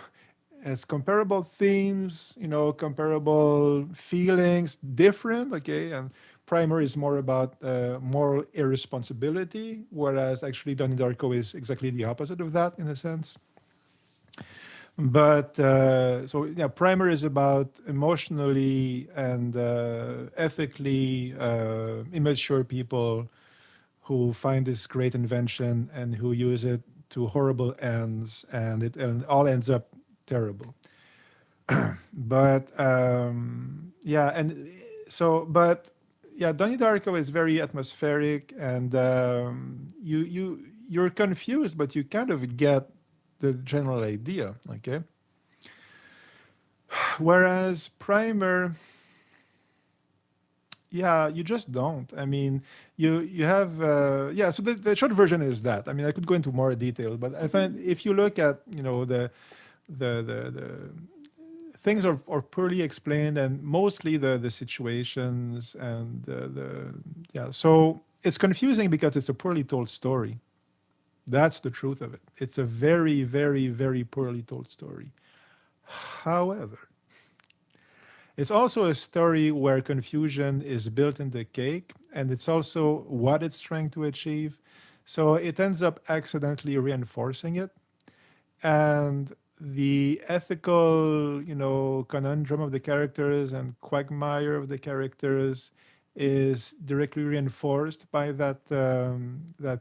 has comparable themes, comparable feelings, different. Okay, and Primer is more about moral irresponsibility, whereas actually Donnie Darko is exactly the opposite of that in a sense. But so yeah, Primer is about emotionally and ethically immature people who find this great invention and who use it to horrible ends, and it all ends up terrible. But yeah, and but yeah, Donnie Darko is very atmospheric, and you're confused, but you kind of get the general idea. Okay. Whereas Primer, yeah, you just don't. I mean, you have yeah. So the short version is that. I mean, I could go into more detail, but I find if you look at the things are poorly explained, and mostly the situations and the yeah. So it's confusing because it's a poorly told story. That's the truth of it. It's a very, very, very poorly told story. However, It's also a story where confusion is built in the cake, and it's also what it's trying to achieve. So it ends up accidentally reinforcing it. And the ethical, conundrum of the characters and quagmire of the characters is directly reinforced by that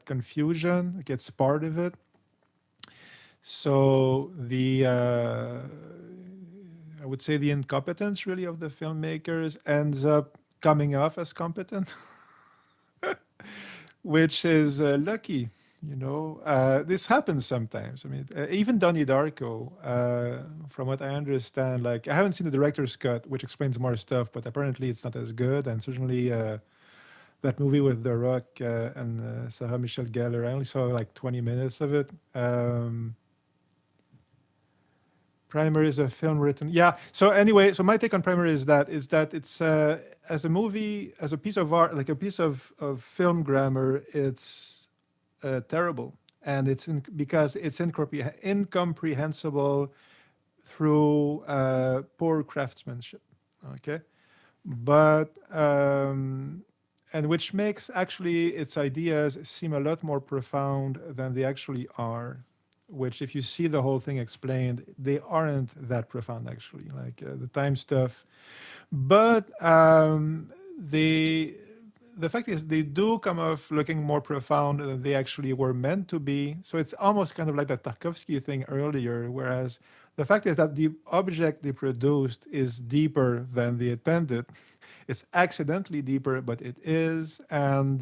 confusion. It gets part of it. So I would say the incompetence really of the filmmakers ends up coming off as competent, which is lucky. This happens sometimes. I mean, even Donnie Darko, from what I understand, like I haven't seen the director's cut, which explains more stuff, but apparently it's not as good. And certainly that movie with The Rock and Sarah Michelle Gellar, I only saw like 20 minutes of it. Primer is a film written. Yeah. So anyway, so my take on Primer is that it's as a movie, as a piece of art, like a piece of film grammar, it's terrible, and because it's incomprehensible through poor craftsmanship. Okay, but and which makes actually its ideas seem a lot more profound than they actually are, which if you see the whole thing explained, they aren't that profound actually, like the time stuff. But the fact is they do come off looking more profound than they actually were meant to be. So it's almost kind of like that Tarkovsky thing earlier, whereas the fact is that the object they produced is deeper than they intended. It's accidentally deeper, but it is. And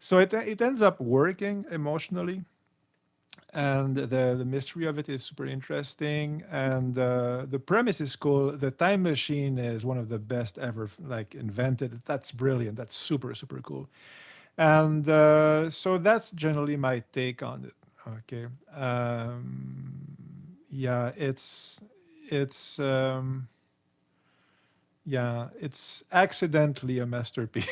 so it ends up working emotionally, and the mystery of it is super interesting, and the premise is cool. The time machine is one of the best ever like invented. That's brilliant. That's super super cool. And so that's generally my take on it. Okay. Yeah, it's yeah, it's accidentally a masterpiece.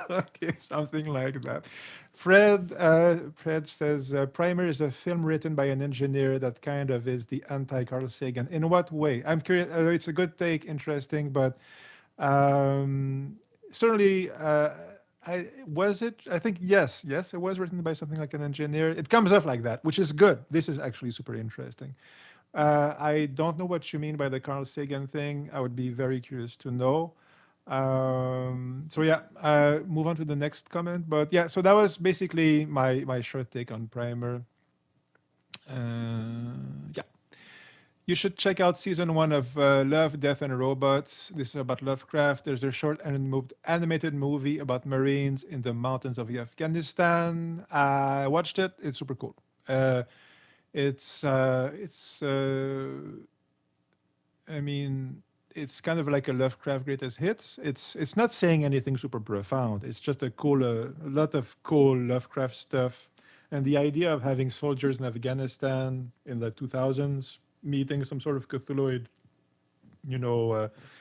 Okay, something like that. Fred says Primer is a film written by an engineer that kind of is the anti Carl Sagan. In what way? I'm curious. It's a good take, interesting, but certainly, I think yes, it was written by something like an engineer. It comes off like that, which is good. This is actually super interesting. I don't know what you mean by the Carl Sagan thing. I would be very curious to know. So yeah, move on to the next comment. But yeah, so that was basically my short take on Primer. Yeah, you should check out season 1 of Love, Death, and Robots. This is about Lovecraft. There's a short animated movie about Marines in the mountains of Afghanistan. I watched it. It's super cool. It's I mean, it's kind of like a Lovecraft greatest hits. It's not saying anything super profound. It's just a lot of cool Lovecraft stuff, and the idea of having soldiers in Afghanistan in the 2000s meeting some sort of Cthulhuid,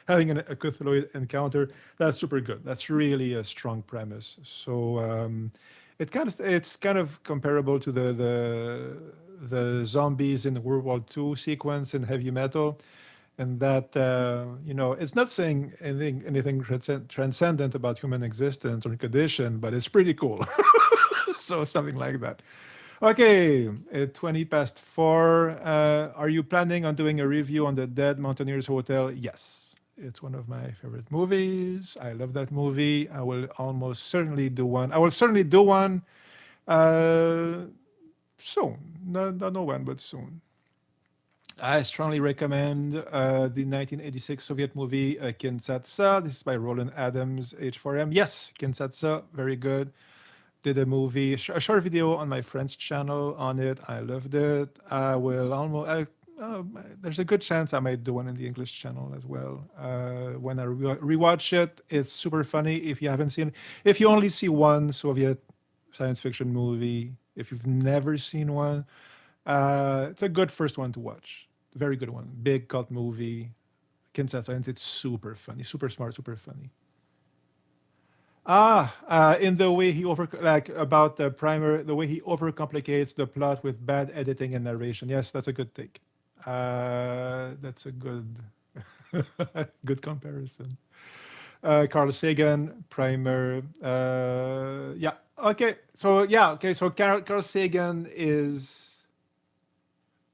having a Cthulhuid encounter. That's super good. That's really a strong premise. So it's kind of comparable to the zombies in the World War II sequence in heavy metal, and that it's not saying anything transcendent about human existence or condition, but it's pretty cool. So something like that. Okay, 20 past 4. Are you planning on doing a review on the Dead Mountaineers Hotel? Yes, it's one of my favorite movies. I love that movie. I will almost certainly do one. I will certainly do one soon. No, don't know when, but soon. I strongly recommend the 1986 Soviet movie Kinsatsa. This is by Roland Adams, H4M. Yes, Kinsatsa, very good. Did a movie, a short video on my French channel on it. I loved it. I will almost. There's a good chance I might do one in the English channel as well. When I rewatch it, it's super funny. If you haven't seen, if you only see one Soviet science fiction movie, if you've never seen one, it's a good first one to watch. Very good one. Big cult movie. Kinsatsa, and it's super funny, super smart, super funny. In the way he about the Primer, the way he overcomplicates the plot with bad editing and narration. Yes, that's a good take. That's a good. Good comparison. Carl Sagan, Primer. Yeah. Okay. So yeah. Okay. So Carl Sagan is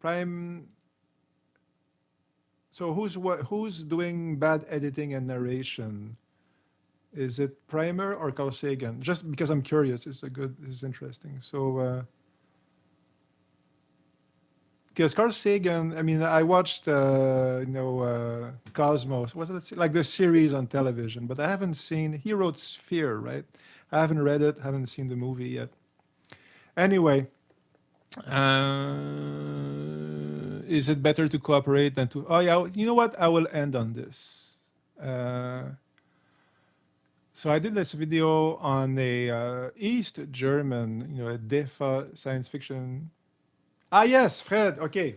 prime. So who's doing bad editing and narration? Is it Primer or Carl Sagan? Just because I'm curious, it's interesting. So because Carl Sagan, I mean, I watched Cosmos, was it like the series on television? But I haven't seen. He wrote Sphere, right? I haven't read it, haven't seen the movie yet. Anyway, is it better to cooperate than to? Oh yeah, you know what? I will end on this. Uh, so I did this video on a East German, a DEFA science fiction. Ah yes, Fred. Okay,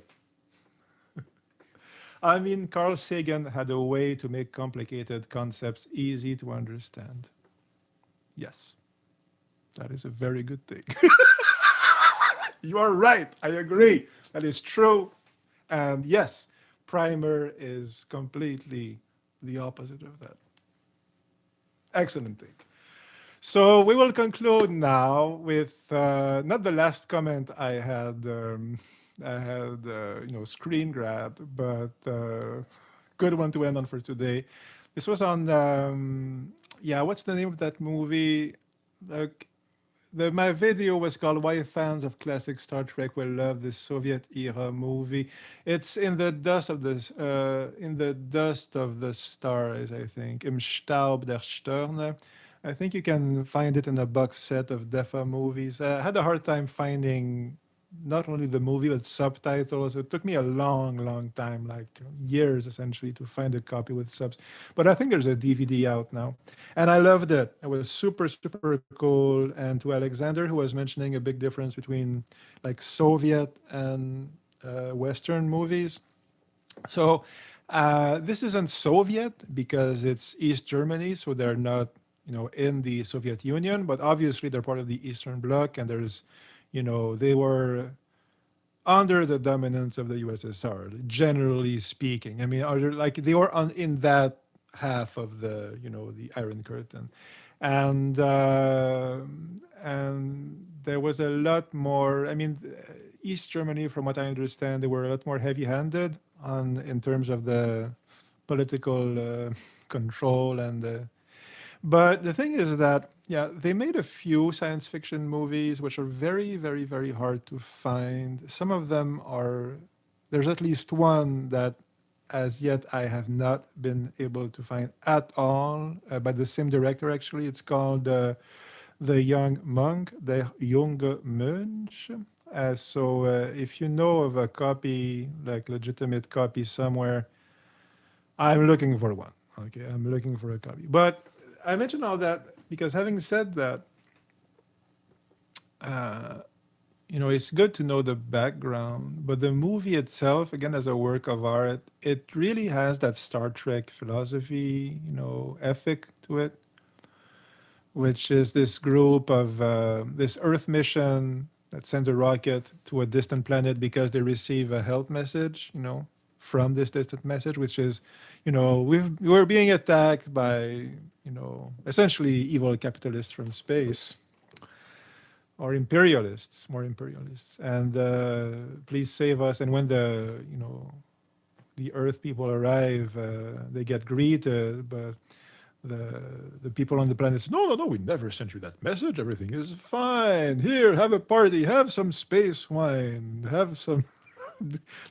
I mean, Carl Sagan had a way to make complicated concepts easy to understand. Yes, that is a very good thing. You are right. I agree. That is true. And yes, Primer is completely the opposite of that. Excellent thing. So we will conclude now with not the last comment I had screen grabbed, but good one to end on for today. This was on yeah, what's the name of that movie? Like my video was called "Why Fans of Classic Star Trek Will Love This Soviet Era Movie." It's in the dust of the stars, I think. Im Staub der Sterne. I think you can find it in a box set of DEFA movies. I had a hard time finding not only the movie but subtitles. It took me a long, long time, like years essentially, to find a copy with subs. But I think there's a DVD out now, and I loved it. It was super, super cool. And to Alexander, who was mentioning a big difference between like Soviet and Western movies. So this isn't Soviet because it's East Germany, so they're not, in the Soviet Union, but obviously they're part of the Eastern Bloc, and they were under the dominance of the USSR, generally speaking. I mean, like they were in that half of the Iron Curtain, and there was a lot more. I mean, East Germany, from what I understand, they were a lot more heavy-handed in terms of the political control but the thing is that, yeah, they made a few science fiction movies which are very, very, very hard to find. Some of them are, there's at least one that as yet I have not been able to find at all by the same director, actually. It's called The Young Monk, The Junge Mönch. So if you know of a copy, like legitimate copy somewhere, I'm looking for one. Okay, I'm looking for a copy. But I mentioned all that because having said that, it's good to know the background, but the movie itself, again, as a work of art, it really has that Star Trek philosophy, ethic to it, which is this group of this Earth mission that sends a rocket to a distant planet because they receive a help message, from this distant message, which is, we're being attacked by, essentially evil capitalists from space, or imperialists, more imperialists, and please save us. And when the Earth people arrive, they get greeted, but the people on the planet say, no, no, no, we never sent you that message. Everything is fine. Here, have a party, have some space wine, have some.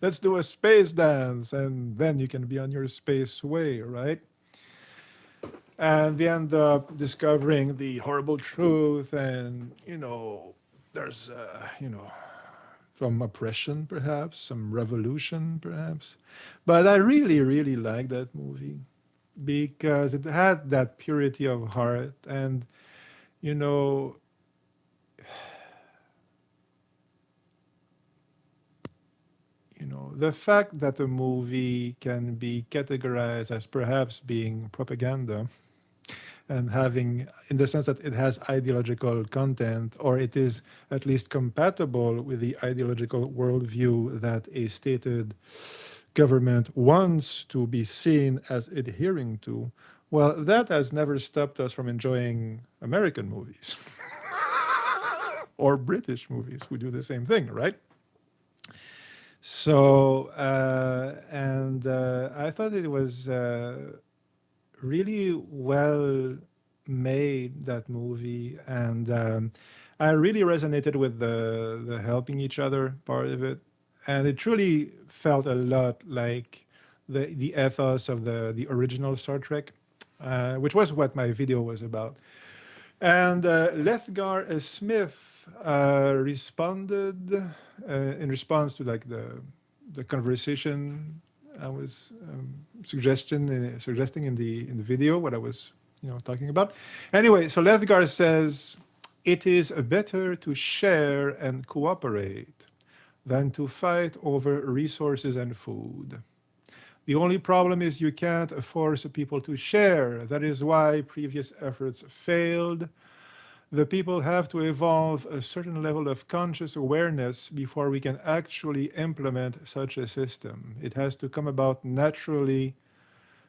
Let's do a space dance, and then you can be on your space way, right? And they end up discovering the horrible truth, and there's some oppression, perhaps some revolution, perhaps. But I really, really like that movie because it had that purity of heart, and you know the fact that a movie can be categorized as perhaps being propaganda and having, in the sense that it has ideological content, or it is at least compatible with the ideological worldview that a stated government wants to be seen as adhering to, well, that has never stopped us from enjoying American movies or British movies who do the same thing, right? So, I thought it was really well made, that movie, and I really resonated with the helping each other part of it, and it truly felt a lot like the ethos of the original Star Trek, which was what my video was about. And Lethgar Smith responded in response to like the conversation I was suggesting in the video, what I was talking about. Anyway, so Lethgar says, it is better to share and cooperate than to fight over resources and food. The only problem is you can't force people to share. That is why previous efforts failed. The people have to evolve a certain level of conscious awareness before we can actually implement such a system. It has to come about naturally,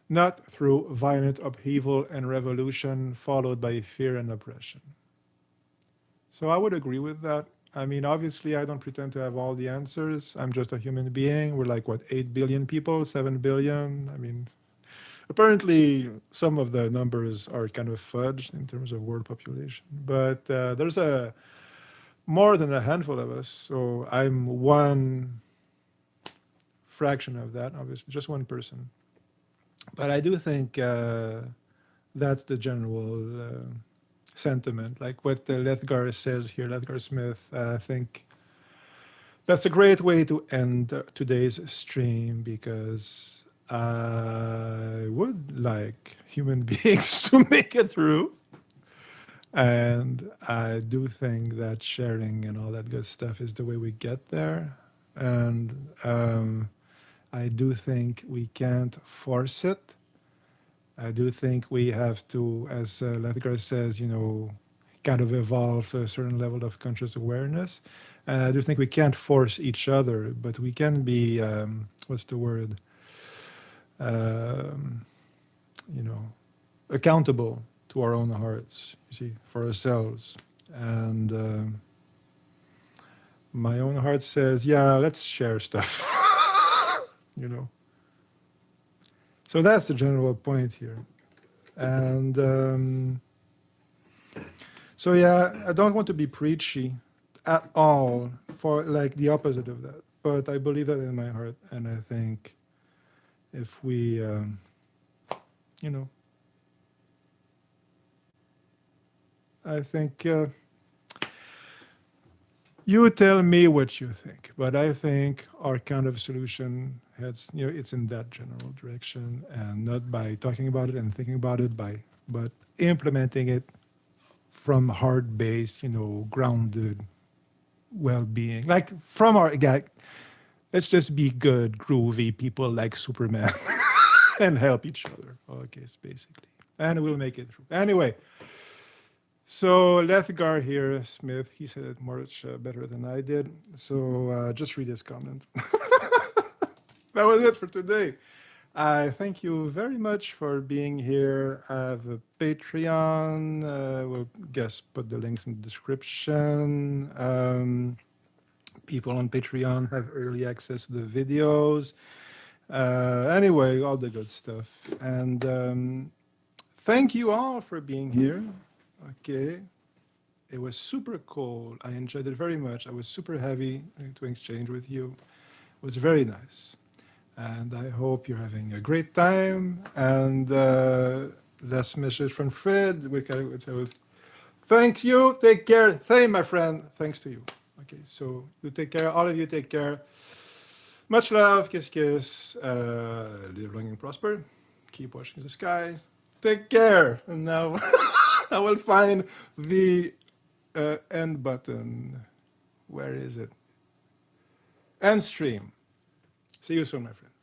not through violent upheaval and revolution followed by fear and oppression. So I would agree with that. I mean, obviously, I don't pretend to have all the answers. I'm just a human being. We're like, what, 8 billion people, 7 billion? I mean, apparently, some of the numbers are kind of fudged in terms of world population. But there's more than a handful of us. So I'm one fraction of that, obviously, just one person. But I do think that's the general sentiment, like what Lethgar says here, Lethgar Smith. I think that's a great way to end today's stream, because I would like human beings to make it through. And I do think that sharing and all that good stuff is the way we get there. And I do think we can't force it. I do think we have to, as Lethgar says, kind of evolve to a certain level of conscious awareness. And I do think we can't force each other, but we can be, what's the word? Accountable to our own hearts, you see, for ourselves. And my own heart says, yeah, let's share stuff, So that's the general point here. And so, yeah, I don't want to be preachy at all, for like the opposite of that. But I believe that in my heart. And I think if we, I think you tell me what you think, but I think our kind of solution heads, it's in that general direction, and not by talking about it and thinking about it, but implementing it from heart-based, grounded well-being. Like from our guy, let's just be good, groovy people like Superman and help each other. Okay, it's basically, and we'll make it through. Anyway. So Lethgar here, Smith, he said it much better than I did. So just read his comment. That was it for today. I thank you very much for being here. I have a Patreon. We'll put the links in the description. People on Patreon have early access to the videos. Anyway, all the good stuff. And thank you all for being here. Okay. It was super cool. I enjoyed it very much. I was super happy to exchange with you. It was very nice. And I hope you're having a great time. And last message from Fred, which I was, thank you. Take care. Thank my friend. Thanks to you. Okay, so you take care. All of you take care. Much love. Kiss, kiss. Live long and prosper. Keep watching the sky. Take care. And now... I will find the end button. Where is it? End stream. See you soon, my friend.